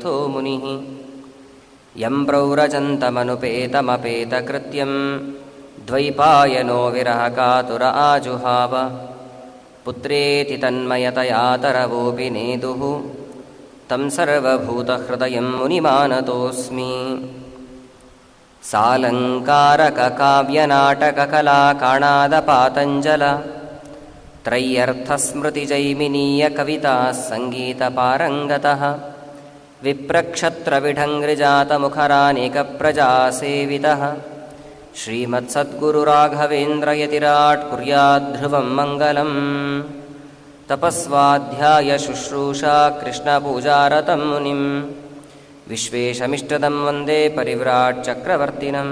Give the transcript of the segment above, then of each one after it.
ಸಮರ್ಥೋ ಮುನಿಃ M ಪ್ರವ್ರಜಂತಮನುಪೇತಮಪೇತಕೃತ್ಯಂ ದ್ವೈಪಾಯನೋ ವಿರಹ ಕಾತುರ ಆಜುಹಾವ ಪುತ್ರೇತಿ ತನ್ಮಯತಯಾತರವೋಪಿ ನೇದುಃ ತಂ ಸರ್ವಭೂತಹೃದಯಂ ಮುನಿಮಾನತೋಸ್ಮಿ. ಸಾಲಂಕಾರಕ ಕಾವ್ಯನಾಟಕಕಲಾ ಕಾಣಾದ ಪಾತಂಜಲ ತ್ರಯ್ಯರ್ಥಸ್ಮೃತಿಜೈಮಿನೀಯ ಕವಿತಾ ಸಂಗೀತ ಪಾರಂಗತಃ ವಿಪ್ರಕ್ಷತ್ರವಿಢಂಗ್ರಿಜಾತಮುಖರಾನೇಕ ಪ್ರಜಾಸೇವಿತಃ ಶ್ರೀಮತ್ಸದ್ಗುರುರಾಘವೇಂದ್ರಯತಿರಾಟ್ ಕುರ್ಯಾದ್ಧ್ರುವಂ ಮಂಗಲಂ. ತಪಸ್ವಾಧ್ಯಾಯ ಶುಶ್ರೂಷಾ ಕೃಷ್ಣಪೂಜಾರತಂ ಮುನಿಂ ವಿಶ್ವೇಶಮಿಷ್ಟದಂ ವಂದೇ ಪರಿವ್ರಾಟ್ ಚಕ್ರವರ್ತಿನಂ.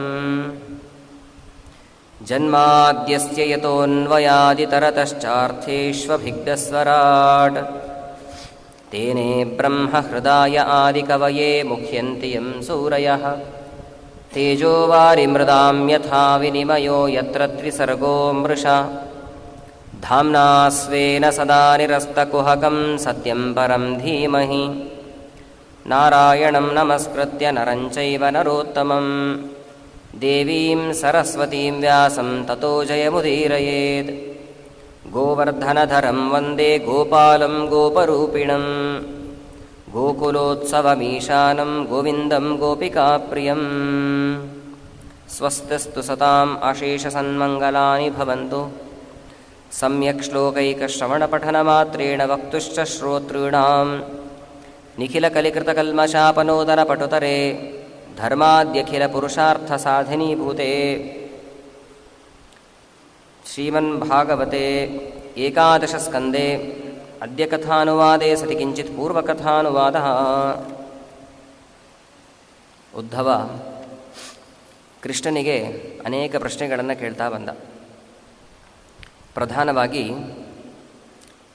ಜನ್ಮಾದ್ಯಸ್ಯ ಯತೋನ್ವಯಾದಿತರತಶ್ಚಾರ್ಥೇಷ್ವಭಿಘ್ನಸ್ವರಾಟ್ ತೇನೇ ಬ್ರಹ್ಮ ಹೃದಯ ಆದಿಕವಯೇ ಮುಹ್ಯಂತಿ ಯಂ ಸೂರಯಃ. ತೇಜೋ ವಾರಿಮೃದಾಂ ಯಥಾ ವಿನಿಮಯೋ ಯತ್ರ ತ್ರಿಸರ್ಗೋ ಮೃಷಾ ಧಾಮ್ನಾ ಸ್ವೇನ ಸದಾ ನಿರಸ್ತಕುಹಕಂ ಸತ್ಯಂ ಪರಂ ಧೀಮಹಿ. ನಾರಾಯಣಂ ನಮಸ್ಕೃತ್ಯ ನರಂ ಚೈವ ನರೋತ್ತಮಂ ದೇವೀಂ ಸರಸ್ವತೀಂ ವ್ಯಾಸಂ ತತೋ ಜಯಮುದೀರಯೇತ್. ಗೋವರ್ಧನಧರಂ ವಂದೇ ಗೋಪಾಲಂ ಗೋಪರೂಪಿಣಂ ಗೋಕುಲೋತ್ಸವಮೀಶಾನಂ ಗೋವಿಂದಂ ಗೋಪಿಕಾಪ್ರಿಯಂ. ಸ್ವಸ್ತಿಸ್ತು ಸತಾಂ ಅಶೇಷಸನ್ಮಂಗಲಾನಿ ಭವಂತು. ಸಮ್ಯಕ್ ಶ್ಲೋಕೈಕಶ್ರವಣಪಠನಮಾತ್ರೇಣ ವಕ್ತುಶ್ಚ ಶ್ರೋತॄಣಾಂ ನಿಖಿಲಕಲಿಕೃತಕಲ್ಮಷಾಪನೋದನಪಟುತರೆ ಧರ್ಮಾದ್ಯಖಿಲಪುರುಷಾರ್ಥಸಾಧಿನೀಭೂತೆ ಶ್ರೀಮನ್ಭಾಗವತೆ ಏಕಾದಶಸ್ಕಂದೆ ಅದ್ಯ ಕಥಾನುವಾದೇ ಸತಿ ಕಿಂಚಿತ್ ಪೂರ್ವಕಥಾನುವಾದಃ. ಉದ್ಧವ ಕೃಷ್ಣನಿಗೆ ಅನೇಕ ಪ್ರಶ್ನೆಗಳನ್ನು ಕೇಳ್ತಾ ಬಂದ. ಪ್ರಧಾನವಾಗಿ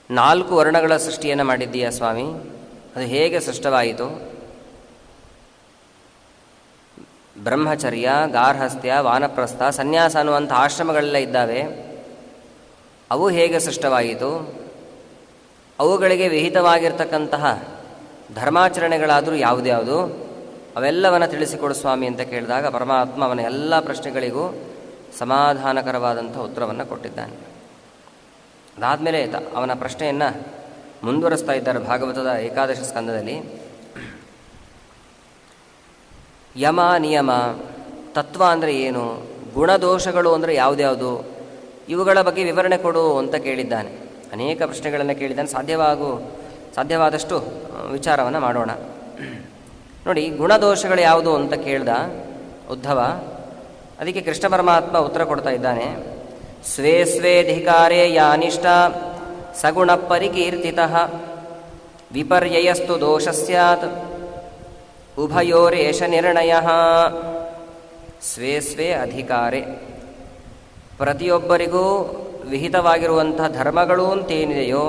4 ವರ್ಣಗಳ ಸೃಷ್ಟಿಯನ್ನು ಮಾಡಿದ್ದೀಯ ಸ್ವಾಮಿ, ಅದು ಹೇಗೆ ಸೃಷ್ಟವಾಯಿತು? ಬ್ರಹ್ಮಚರ್ಯ, ಗಾರ್ಹಸ್ಥ್ಯ, ವಾನಪ್ರಸ್ಥ, ಸನ್ಯಾಸ ಅನ್ನುವಂಥ ಆಶ್ರಮಗಳೆಲ್ಲ ಇದ್ದಾವೆ. ಅವು ಹೇಗೆ ಸೃಷ್ಟವಾಯಿತು? ಅವುಗಳಿಗೆ ವಿಹಿತವಾಗಿರ್ತಕ್ಕಂತಹ ಧರ್ಮಾಚರಣೆಗಳಾದರೂ ಯಾವುದ್ಯಾವುದು ಅವೆಲ್ಲವನ್ನು ತಿಳಿಸಿಕೊಡು ಸ್ವಾಮಿ ಅಂತ ಕೇಳಿದಾಗ ಪರಮಾತ್ಮ ಅವನ ಎಲ್ಲ ಪ್ರಶ್ನೆಗಳಿಗೂ ಸಮಾಧಾನಕರವಾದಂಥ ಉತ್ತರವನ್ನು ಕೊಟ್ಟಿದ್ದಾನೆ. ಅದಾದಮೇಲೆ ಅವನ ಪ್ರಶ್ನೆಯನ್ನು ಮುಂದುವರಿಸ್ತಾ ಇದ್ದಾರೆ ಭಾಗವತದ ಏಕಾದಶ ಸ್ಕಂದದಲ್ಲಿ. ಯಮ ನಿಯಮ, ತತ್ವ ಅಂದರೆ ಏನು, ಗುಣದೋಷಗಳು ಅಂದರೆ ಯಾವುದ್ಯಾವುದು, ಇವುಗಳ ಬಗ್ಗೆ ವಿವರಣೆ ಕೊಡು ಅಂತ ಕೇಳಿದ್ದಾನೆ. ಅನೇಕ ಪ್ರಶ್ನೆಗಳನ್ನು ಕೇಳಿದ್ದಾನೆ. ಸಾಧ್ಯವಾದಷ್ಟು ವಿಚಾರವನ್ನು ಮಾಡೋಣ. ನೋಡಿ, ಗುಣದೋಷಗಳು ಯಾವುದು ಅಂತ ಕೇಳ್ದ ಉದ್ಧವ. ಅದಕ್ಕೆ ಕೃಷ್ಣ ಪರಮಾತ್ಮ ಉತ್ತರ ಕೊಡ್ತಾ ಇದ್ದಾನೆ. ಸ್ವೇ ಸ್ವೇಧಿಕಾರೇ ಯಾನಿಷ್ಠ ಸಗುಣ ಪರಿಕೀರ್ತಿತಃ ವಿಪರ್ಯಯಸ್ತು ದೋಷ ಸ್ಯಾತ್ ಉಭಯೋರೇಷ ನಿರ್ಣಯಃ. ಸ್ವೇ ಸ್ವೇ ಅಧಿಕಾರೇ, ಪ್ರತಿಯೊಬ್ಬರಿಗೂ ವಿಹಿತವಾಗಿರುವಂಥ ಧರ್ಮಗಳು ಅಂತೇನಿದೆಯೋ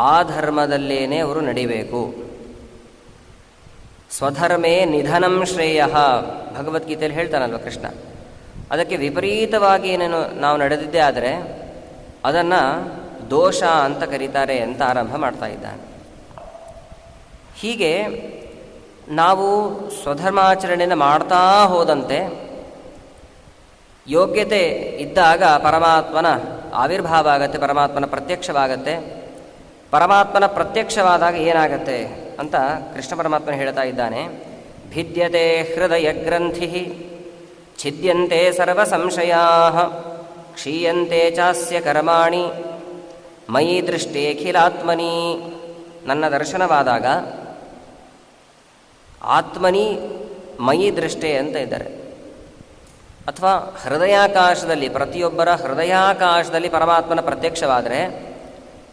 ಆ ಧರ್ಮದಲ್ಲೇನೆ ಅವರು ನಡಿಬೇಕು. ಸ್ವಧರ್ಮೇ ನಿಧನಂ ಶ್ರೇಯಃ ಭಗವದ್ಗೀತೆಯಲ್ಲಿ ಹೇಳ್ತಾನಲ್ವ ಕೃಷ್ಣ. ಅದಕ್ಕೆ ವಿಪರೀತವಾಗಿ ಏನೇನು ನಾವು ನಡೆದಿದ್ದೇ ಆದರೆ ಅದನ್ನು ದೋಷ ಅಂತ ಕರೀತಾರೆ ಅಂತ ಆರಂಭ ಮಾಡ್ತಾ ಇದ್ದಾನೆ. ಹೀಗೆ ನಾವು ಸ್ವಧರ್ಮಾಚರಣೆಯನ್ನು ಮಾಡ್ತಾ ಹೋದಂತೆ ಯೋಗ್ಯತೆ ಇದ್ದಾಗ ಪರಮಾತ್ಮನ ಆವಿರ್ಭಾವ ಆಗತ್ತೆ, ಪರಮಾತ್ಮನ ಪ್ರತ್ಯಕ್ಷವಾಗತ್ತೆ. ಪರಮಾತ್ಮನ ಪ್ರತ್ಯಕ್ಷವಾದಾಗ ಏನಾಗತ್ತೆ ಅಂತ ಕೃಷ್ಣ ಪರಮಾತ್ಮನ ಹೇಳ್ತಾ ಇದ್ದಾನೆ. ಭಿದ್ಯತೆ ಹೃದಯ ಗ್ರಂಥಿ ಛಿದ್ಯಂತೆ ಸರ್ವ ಸಂಶಯಾಃ ಕ್ಷೀಯಂತೆ ಚಾಸ್ಯ ಕರ್ಮಾಣಿ ಮಯಿ ದೃಷ್ಟೇಖಿಲಾತ್ಮನಿ. ನನ್ನ ದರ್ಶನವಾದಾಗ ಆತ್ಮನಿ ಮಯಿ ದೃಷ್ಟೇ ಅಂತ ಇದ್ದಾರೆ. ಅಥವಾ ಹೃದಯಾಕಾಶದಲ್ಲಿ, ಪ್ರತಿಯೊಬ್ಬರ ಹೃದಯಾಕಾಶದಲ್ಲಿ ಪರಮಾತ್ಮನ ಪ್ರತ್ಯಕ್ಷವಾದರೆ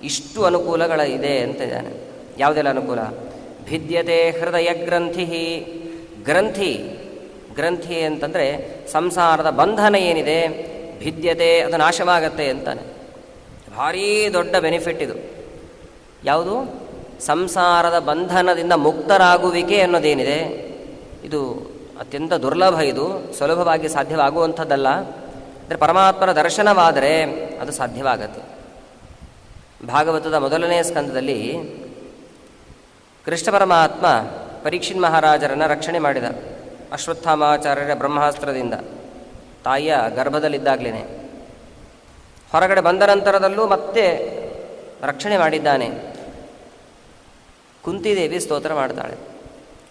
ಇಷ್ಟು ಅನುಕೂಲಗಳಿದೆ ಅಂತ ಇದ್ದಾನೆ. ಯಾವುದೆಲ್ಲ ಅನುಕೂಲ? ಭಿದ್ಯತೆ ಹೃದಯ ಗ್ರಂಥಿ. ಗ್ರಂಥಿ ಅಂತಂದರೆ ಸಂಸಾರದ ಬಂಧನ ಏನಿದೆ, ಭಿದ್ಯತೆ, ಅದು ನಾಶವಾಗತ್ತೆ ಅಂತಾನೆ. ಭಾರೀ ದೊಡ್ಡ ಬೆನಿಫಿಟ್ ಇದು. ಯಾವುದು? ಸಂಸಾರದ ಬಂಧನದಿಂದ ಮುಕ್ತರಾಗುವಿಕೆ ಅನ್ನೋದೇನಿದೆ, ಇದು ಅತ್ಯಂತ ದುರ್ಲಭ. ಇದು ಸುಲಭವಾಗಿ ಸಾಧ್ಯವಾಗುವಂಥದ್ದಲ್ಲ. ಅಂದರೆ ಪರಮಾತ್ಮನ ದರ್ಶನವಾದರೆ ಅದು ಸಾಧ್ಯವಾಗತ್ತೆ. ಭಾಗವತದ ಮೊದಲನೇ ಸ್ಕಂದದಲ್ಲಿ ಕೃಷ್ಣ ಪರಮಾತ್ಮ ಪರೀಕ್ಷಿನ್ ಮಹಾರಾಜರನ್ನು ರಕ್ಷಣೆ ಮಾಡಿದ ಅಶ್ವತ್ಥಾಮಾಚಾರ್ಯರ ಬ್ರಹ್ಮಾಸ್ತ್ರದಿಂದ ತಾಯಿಯ ಗರ್ಭದಲ್ಲಿದ್ದಾಗಲೇ. ಹೊರಗಡೆ ಬಂದ ನಂತರದಲ್ಲೂ ಮತ್ತೆ ರಕ್ಷಣೆ ಮಾಡಿದ್ದಾನೆ. ಕುಂತಿದೇವಿ ಸ್ತೋತ್ರ ಮಾಡ್ತಾಳೆ,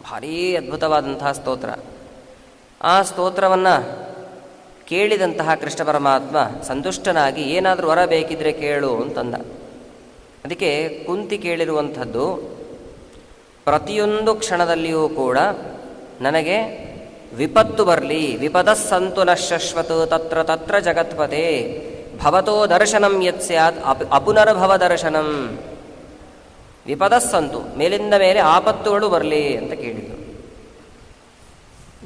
ಭಾರೀ ಅದ್ಭುತವಾದಂತಹ ಸ್ತೋತ್ರ. ಆ ಸ್ತೋತ್ರವನ್ನು ಕೇಳಿದಂತಹ ಕೃಷ್ಣ ಪರಮಾತ್ಮ ಸಂತುಷ್ಟನಾಗಿ ಏನಾದರೂ ವರ ಬೇಕಿದ್ರೆ ಕೇಳು ಅಂತಂದ. ಅದಕ್ಕೆ ಕುಂತಿ ಕೇಳಿರುವಂಥದ್ದು, ಪ್ರತಿಯೊಂದು ಕ್ಷಣದಲ್ಲಿಯೂ ಕೂಡ ನನಗೆ ವಿಪತ್ತು ಬರಲಿ, ವಿಪದಸ್ಸಂತು ನಶ್ಯಶ್ವತ್ ತತ್ರ ತತ್ರ ಜಗತ್ಪತೆ ಭವತೋ ದರ್ಶನಂ ಯತ್ ಸ್ಯಾತ್ ಅಪುನರ್ಭವ ದರ್ಶನಂ. ವಿಪದಸ್ಸಂತು, ಮೇಲಿಂದ ಮೇಲೆ ಆಪತ್ತುಗಳು ಬರಲಿ ಅಂತ ಕೇಳಿದರು.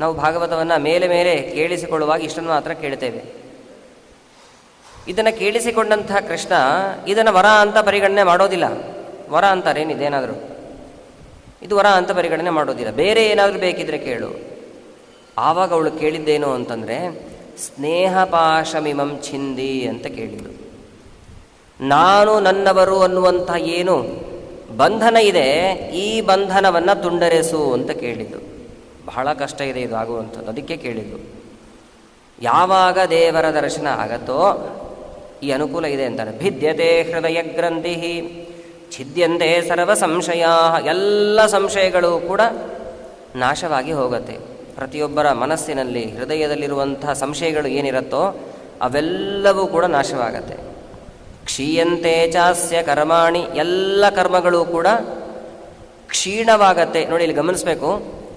ನಾವು ಭಾಗವತವನ್ನು ಮೇಲೆ ಮೇಲೆ ಕೇಳಿಸಿಕೊಳ್ಳುವಾಗ ಇಷ್ಟನ್ನು ಮಾತ್ರ ಕೇಳ್ತೇವೆ. ಇದನ್ನು ಕೇಳಿಸಿಕೊಂಡಂತಹ ಕೃಷ್ಣ ಇದನ್ನು ವರ ಅಂತ ಪರಿಗಣನೆ ಮಾಡೋದಿಲ್ಲ. ವರ ಅಂತಾರೇನಿದೇನಾದರೂ ಇದು ವರ ಅಂತ ಪರಿಗಣನೆ ಮಾಡೋದಿಲ್ಲ. ಬೇರೆ ಏನಾದರೂ ಬೇಕಿದ್ರೆ ಕೇಳು. ಆವಾಗ ಅವಳು ಕೇಳಿದ್ದೇನು ಅಂತಂದರೆ, ಸ್ನೇಹಪಾಶಮಿಮಂ ಛಿಂದಿ ಅಂತ ಕೇಳಿದ್ದು. ನಾನು ನನ್ನವರು ಅನ್ನುವಂಥ ಏನು ಬಂಧನ ಇದೆ, ಈ ಬಂಧನವನ್ನು ತುಂಡರಿಸು ಅಂತ ಕೇಳಿದ್ದು. ಬಹಳ ಕಷ್ಟ ಇದೆ ಇದು ಆಗುವಂಥದ್ದು, ಅದಕ್ಕೆ ಕೇಳಿದ್ದು. ಯಾವಾಗ ದೇವರ ದರ್ಶನ ಆಗತ್ತೋ ಈ ಅನುಕೂಲ ಇದೆ ಅಂತಾನೆ. ಭಿದ್ಯತೆ ಹೃದಯ ಗ್ರಂಥಿ ಛಿದ್ಯಂತೆ ಸರ್ವ ಸಂಶಯ. ಎಲ್ಲ ಸಂಶಯಗಳು ಕೂಡ ನಾಶವಾಗಿ ಹೋಗುತ್ತೆ. ಪ್ರತಿಯೊಬ್ಬರ ಮನಸ್ಸಿನಲ್ಲಿ ಹೃದಯದಲ್ಲಿರುವಂತಹ ಸಂಶಯಗಳು ಏನಿರುತ್ತೋ ಅವೆಲ್ಲವೂ ಕೂಡ ನಾಶವಾಗತ್ತೆ. ಕ್ಷೀಯಂತೆ ಚಾಸ್ಯ ಕರ್ಮಾಣಿ, ಎಲ್ಲ ಕರ್ಮಗಳು ಕೂಡ ಕ್ಷೀಣವಾಗತ್ತೆ. ನೋಡಿ, ಇಲ್ಲಿ ಗಮನಿಸಬೇಕು,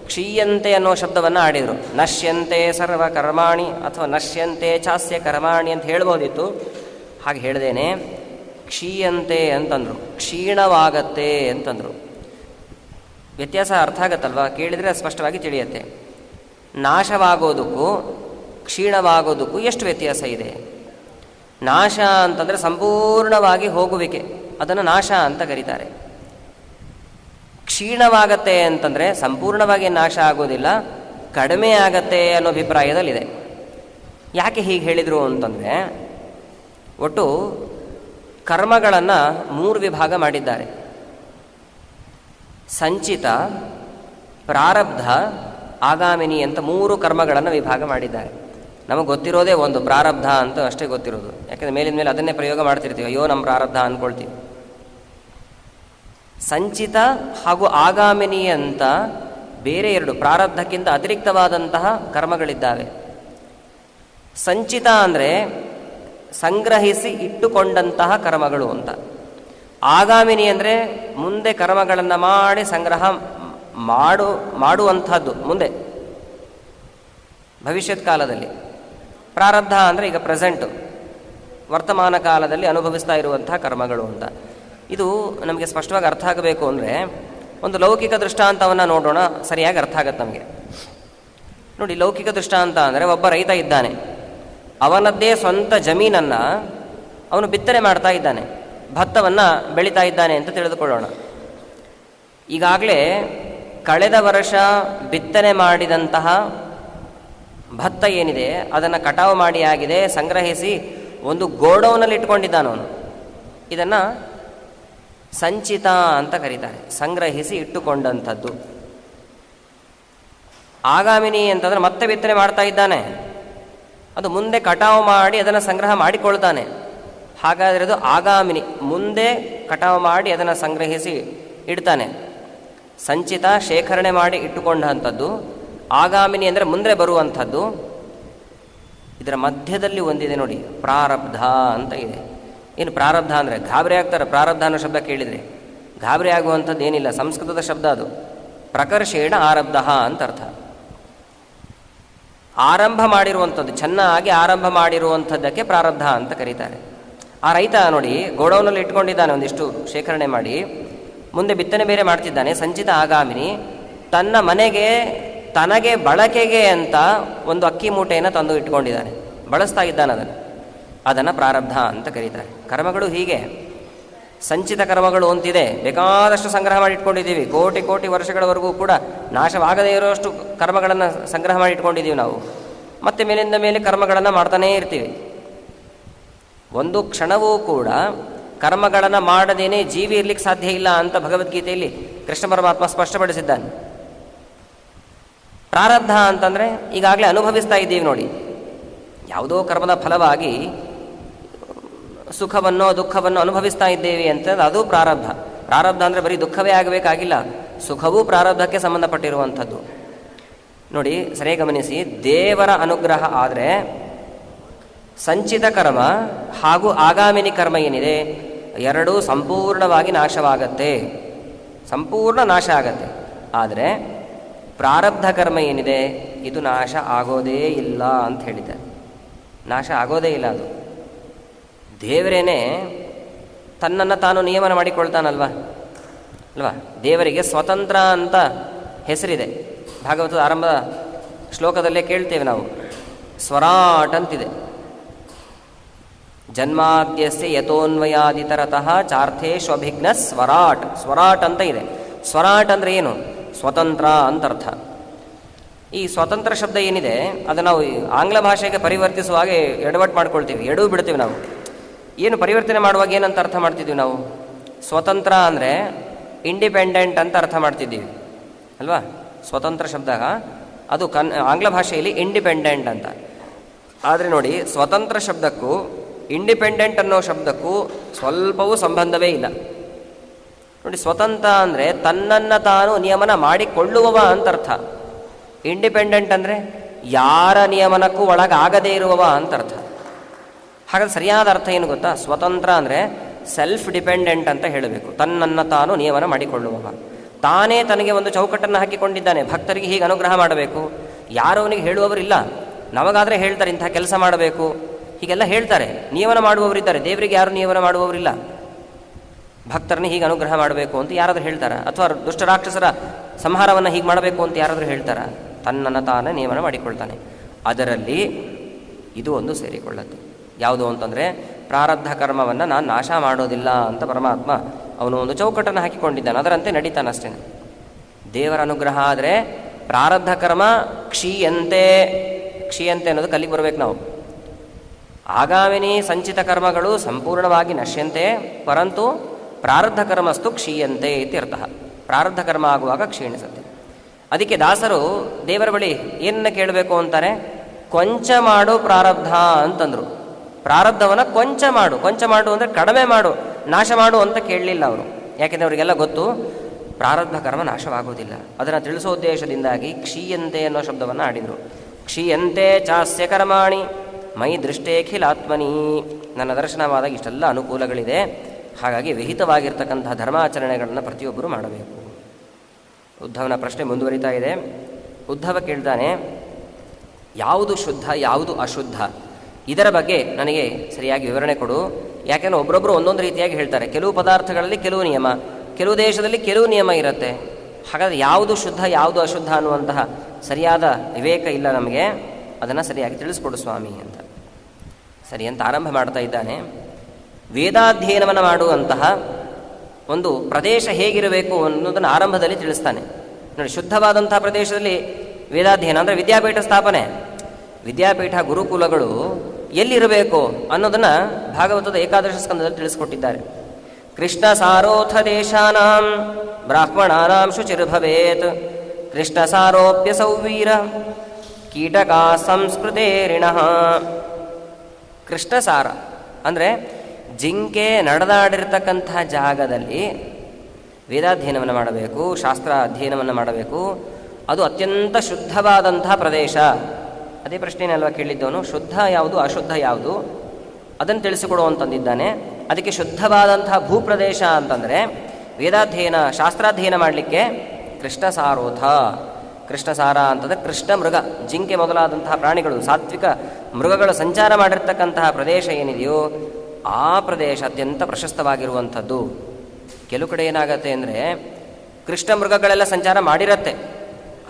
ಕ್ಷೀಯಂತೆ ಅನ್ನೋ ಶಬ್ದವನ್ನು ಆಡಿದರು. ನಶ್ಯಂತೆ ಸರ್ವ ಕರ್ಮಾಣಿ ಅಥವಾ ನಶ್ಯಂತೆ ಚಾಸ್ಯ ಕರ್ಮಾಣಿ ಅಂತ ಹೇಳ್ಬೋದಿತ್ತು, ಹಾಗೆ ಹೇಳ್ದೇನೆ ಕ್ಷೀಯಂತೆ ಅಂತಂದರು, ಕ್ಷೀಣವಾಗತ್ತೆ ಅಂತಂದರು. ವ್ಯತ್ಯಾಸ ಅರ್ಥ ಆಗತ್ತಲ್ವ, ಕೇಳಿದರೆ ಸ್ಪಷ್ಟವಾಗಿ ತಿಳಿಯತ್ತೆ. ನಾಶವಾಗೋದಕ್ಕೂ ಕ್ಷೀಣವಾಗೋದಕ್ಕೂ ಎಷ್ಟು ವ್ಯತ್ಯಾಸ ಇದೆ. ನಾಶ ಅಂತಂದರೆ ಸಂಪೂರ್ಣವಾಗಿ ಹೋಗುವಿಕೆ, ಅದನ್ನು ನಾಶ ಅಂತ ಕರೀತಾರೆ. ಕ್ಷೀಣವಾಗತ್ತೆ ಅಂತಂದರೆ ಸಂಪೂರ್ಣವಾಗಿ ನಾಶ ಆಗೋದಿಲ್ಲ, ಕಡಿಮೆ ಆಗತ್ತೆ ಅನ್ನೋ ಅಭಿಪ್ರಾಯದಲ್ಲಿದೆ. ಯಾಕೆ ಹೀಗೆ ಹೇಳಿದರು ಅಂತಂದರೆ, ಒಟ್ಟು ಕರ್ಮಗಳನ್ನು 3 ವಿಭಾಗ ಮಾಡಿದ್ದಾರೆ. ಸಂಚಿತ, ಪ್ರಾರಬ್ಧ, ಆಗಾಮಿನಿ ಅಂತ 3 ಕರ್ಮಗಳನ್ನು ವಿಭಾಗ ಮಾಡಿದ್ದಾರೆ. ನಮಗೆ ಗೊತ್ತಿರೋದೇ ಒಂದು ಪ್ರಾರಬ್ಧ ಅಂತ ಅಷ್ಟೇ ಗೊತ್ತಿರೋದು. ಯಾಕೆಂದರೆ ಮೇಲಿನ ಮೇಲೆ ಅದನ್ನೇ ಪ್ರಯೋಗ ಮಾಡ್ತಿರ್ತೀವಿ, ಅಯ್ಯೋ ನಮ್ಮ ಪ್ರಾರಬ್ಧ ಅಂದ್ಕೊಳ್ತೀವಿ. ಸಂಚಿತ ಹಾಗೂ ಆಗಾಮಿನಿ ಅಂತ ಬೇರೆ 2 ಪ್ರಾರಬ್ಧಕ್ಕಿಂತ ಅತಿರಿಕ್ತವಾದಂತಹ ಕರ್ಮಗಳಿದ್ದಾವೆ. ಸಂಚಿತ ಅಂದರೆ ಸಂಗ್ರಹಿಸಿ ಇಟ್ಟುಕೊಂಡಂತಹ ಕರ್ಮಗಳು ಅಂತ. ಆಗಾಮಿನಿ ಅಂದರೆ ಮುಂದೆ ಕರ್ಮಗಳನ್ನು ಮಾಡಿ ಸಂಗ್ರಹ ಮಾಡುವಂಥದ್ದು ಮುಂದೆ ಭವಿಷ್ಯತ್ ಕಾಲದಲ್ಲಿ. ಪ್ರಾರಬ್ಧ ಅಂದರೆ ಈಗ ಪ್ರೆಸೆಂಟು, ವರ್ತಮಾನ ಕಾಲದಲ್ಲಿ ಅನುಭವಿಸ್ತಾ ಇರುವಂತಹ ಕರ್ಮಗಳು ಅಂತ. ಇದು ನಮಗೆ ಸ್ಪಷ್ಟವಾಗಿ ಅರ್ಥ ಆಗಬೇಕು ಅಂದರೆ ಒಂದು ಲೌಕಿಕ ದೃಷ್ಟಾಂತವನ್ನು ನೋಡೋಣ, ಸರಿಯಾಗಿ ಅರ್ಥ ಆಗತ್ತೆ ನಮಗೆ. ನೋಡಿ, ಲೌಕಿಕ ದೃಷ್ಟಾಂತ ಅಂದರೆ ಒಬ್ಬ ರೈತ ಇದ್ದಾನೆ, ಅವನದ್ದೇ ಸ್ವಂತ ಜಮೀನನ್ನು ಅವನು ಬಿತ್ತನೆ ಮಾಡ್ತಾ ಇದ್ದಾನೆ, ಭತ್ತವನ್ನು ಬೆಳೀತಾ ಇದ್ದಾನೆ ಅಂತ ತಿಳಿದುಕೊಳ್ಳೋಣ. ಈಗಾಗಲೇ ಕಳೆದ ವರ್ಷ ಬಿತ್ತನೆ ಮಾಡಿದಂತಹ ಭತ್ತ ಏನಿದೆ ಅದನ್ನು ಕಟಾವು ಮಾಡಿ ಆಗಿದೆ, ಸಂಗ್ರಹಿಸಿ ಒಂದು ಗೋಡೌನಲ್ಲಿ ಇಟ್ಕೊಂಡಿದ್ದಾನವನು. ಇದನ್ನು ಸಂಚಿತ ಅಂತ ಕರೀತಾರೆ, ಸಂಗ್ರಹಿಸಿ ಇಟ್ಟುಕೊಂಡಂಥದ್ದು. ಆಗಾಮಿನಿ ಅಂತಂದರೆ ಮತ್ತೆ ಬಿತ್ತನೆ ಮಾಡ್ತಾ ಇದ್ದಾನೆ, ಅದು ಮುಂದೆ ಕಟಾವು ಮಾಡಿ ಅದನ್ನು ಸಂಗ್ರಹ ಮಾಡಿಕೊಳ್ತಾನೆ. ಹಾಗಾದರೆ ಅದು ಆಗಾಮಿನಿ, ಮುಂದೆ ಕಟಾವು ಮಾಡಿ ಅದನ್ನು ಸಂಗ್ರಹಿಸಿ ಇಡ್ತಾನೆ. ಸಂಚಿತ ಶೇಖರಣೆ ಮಾಡಿ ಇಟ್ಟುಕೊಂಡಂಥದ್ದು, ಆಗಾಮಿನಿ ಅಂದರೆ ಮುಂದೆ ಬರುವಂಥದ್ದು. ಇದರ ಮಧ್ಯದಲ್ಲಿ ಒಂದಿದೆ ನೋಡಿ, ಪ್ರಾರಬ್ಧ ಅಂತ ಇದೆ. ಏನು ಪ್ರಾರಬ್ಧ ಅಂದರೆ ಗಾಬರಿ ಆಗ್ತಾರೆ. ಪ್ರಾರಬ್ಧ ಅನ್ನೋ ಶಬ್ದ ಕೇಳಿದರೆ ಗಾಬರಿ ಆಗುವಂಥದ್ದು ಏನಿಲ್ಲ, ಸಂಸ್ಕೃತದ ಶಬ್ದ ಅದು. ಪ್ರಕರ್ಷೇಣ ಆರಬ್ಧ ಅಂತ ಅರ್ಥ. ಆರಂಭ ಮಾಡಿರುವಂಥದ್ದು, ಚೆನ್ನಾಗಿ ಆರಂಭ ಮಾಡಿರುವಂಥದ್ದಕ್ಕೆ ಪ್ರಾರಬ್ಧ ಅಂತ ಕರೀತಾರೆ. ಆ ರೈತ ನೋಡಿ ಗೋಡೌನಲ್ಲಿ ಇಟ್ಕೊಂಡಿದ್ದಾನೆ, ಒಂದಿಷ್ಟು ಶೇಖರಣೆ ಮಾಡಿ ಮುಂದೆ ಬಿತ್ತನೆ ಬೇರೆ ಮಾಡ್ತಿದ್ದಾನೆ. ಸಂಚಿತ ಆಗಾಮಿನಿ, ತನ್ನ ಮನೆಗೆ ತನಗೆ ಬಳಕೆಗೆ ಅಂತ ಒಂದು ಅಕ್ಕಿ ಮೂಟೆಯನ್ನು ತಂದು ಇಟ್ಕೊಂಡಿದ್ದಾನೆ, ಬಳಸ್ತಾ ಇದ್ದಾನೆ ಅದನ್ನು ಪ್ರಾರಬ್ಧ ಅಂತ ಕರೀತಾರೆ. ಕರ್ಮಗಳು ಹೀಗೆ ಸಂಚಿತ ಕರ್ಮಗಳು ಅಂತಿದೆ, ಬೇಕಾದಷ್ಟು ಸಂಗ್ರಹ ಮಾಡಿ ಇಟ್ಕೊಂಡಿದ್ದೀವಿ. ಕೋಟಿ ಕೋಟಿ ವರ್ಷಗಳವರೆಗೂ ಕೂಡ ನಾಶವಾಗದೇ ಇರೋಷ್ಟು ಕರ್ಮಗಳನ್ನು ಸಂಗ್ರಹ ಮಾಡಿ ಇಟ್ಕೊಂಡಿದ್ದೀವಿ ನಾವು. ಮತ್ತೆ ಮೇಲಿಂದ ಮೇಲೆ ಕರ್ಮಗಳನ್ನು ಮಾಡ್ತಾನೇ ಇರ್ತೀವಿ. ಒಂದು ಕ್ಷಣವೂ ಕೂಡ ಕರ್ಮಗಳನ್ನು ಮಾಡದೇನೆ ಜೀವಿ ಇರ್ಲಿಕ್ಕೆ ಸಾಧ್ಯ ಇಲ್ಲ ಅಂತ ಭಗವದ್ಗೀತೆಯಲ್ಲಿ ಕೃಷ್ಣ ಪರಮಾತ್ಮ ಸ್ಪಷ್ಟಪಡಿಸಿದ್ದಾನೆ. ಪ್ರಾರಬ್ಧ ಅಂತಂದರೆ ಈಗಾಗಲೇ ಅನುಭವಿಸ್ತಾ ಇದ್ದೀವಿ ನೋಡಿ. ಯಾವುದೋ ಕರ್ಮದ ಫಲವಾಗಿ ಸುಖವನ್ನೋ ದುಃಖವನ್ನು ಅನುಭವಿಸ್ತಾ ಇದ್ದೇವೆ ಅಂತಂದ್ರೆ ಅದು ಪ್ರಾರಬ್ಧ. ಪ್ರಾರಬ್ಧ ಅಂದರೆ ಬರೀ ದುಃಖವೇ ಆಗಬೇಕಾಗಿಲ್ಲ, ಸುಖವೂ ಪ್ರಾರಬ್ಧಕ್ಕೆ ಸಂಬಂಧಪಟ್ಟಿರುವಂಥದ್ದು. ನೋಡಿ ಸರಿಯಾಗಿ ಗಮನಿಸಿ, ದೇವರ ಅನುಗ್ರಹ ಆದರೆ ಸಂಚಿತ ಕರ್ಮ ಹಾಗೂ ಆಗಾಮಿನಿ ಕರ್ಮ ಏನಿದೆ ಎರಡೂ ಸಂಪೂರ್ಣವಾಗಿ ನಾಶವಾಗತ್ತೆ, ಸಂಪೂರ್ಣ ನಾಶ ಆಗತ್ತೆ. ಆದರೆ ಪ್ರಾರಬ್ಧ ಕರ್ಮ ಏನಿದೆ ಇದು ನಾಶ ಆಗೋದೇ ಇಲ್ಲ ಅಂತ ಹೇಳಿದೆ. ನಾಶ ಆಗೋದೇ ಇಲ್ಲ. ಅದು ದೇವರೇನೆ ತನ್ನನ್ನು ತಾನು ನಿಯಮನ ಮಾಡಿಕೊಳ್ತಾನಲ್ವಾ ಅಲ್ವಾ. ದೇವರಿಗೆ ಸ್ವತಂತ್ರ ಅಂತ ಹೆಸರಿದೆ. ಭಾಗವತದ ಆರಂಭದ ಶ್ಲೋಕದಲ್ಲೇ ಕೇಳ್ತೇವೆ ನಾವು, ಸ್ವರಾಟ್ ಅಂತಿದೆ. ಜನ್ಮಾದ್ಯಸ್ಯ ಯಥೋನ್ವಯಾದಿತರತಃ ಚಾರ್ಥೇಶ್ವಭಿಘ್ನ ಸ್ವರಾಟ್, ಸ್ವರಾಟ್ ಅಂತ ಇದೆ. ಸ್ವರಾಟ್ ಅಂದರೆ ಏನು? ಸ್ವತಂತ್ರ ಅಂತರ್ಥ. ಈ ಸ್ವತಂತ್ರ ಶಬ್ದ ಏನಿದೆ ಅದು ನಾವು ಆಂಗ್ಲ ಭಾಷೆಗೆ ಪರಿವರ್ತಿಸುವಾಗ ಎಡವಟ್ಟು ಮಾಡ್ಕೊಳ್ತೀವಿ, ಎಡವು ಬಿಡ್ತೀವಿ ನಾವು. ಏನು ಪರಿವರ್ತನೆ ಮಾಡುವಾಗ ಏನಂತ ಅರ್ಥ ಮಾಡ್ತಿದ್ದೀವಿ ನಾವು? ಸ್ವತಂತ್ರ ಅಂದರೆ ಇಂಡಿಪೆಂಡೆಂಟ್ ಅಂತ ಅರ್ಥ ಮಾಡ್ತಿದ್ದೀವಿ ಅಲ್ವಾ. ಸ್ವತಂತ್ರ ಶಬ್ದ ಅದು ಆಂಗ್ಲ ಭಾಷೆಯಲ್ಲಿ ಇಂಡಿಪೆಂಡೆಂಟ್ ಅಂತ. ಆದರೆ ನೋಡಿ, ಸ್ವತಂತ್ರ ಶಬ್ದಕ್ಕೂ ಇಂಡಿಪೆಂಡೆಂಟ್ ಅನ್ನೋ ಶಬ್ದಕ್ಕೂ ಸ್ವಲ್ಪವೂ ಸಂಬಂಧವೇ ಇಲ್ಲ ನೋಡಿ. ಸ್ವತಂತ್ರ ಅಂದರೆ ತನ್ನನ್ನು ತಾನು ನಿಯಮನ ಮಾಡಿಕೊಳ್ಳುವವ ಅಂತ ಅರ್ಥ. ಇಂಡಿಪೆಂಡೆಂಟ್ ಅಂದರೆ ಯಾರ ನಿಯಮನಕ್ಕೂ ಒಳಗಾಗದೇ ಇರುವವ ಅಂತ ಅರ್ಥ. ಹಾಗಾದ್ರೆ ಸರಿಯಾದ ಅರ್ಥ ಏನು ಗೊತ್ತಾ? ಸ್ವತಂತ್ರ ಅಂದರೆ ಸೆಲ್ಫ್ ಡಿಪೆಂಡೆಂಟ್ ಅಂತ ಹೇಳಬೇಕು. ತನ್ನನ್ನು ತಾನು ನಿಯಮನ ಮಾಡಿಕೊಳ್ಳುವವ, ತಾನೇ ತನಗೆ ಒಂದು ಚೌಕಟ್ಟನ್ನು ಹಾಕಿಕೊಂಡಿದ್ದಾನೆ. ಭಕ್ತರಿಗೆ ಹೀಗೆ ಅನುಗ್ರಹ ಮಾಡಬೇಕು, ಯಾರು ಅವನಿಗೆ ಹೇಳುವವರಿಲ್ಲ. ನಮಗಾದರೆ ಹೇಳ್ತಾರೆ ಇಂಥ ಕೆಲಸ ಮಾಡಬೇಕು, ಹೀಗೆಲ್ಲ ಹೇಳ್ತಾರೆ. ನಿಯಮನ ಮಾಡುವವರಿದ್ದಾರೆ, ದೇವರಿಗೆ ಯಾರು ನಿಯಮನ ಮಾಡುವವರಿಲ್ಲ. ಭಕ್ತರನ್ನ ಹೀಗೆ ಅನುಗ್ರಹ ಮಾಡಬೇಕು ಅಂತ ಯಾರಾದರೂ ಹೇಳ್ತಾರ? ಅಥವಾ ದುಷ್ಟ ರಾಕ್ಷಸರ ಸಂಹಾರವನ್ನು ಹೀಗೆ ಮಾಡಬೇಕು ಅಂತ ಯಾರಾದರೂ ಹೇಳ್ತಾರ? ತನ್ನನ್ನು ತಾನೇ ನಿಯಮನ ಮಾಡಿಕೊಳ್ತಾನೆ. ಅದರಲ್ಲಿ ಇದು ಒಂದು ಸೇರಿಕೊಳ್ಳುತ್ತೆ. ಯಾವುದು ಅಂತಂದರೆ ಪ್ರಾರಬ್ಧ ಕರ್ಮವನ್ನು ನಾನು ನಾಶ ಮಾಡೋದಿಲ್ಲ ಅಂತ ಪರಮಾತ್ಮ ಅವನು ಒಂದು ಚೌಕಟ್ಟನ್ನು ಹಾಕಿಕೊಂಡಿದ್ದಾನೆ, ಅದರಂತೆ ನಡೀತಾನಷ್ಟೇ. ದೇವರ ಅನುಗ್ರಹ ಆದರೆ ಪ್ರಾರಬ್ಧ ಕರ್ಮ ಕ್ಷೀಯಂತೆ, ಕ್ಷೀಯಂತೆ ಅನ್ನೋದು ಕಲ್ಲಿಗೆ ಬರಬೇಕು ನಾವು. ಆಗಾಮಿನಿ ಸಂಚಿತ ಕರ್ಮಗಳು ಸಂಪೂರ್ಣವಾಗಿ ನಶ್ಯಂತೆ, ಪರಂತು ಪ್ರಾರಬ್ಧ ಕರ್ಮಸ್ತು ಕ್ಷೀಯಂತೆ ಇತ್ಯರ್ಥ. ಪ್ರಾರಬ್ಧ ಕರ್ಮ ಆಗುವಾಗ ಕ್ಷೀಣಿಸುತ್ತೆ. ಅದಕ್ಕೆ ದಾಸರು ದೇವರ ಬಳಿ ಏನನ್ನ ಕೇಳಬೇಕು ಅಂತಾರೆ? ಕೊಂಚ ಮಾಡು ಪ್ರಾರಬ್ಧ ಅಂತಂದರು. ಪ್ರಾರಬ್ಧವನ್ನು ಕೊಂಚ ಮಾಡು, ಕೊಂಚ ಮಾಡು ಅಂದರೆ ಕಡಿಮೆ ಮಾಡು, ನಾಶ ಮಾಡು ಅಂತ ಕೇಳಲಿಲ್ಲ ಅವರು. ಯಾಕೆಂದರೆ ಅವರಿಗೆಲ್ಲ ಗೊತ್ತು ಪ್ರಾರಬ್ಧ ಕರ್ಮ ನಾಶವಾಗುವುದಿಲ್ಲ. ಅದನ್ನು ತಿಳಿಸೋ ಉದ್ದೇಶದಿಂದಾಗಿ ಕ್ಷೀಯಂತೆ ಅನ್ನೋ ಶಬ್ದವನ್ನು ಆಡಿದರು. ಕ್ಷೀಯಂತೆ ಚಾಸ್ಯ ಕರ್ಮಾಣಿ ಮೈ ದೃಷ್ಟೇಖಿಲಾತ್ಮನಿ. ನನ್ನ ದರ್ಶನವಾದಾಗ ಇಷ್ಟೆಲ್ಲ ಅನುಕೂಲಗಳಿದೆ, ಹಾಗಾಗಿ ವಿಹಿತವಾಗಿರ್ತಕ್ಕಂತಹ ಧರ್ಮಾಚರಣೆಗಳನ್ನು ಪ್ರತಿಯೊಬ್ಬರು ಮಾಡಬೇಕು. ಉದ್ಧವನ ಪ್ರಶ್ನೆ ಮುಂದುವರಿತಾ ಇದೆ. ಉದ್ಧವ ಕೇಳ್ತಾನೆ, ಯಾವುದು ಶುದ್ಧ ಯಾವುದು ಅಶುದ್ಧ, ಇದರ ಬಗ್ಗೆ ನನಗೆ ಸರಿಯಾಗಿ ವಿವರಣೆ ಕೊಡು. ಯಾಕೆಂದರೆ ಒಬ್ಬರೊಬ್ಬರು ಒಂದೊಂದು ರೀತಿಯಾಗಿ ಹೇಳ್ತಾರೆ. ಕೆಲವು ಪದಾರ್ಥಗಳಲ್ಲಿ ಕೆಲವು ನಿಯಮ, ಕೆಲವು ದೇಶದಲ್ಲಿ ಕೆಲವು ನಿಯಮ ಇರುತ್ತೆ. ಹಾಗಾದರೆ ಯಾವುದು ಶುದ್ಧ ಯಾವುದು ಅಶುದ್ಧ ಅನ್ನುವಂತಹ ಸರಿಯಾದ ವಿವೇಕ ಇಲ್ಲ ನಮಗೆ, ಅದನ್ನು ಸರಿಯಾಗಿ ತಿಳಿಸ್ಕೊಡು ಸ್ವಾಮಿ ಅಂತ. ಸರಿ ಅಂತ ಆರಂಭ ಮಾಡ್ತಾ ಇದ್ದಾನೆ. ವೇದಾಧ್ಯಯನವನ್ನು ಮಾಡುವಂತಹ ಒಂದು ಪ್ರದೇಶ ಹೇಗಿರಬೇಕು ಅನ್ನೋದನ್ನು ಆರಂಭದಲ್ಲಿ ತಿಳಿಸ್ತಾನೆ. ನೋಡಿ, ಶುದ್ಧವಾದಂತಹ ಪ್ರದೇಶದಲ್ಲಿ ವೇದಾಧ್ಯಯನ ಅಂದರೆ ವಿದ್ಯಾಪೀಠ ಸ್ಥಾಪನೆ, ವಿದ್ಯಾಪೀಠ ಗುರುಕುಲಗಳು ಎಲ್ಲಿರಬೇಕು ಅನ್ನೋದನ್ನು ಭಾಗವತದ ಏಕಾದಶ ಸ್ಕಂದದಲ್ಲಿ ತಿಳಿಸ್ಕೊಟ್ಟಿದ್ದಾರೆ. ಕೃಷ್ಣ ಸಾರೋಥ ದೇಶಾನಾಂ ಬ್ರಾಹ್ಮಣಾನಾಂ ಶುಚಿರ್ಭವೇತ್, ಕೃಷ್ಣ ಸಾರೋಪ್ಯ ಸೌವೀರ ಕೀಟಕಾ ಸಂಸ್ಕೃತೇರಿಣಃ. ಕೃಷ್ಣಸಾರ ಅಂದರೆ ಜಿಂಕೆ ನಡೆದಾಡಿರ್ತಕ್ಕಂತಹ ಜಾಗದಲ್ಲಿ ವೇದಾಧ್ಯಯನವನ್ನು ಮಾಡಬೇಕು, ಶಾಸ್ತ್ರ ಅಧ್ಯಯನವನ್ನು ಮಾಡಬೇಕು. ಅದು ಅತ್ಯಂತ ಶುದ್ಧವಾದಂತಹ ಪ್ರದೇಶ. ಅದೇ ಪ್ರಶ್ನೆಯಲ್ವ ಕೇಳಿದ್ದವನು, ಶುದ್ಧ ಯಾವುದು ಅಶುದ್ಧ ಯಾವುದು ಅದನ್ನು ತಿಳಿಸಿಕೊಡುವಂತಂದಿದ್ದಾನೆ. ಅದಕ್ಕೆ ಶುದ್ಧವಾದಂತಹ ಭೂಪ್ರದೇಶ ಅಂತಂದರೆ ವೇದಾಧ್ಯಯನ ಶಾಸ್ತ್ರಾಧ್ಯಯನ ಮಾಡಲಿಕ್ಕೆ ಕೃಷ್ಣಸಾರೋಥ. ಕೃಷ್ಣಸಾರ ಅಂತಂದರೆ ಕೃಷ್ಣ ಮೃಗ, ಜಿಂಕೆ ಮೊದಲಾದಂತಹ ಪ್ರಾಣಿಗಳು, ಸಾತ್ವಿಕ ಮೃಗಗಳು ಸಂಚಾರ ಮಾಡಿರ್ತಕ್ಕಂತಹ ಪ್ರದೇಶ ಏನಿದೆಯೋ ಆ ಪ್ರದೇಶ ಅತ್ಯಂತ ಪ್ರಶಸ್ತವಾಗಿರುವಂಥದ್ದು. ಕೆಲವು ಕಡೆ ಏನಾಗತ್ತೆ ಅಂದರೆ ಕೃಷ್ಣ ಮೃಗಗಳೆಲ್ಲ ಸಂಚಾರ ಮಾಡಿರತ್ತೆ,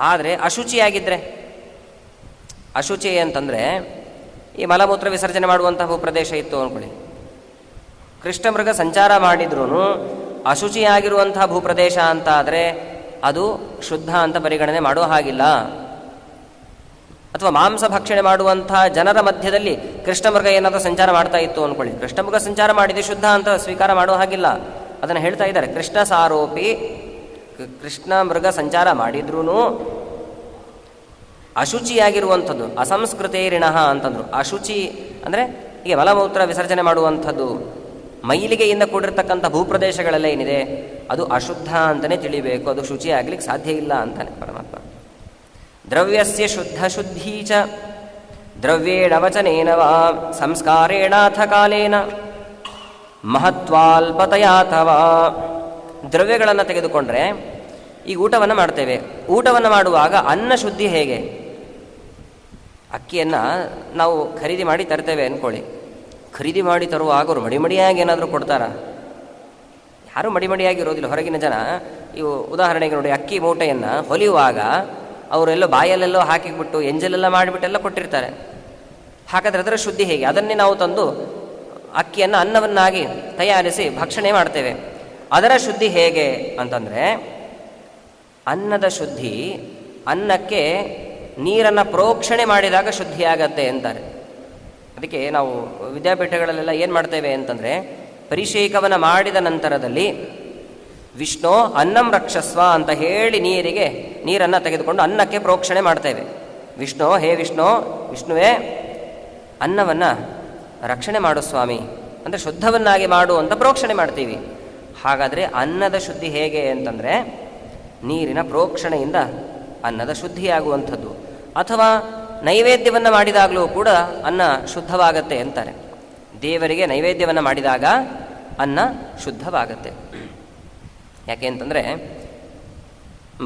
ಆದರೆ ಅಶುಚಿಯಾಗಿದ್ದರೆ, ಅಶುಚಿ ಅಂತಂದರೆ ಈ ಮಲಮೂತ್ರ ವಿಸರ್ಜನೆ ಮಾಡುವಂತಹ ಭೂಪ್ರದೇಶ ಇತ್ತು ಅಂದ್ಕೊಳ್ಳಿ, ಕೃಷ್ಣ ಮೃಗ ಸಂಚಾರ ಮಾಡಿದ್ರೂ ಅಶುಚಿಯಾಗಿರುವಂತಹ ಭೂಪ್ರದೇಶ ಅಂತ ಆದರೆ ಅದು ಶುದ್ಧ ಅಂತ ಪರಿಗಣನೆ ಮಾಡುವ ಹಾಗಿಲ್ಲ. ಅಥವಾ ಮಾಂಸ ಭಕ್ಷಣೆ ಮಾಡುವಂಥ ಜನರ ಮಧ್ಯದಲ್ಲಿ ಕೃಷ್ಣ ಮೃಗ ಏನಾದರೂ ಸಂಚಾರ ಮಾಡ್ತಾ ಇತ್ತು ಅಂದ್ಕೊಳ್ಳಿ, ಕೃಷ್ಣ ಮೃಗ ಸಂಚಾರ ಮಾಡಿದೆ ಶುದ್ಧ ಅಂತ ಸ್ವೀಕಾರ ಮಾಡುವ ಹಾಗಿಲ್ಲ. ಅದನ್ನು ಹೇಳ್ತಾ ಇದ್ದಾರೆ. ಕೃಷ್ಣ ಸಾರೋಪಿ, ಕೃಷ್ಣ ಮೃಗ ಸಂಚಾರ ಮಾಡಿದ್ರೂ ಅಶುಚಿಯಾಗಿರುವಂಥದ್ದು. ಅಸಂಸ್ಕೃತೇರಿಣಃ ಅಂತಂದರು. ಅಶುಚಿ ಅಂದರೆ ಹೀಗೆ ಮಲಮೂತ್ರ ವಿಸರ್ಜನೆ ಮಾಡುವಂಥದ್ದು, ಮೈಲಿಗೆಯಿಂದ ಕೂಡಿರ್ತಕ್ಕಂಥ ಭೂಪ್ರದೇಶಗಳೆಲ್ಲ ಏನಿದೆ ಅದು ಅಶುದ್ಧ ಅಂತಲೇ ತಿಳಿಬೇಕು, ಅದು ಶುಚಿ ಆಗಲಿಕ್ಕೆ ಸಾಧ್ಯ ಇಲ್ಲ ಅಂತಾನೆ ಪರಮಾತ್ಮ. ದ್ರವ್ಯಸ್ಯ ಶುದ್ಧ ಶುದ್ಧೀ ಚ ದ್ರವ್ಯೇಣ ವಚನೇನ ವಾ ಸಂಸ್ಕಾರೇಣಾಥ ಕಾಲೇನ ಮಹತ್ವಾಲ್ಪತಯಾಥವಾ. ದ್ರವ್ಯಗಳನ್ನು ತೆಗೆದುಕೊಂಡ್ರೆ ಈಗ ಊಟವನ್ನು ಮಾಡ್ತೇವೆ. ಊಟವನ್ನು ಮಾಡುವಾಗ ಅನ್ನ ಶುದ್ಧಿ ಹೇಗೆ? ಅಕ್ಕಿಯನ್ನು ನಾವು ಖರೀದಿ ಮಾಡಿ ತರ್ತೇವೆ ಅಂದ್ಕೊಳ್ಳಿ. ಖರೀದಿ ಮಾಡಿ ತರುವಾಗ ಅವರು ಮಡಿಮಡಿಯಾಗಿ ಏನಾದರೂ ಕೊಡ್ತಾರಾ? ಯಾರೂ ಮಡಿಮಡಿಯಾಗಿ ಇರೋದಿಲ್ಲ. ಹೊರಗಿನ ಜನ ಇವು ಉದಾಹರಣೆಗೆ ನೋಡಿ, ಅಕ್ಕಿ ಮೂಟೆಯನ್ನು ಹೊಲಿಯುವಾಗ ಅವರೆಲ್ಲೋ ಬಾಯಲ್ಲೆಲ್ಲೋ ಹಾಕಿಬಿಟ್ಟು ಎಂಜಲೆಲ್ಲ ಮಾಡಿಬಿಟ್ಟೆಲ್ಲ ಕೊಟ್ಟಿರ್ತಾರೆ. ಹಾಗಾದರೆ ಅದರ ಶುದ್ಧಿ ಹೇಗೆ? ಅದನ್ನೇ ನಾವು ತಂದು ಅಕ್ಕಿಯನ್ನು ಅನ್ನವನ್ನಾಗಿ ತಯಾರಿಸಿ ಭಕ್ಷಣೆ ಮಾಡ್ತೇವೆ. ಅದರ ಶುದ್ಧಿ ಹೇಗೆ ಅಂತಂದರೆ, ಅನ್ನದ ಶುದ್ಧಿ ಅನ್ನಕ್ಕೆ ನೀರನ್ನು ಪ್ರೋಕ್ಷಣೆ ಮಾಡಿದಾಗ ಶುದ್ಧಿಯಾಗತ್ತೆ ಅಂತಾರೆ. ಅದಕ್ಕೆ ನಾವು ವಿದ್ಯಾಪೀಠಗಳಲ್ಲೆಲ್ಲ ಏನು ಮಾಡ್ತೇವೆ ಅಂತಂದರೆ, ಪರಿಷೇಕವನ್ನು ಮಾಡಿದ ನಂತರದಲ್ಲಿ ವಿಷ್ಣು ಅನ್ನಂ ರಕ್ಷಸ್ವ ಅಂತ ಹೇಳಿ ನೀರನ್ನು ತೆಗೆದುಕೊಂಡು ಅನ್ನಕ್ಕೆ ಪ್ರೋಕ್ಷಣೆ ಮಾಡ್ತೇವೆ. ವಿಷ್ಣು, ಹೇ ವಿಷ್ಣು, ವಿಷ್ಣುವೇ ಅನ್ನವನ್ನು ರಕ್ಷಣೆ ಮಾಡು ಸ್ವಾಮಿ ಅಂದರೆ ಶುದ್ಧವನ್ನಾಗಿ ಮಾಡು ಅಂತ ಪ್ರೋಕ್ಷಣೆ ಮಾಡ್ತೀವಿ. ಹಾಗಾದರೆ ಅನ್ನದ ಶುದ್ಧಿ ಹೇಗೆ ಅಂತಂದರೆ, ನೀರಿನ ಪ್ರೋಕ್ಷಣೆಯಿಂದ ಅನ್ನದ ಶುದ್ಧಿಯಾಗುವಂಥದ್ದು. ಅಥವಾ ನೈವೇದ್ಯವನ್ನು ಮಾಡಿದಾಗಲೂ ಕೂಡ ಅನ್ನ ಶುದ್ಧವಾಗತ್ತೆ ಅಂತಾರೆ. ದೇವರಿಗೆ ನೈವೇದ್ಯವನ್ನು ಮಾಡಿದಾಗ ಅನ್ನ ಶುದ್ಧವಾಗತ್ತೆ. ಯಾಕೆ ಅಂತಂದರೆ,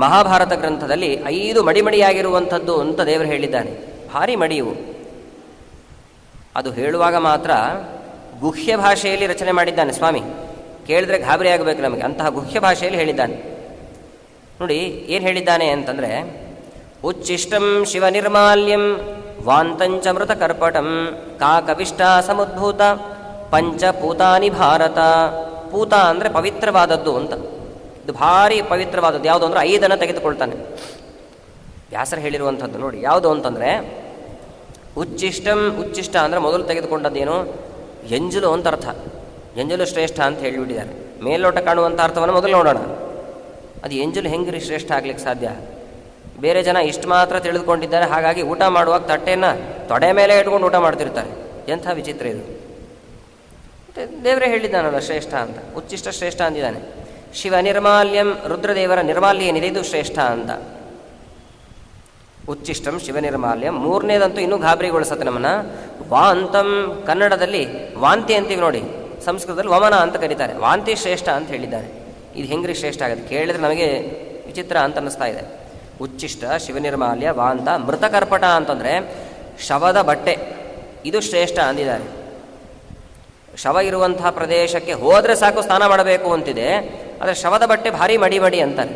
ಮಹಾಭಾರತ ಗ್ರಂಥದಲ್ಲಿ 5 ಮಡಿಮಡಿಯಾಗಿರುವಂಥದ್ದು ಅಂತ ದೇವರು ಹೇಳಿದ್ದಾನೆ. ಭಾರಿ ಮಡಿಯು. ಅದು ಹೇಳುವಾಗ ಮಾತ್ರ ಗುಹ್ಯ ಭಾಷೆಯಲ್ಲಿ ರಚನೆ ಮಾಡಿದ್ದಾನೆ ಸ್ವಾಮಿ. ಕೇಳಿದ್ರೆ ಗಾಬರಿ ಆಗಬೇಕು ನಮಗೆ, ಅಂತಹ ಗುಹ್ಯ ಭಾಷೆಯಲ್ಲಿ ಹೇಳಿದ್ದಾನೆ. ನೋಡಿ ಏನು ಹೇಳಿದ್ದಾನೆ ಅಂತಂದರೆ, ಉಚ್ಚಿಷ್ಟಂ ಶಿವ ನಿರ್ಮಾಲ್ಯಂ ವಾಂತಂಚ ಮೃತ ಕರ್ಪಟಂ ಕಾಕವಿಷ್ಟ ಸಮುದ್ಭೂತ ಪಂಚಪೂತಾನಿ ಭಾರತ. ಪೂತ ಅಂದರೆ ಪವಿತ್ರವಾದದ್ದು ಅಂತ. ಇದು ಭಾರಿ ಪವಿತ್ರವಾದದ್ದು. ಯಾವುದು ಅಂದರೆ 5 ತೆಗೆದುಕೊಳ್ತಾನೆ. ವ್ಯಾಸರ ಹೇಳಿರುವಂಥದ್ದು ನೋಡಿ ಯಾವುದು ಅಂತಂದರೆ, ಉಚ್ಚಿಷ್ಟಂ. ಉಚ್ಚಿಷ್ಟ ಅಂದರೆ ಮೊದಲು ತೆಗೆದುಕೊಂಡದ್ದೇನು? ಎಂಜಲು ಅಂತ ಅರ್ಥ. ಎಂಜಲು ಶ್ರೇಷ್ಠ ಅಂತ ಹೇಳಿಬಿಟ್ಟಿದ್ದಾರೆ. ಮೇಲ್ನೋಟ ಕಾಣುವಂಥ ಅರ್ಥವನ್ನು ಮೊದಲು ನೋಡೋಣ. ಅದು ಎಂಜಲು ಹೆಂಗ್ರಿ ಶ್ರೇಷ್ಠ ಆಗ್ಲಿಕ್ಕೆ ಸಾಧ್ಯ? ಬೇರೆ ಜನ ಇಷ್ಟು ಮಾತ್ರ ತಿಳಿದುಕೊಂಡಿದ್ದಾರೆ, ಹಾಗಾಗಿ ಊಟ ಮಾಡುವಾಗ ತಟ್ಟೆಯನ್ನು ತೊಡೆ ಮೇಲೆ ಇಟ್ಕೊಂಡು ಊಟ ಮಾಡ್ತಿರ್ತಾರೆ. ಎಂಥ ವಿಚಿತ್ರ ಇದು! ದೇವರೇ ಹೇಳಿದ್ದಾನಲ್ಲ ಶ್ರೇಷ್ಠ ಅಂತ. ಉಚ್ಚಿಷ್ಟ ಶ್ರೇಷ್ಠ ಅಂದಿದ್ದಾನೆ. ಶಿವ ನಿರ್ಮಾಲ್ಯಂ, ರುದ್ರದೇವರ ನಿರ್ಮಾಲ್ಯ ಏನಿದೆ ಇದು ಶ್ರೇಷ್ಠ ಅಂತ. ಉಚ್ಚಿಷ್ಟಂ ಶಿವ ನಿರ್ಮಾಲ್ಯಂ. 3ನೇದಂತೂ ಇನ್ನೂ ಗಾಬರಿಗೊಳಿಸತ್ತೆ ನಮ್ಮನ್ನು. ವಾಂತಂ, ಕನ್ನಡದಲ್ಲಿ ವಾಂತಿ ಅಂತೀವಿ ನೋಡಿ, ಸಂಸ್ಕೃತದಲ್ಲಿ ವಮನ ಅಂತ ಕರೀತಾರೆ. ವಾಂತಿ ಶ್ರೇಷ್ಠ ಅಂತ ಹೇಳಿದ್ದಾರೆ. ಇದು ಹೆಂಗ್ರಿ ಶ್ರೇಷ್ಠ ಆಗುತ್ತೆ? ಕೇಳಿದ್ರೆ ನಮಗೆ ವಿಚಿತ್ರ ಅಂತ ಅನ್ನಿಸ್ತಾ ಇದೆ. ಉಚ್ಚಿಷ್ಟ ಶಿವ ನಿರ್ಮಾಲ್ಯ ವಾಂತ ಮೃತಕರ್ಪಟ ಅಂತಂದರೆ ಶವದ ಬಟ್ಟೆ, ಇದು ಶ್ರೇಷ್ಠ ಅಂದಿದ್ದಾರೆ. ಶವ ಇರುವಂತಹ ಪ್ರದೇಶಕ್ಕೆ ಹೋದರೆ ಸಾಕು ಸ್ನಾನ ಮಾಡಬೇಕು ಅಂತಿದೆ, ಆದರೆ ಶವದ ಬಟ್ಟೆ ಭಾರಿ ಮಡಿ ಅಂತಾರೆ.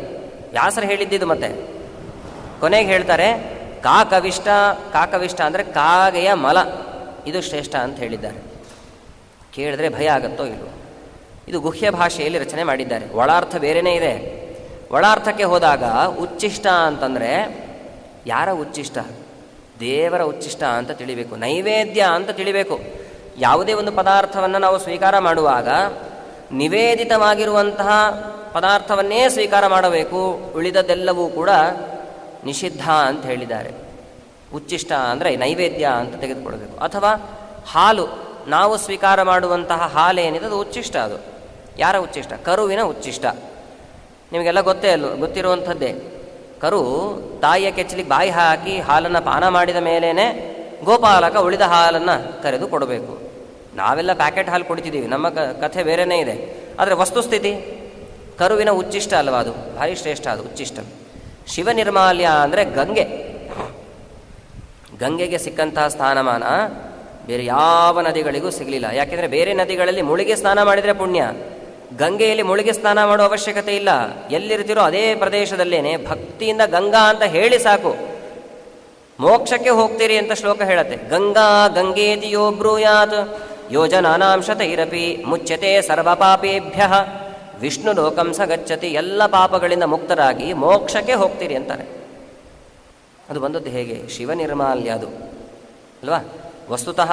ವ್ಯಾಸರು ಹೇಳಿದ್ದಿದ್ದು. ಮತ್ತೆ ಕೊನೆಗೆ ಹೇಳ್ತಾರೆ ಕಾಕವಿಷ್ಟ. ಕಾಕವಿಷ್ಟ ಅಂದರೆ ಕಾಗೆಯ ಮಲ, ಇದು ಶ್ರೇಷ್ಠ ಅಂತ ಹೇಳಿದ್ದಾರೆ. ಕೇಳಿದ್ರೆ ಭಯ ಆಗುತ್ತೋ ಇಲ್ವೋ? ಇದು ಗುಹ್ಯ ಭಾಷೆಯಲ್ಲಿ ರಚನೆ ಮಾಡಿದ್ದಾರೆ. ಒಳಾರ್ಥ ಬೇರೆಯೇ ಇದೆ. ಒಳಾರ್ಥಕ್ಕೆ ಹೋದಾಗ ಉಚ್ಚಿಷ್ಟ ಅಂತಂದರೆ ಯಾರ ಉಚ್ಚಿಷ್ಟ? ದೇವರ ಉಚ್ಚಿಷ್ಟ ಅಂತ ತಿಳಿಬೇಕು. ನೈವೇದ್ಯ ಅಂತ ತಿಳಿಬೇಕು. ಯಾವುದೇ ಒಂದು ಪದಾರ್ಥವನ್ನು ನಾವು ಸ್ವೀಕಾರ ಮಾಡುವಾಗ ನಿವೇದಿತವಾಗಿರುವಂತಹ ಪದಾರ್ಥವನ್ನೇ ಸ್ವೀಕಾರ ಮಾಡಬೇಕು. ಉಳಿದದ್ದೆಲ್ಲವೂ ಕೂಡ ನಿಷಿದ್ಧ ಅಂತ ಹೇಳಿದ್ದಾರೆ. ಉಚ್ಚಿಷ್ಟ ಅಂದರೆ ನೈವೇದ್ಯ ಅಂತ ತೆಗೆದುಕೊಳ್ಬೇಕು. ಅಥವಾ ಹಾಲು, ನಾವು ಸ್ವೀಕಾರ ಮಾಡುವಂತಹ ಹಾಲೇನಿದೆ ಅದು ಉಚ್ಚಿಷ್ಟ. ಅದು ಯಾರ ಉಚ್ಚಿಷ್ಟ? ಕರುವಿನ ಉಚ್ಚಿಷ್ಟ. ನಿಮಗೆಲ್ಲ ಗೊತ್ತಿರುವಂಥದ್ದೇ. ಕರು ತಾಯಿಯ ಕೆಚ್ಚಲಿಗೆ ಬಾಯಿ ಹಾಕಿ ಹಾಲನ್ನು ಪಾನ ಮಾಡಿದ ಮೇಲೇ ಗೋಪಾಲಕ ಉಳಿದ ಹಾಲನ್ನು ಕರೆದು ಕೊಡಬೇಕು. ನಾವೆಲ್ಲ ಪ್ಯಾಕೆಟ್ ಹಾಲು ಕುಡಿತಿದ್ದೀವಿ, ನಮ್ಮ ಕಥೆ ಬೇರೆಯೇ ಇದೆ. ಆದರೆ ವಸ್ತುಸ್ಥಿತಿ ಕರುವಿನ ಉಚ್ಚಿಷ್ಟ ಅಲ್ವಾ? ಅದು ಭಾರಿ ಶ್ರೇಷ್ಠ. ಅದು ಉಚ್ಚಿಷ್ಟ. ಶಿವ ನಿರ್ಮಾಲ್ಯ ಅಂದರೆ ಗಂಗೆ. ಗಂಗೆಗೆ ಸಿಕ್ಕಂತಹ ಸ್ಥಾನಮಾನ ಬೇರೆ ಯಾವ ನದಿಗಳಿಗೂ ಸಿಗಲಿಲ್ಲ. ಯಾಕೆಂದರೆ ಬೇರೆ ನದಿಗಳಲ್ಲಿ ಮುಳುಗಿ ಸ್ನಾನ ಮಾಡಿದರೆ ಪುಣ್ಯ, ಗಂಗೆಯಲ್ಲಿ ಮುಳುಗಿ ಸ್ನಾನ ಮಾಡೋ ಅವಶ್ಯಕತೆ ಇಲ್ಲ. ಎಲ್ಲಿರ್ತಿರೋ ಅದೇ ಪ್ರದೇಶದಲ್ಲೇನೆ ಭಕ್ತಿಯಿಂದ ಗಂಗಾ ಅಂತ ಹೇಳಿ ಸಾಕು, ಮೋಕ್ಷಕ್ಕೆ ಹೋಗ್ತೀರಿ ಅಂತ ಶ್ಲೋಕ ಹೇಳತ್ತೆ. ಗಂಗಾ ಗಂಗೇತಿ ಯೋ ಬ್ರೂಯಾತ್ ಯೋಜನಾನಾಂ ಶತೈರಪಿ ಮುಚ್ಯತೆ ಸರ್ವ ಪಾಪೇಭ್ಯ ವಿಷ್ಣು ಲೋಕಂ ಸ ಗಚ್ಚತಿ. ಎಲ್ಲ ಪಾಪಗಳಿಂದ ಮುಕ್ತರಾಗಿ ಮೋಕ್ಷಕ್ಕೆ ಹೋಗ್ತೀರಿ ಅಂತಾರೆ. ಅದು ಬಂದದ್ದು ಹೇಗೆ? ಶಿವ ನಿರ್ಮಾಲ್ಯ ಅದು ಅಲ್ವಾ? ವಸ್ತುತಃ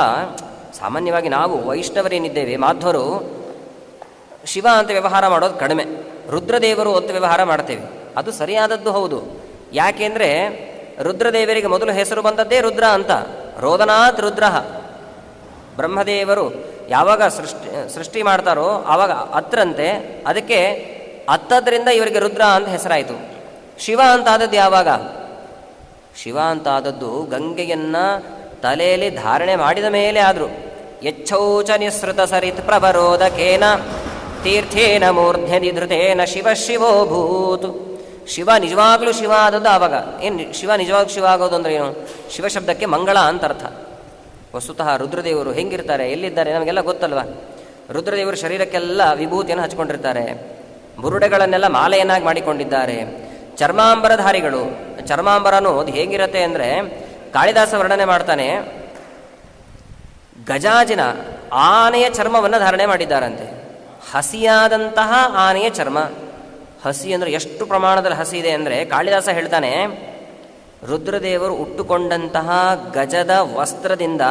ಸಾಮಾನ್ಯವಾಗಿ ನಾವು ವೈಷ್ಣವರೇನಿದ್ದೇವೆ, ಮಾಧ್ವರು, ಶಿವ ಅಂತ ವ್ಯವಹಾರ ಮಾಡೋದು ಕಡಿಮೆ. ರುದ್ರದೇವರು ಅಂತ ವ್ಯವಹಾರ ಮಾಡ್ತೇವೆ. ಅದು ಸರಿಯಾದದ್ದು ಹೌದು. ಯಾಕೆಂದರೆ ರುದ್ರದೇವರಿಗೆ ಮೊದಲು ಹೆಸರು ಬಂದದ್ದೇ ರುದ್ರ ಅಂತ. ರೋದನಾತ್ ರುದ್ರ. ಬ್ರಹ್ಮದೇವರು ಯಾವಾಗ ಸೃಷ್ಟಿ ಮಾಡ್ತಾರೋ ಆವಾಗ ಅತ್ರಂತೆ, ಅದಕ್ಕೆ ಅತ್ತದ್ರಿಂದ ಇವರಿಗೆ ರುದ್ರ ಅಂತ ಹೆಸರಾಯಿತು. ಶಿವ ಅಂತ ಆದದ್ದು ಯಾವಾಗ? ಶಿವ ಅಂತ ಆದದ್ದು ಗಂಗೆಯನ್ನು ತಲೆಯಲ್ಲಿ ಧಾರಣೆ ಮಾಡಿದ ಮೇಲೆ ಆದರು. ಯಚ್ಛೌಚ ನಿಸೃತ ಸರಿತ್ ಪ್ರವರೋದಕೇನ ತೀರ್ಥೇನ ಮೂರ್ಧ್ನಿ ಧೃತೇನ ಶಿವ ಶಿವೋಭೂತ್. ಶಿವ ನಿಜವಾಗ್ಲೂ ಶಿವ ಆದದ್ದು ಆವಾಗ. ಏನು ಶಿವ ನಿಜವಾಗ್ಲೂ ಶಿವ ಆಗೋದು ಅಂದರೆ ಏನು? ಶಿವಶಬ್ದಕ್ಕೆ ಮಂಗಳ ಅಂತ ಅರ್ಥ. ವಸ್ತುತಃ ರುದ್ರದೇವರು ಹೆಂಗಿರ್ತಾರೆ, ಎಲ್ಲಿದ್ದಾರೆ ನಮಗೆಲ್ಲ ಗೊತ್ತಲ್ವ. ರುದ್ರದೇವರು ಶರೀರಕ್ಕೆಲ್ಲ ವಿಭೂತಿಯನ್ನು ಹಚ್ಕೊಂಡಿರ್ತಾರೆ, ಬುರುಡೆಗಳನ್ನೆಲ್ಲ ಮಾಲೆಯನ್ನಾಗಿ ಮಾಡಿಕೊಂಡಿದ್ದಾರೆ, ಚರ್ಮಾಂಬರಧಾರಿಗಳು. ಚರ್ಮಾಂಬರ ಅನ್ನೋದು ಹೇಗಿರುತ್ತೆ ಅಂದರೆ, ಕಾಳಿದಾಸ ವರ್ಣನೆ ಮಾಡ್ತಾನೆ, ಗಜಾಜಿನ ಆನೆಯ ಚರ್ಮವನ್ನು ಧಾರಣೆ ಮಾಡಿದ್ದಾರಂತೆ. ಹಸಿಯಾದಂತಹ ಆನೆಯ ಚರ್ಮ. ಹಸಿ ಅಂದರೆ ಎಷ್ಟು ಪ್ರಮಾಣದಲ್ಲಿ ಹಸಿ ಇದೆ ಅಂದರೆ, ಕಾಳಿದಾಸ ಹೇಳ್ತಾನೆ, ರುದ್ರದೇವರು ಉಟ್ಟುಕೊಂಡಂತಹ ಗಜದ ವಸ್ತ್ರದಿಂದ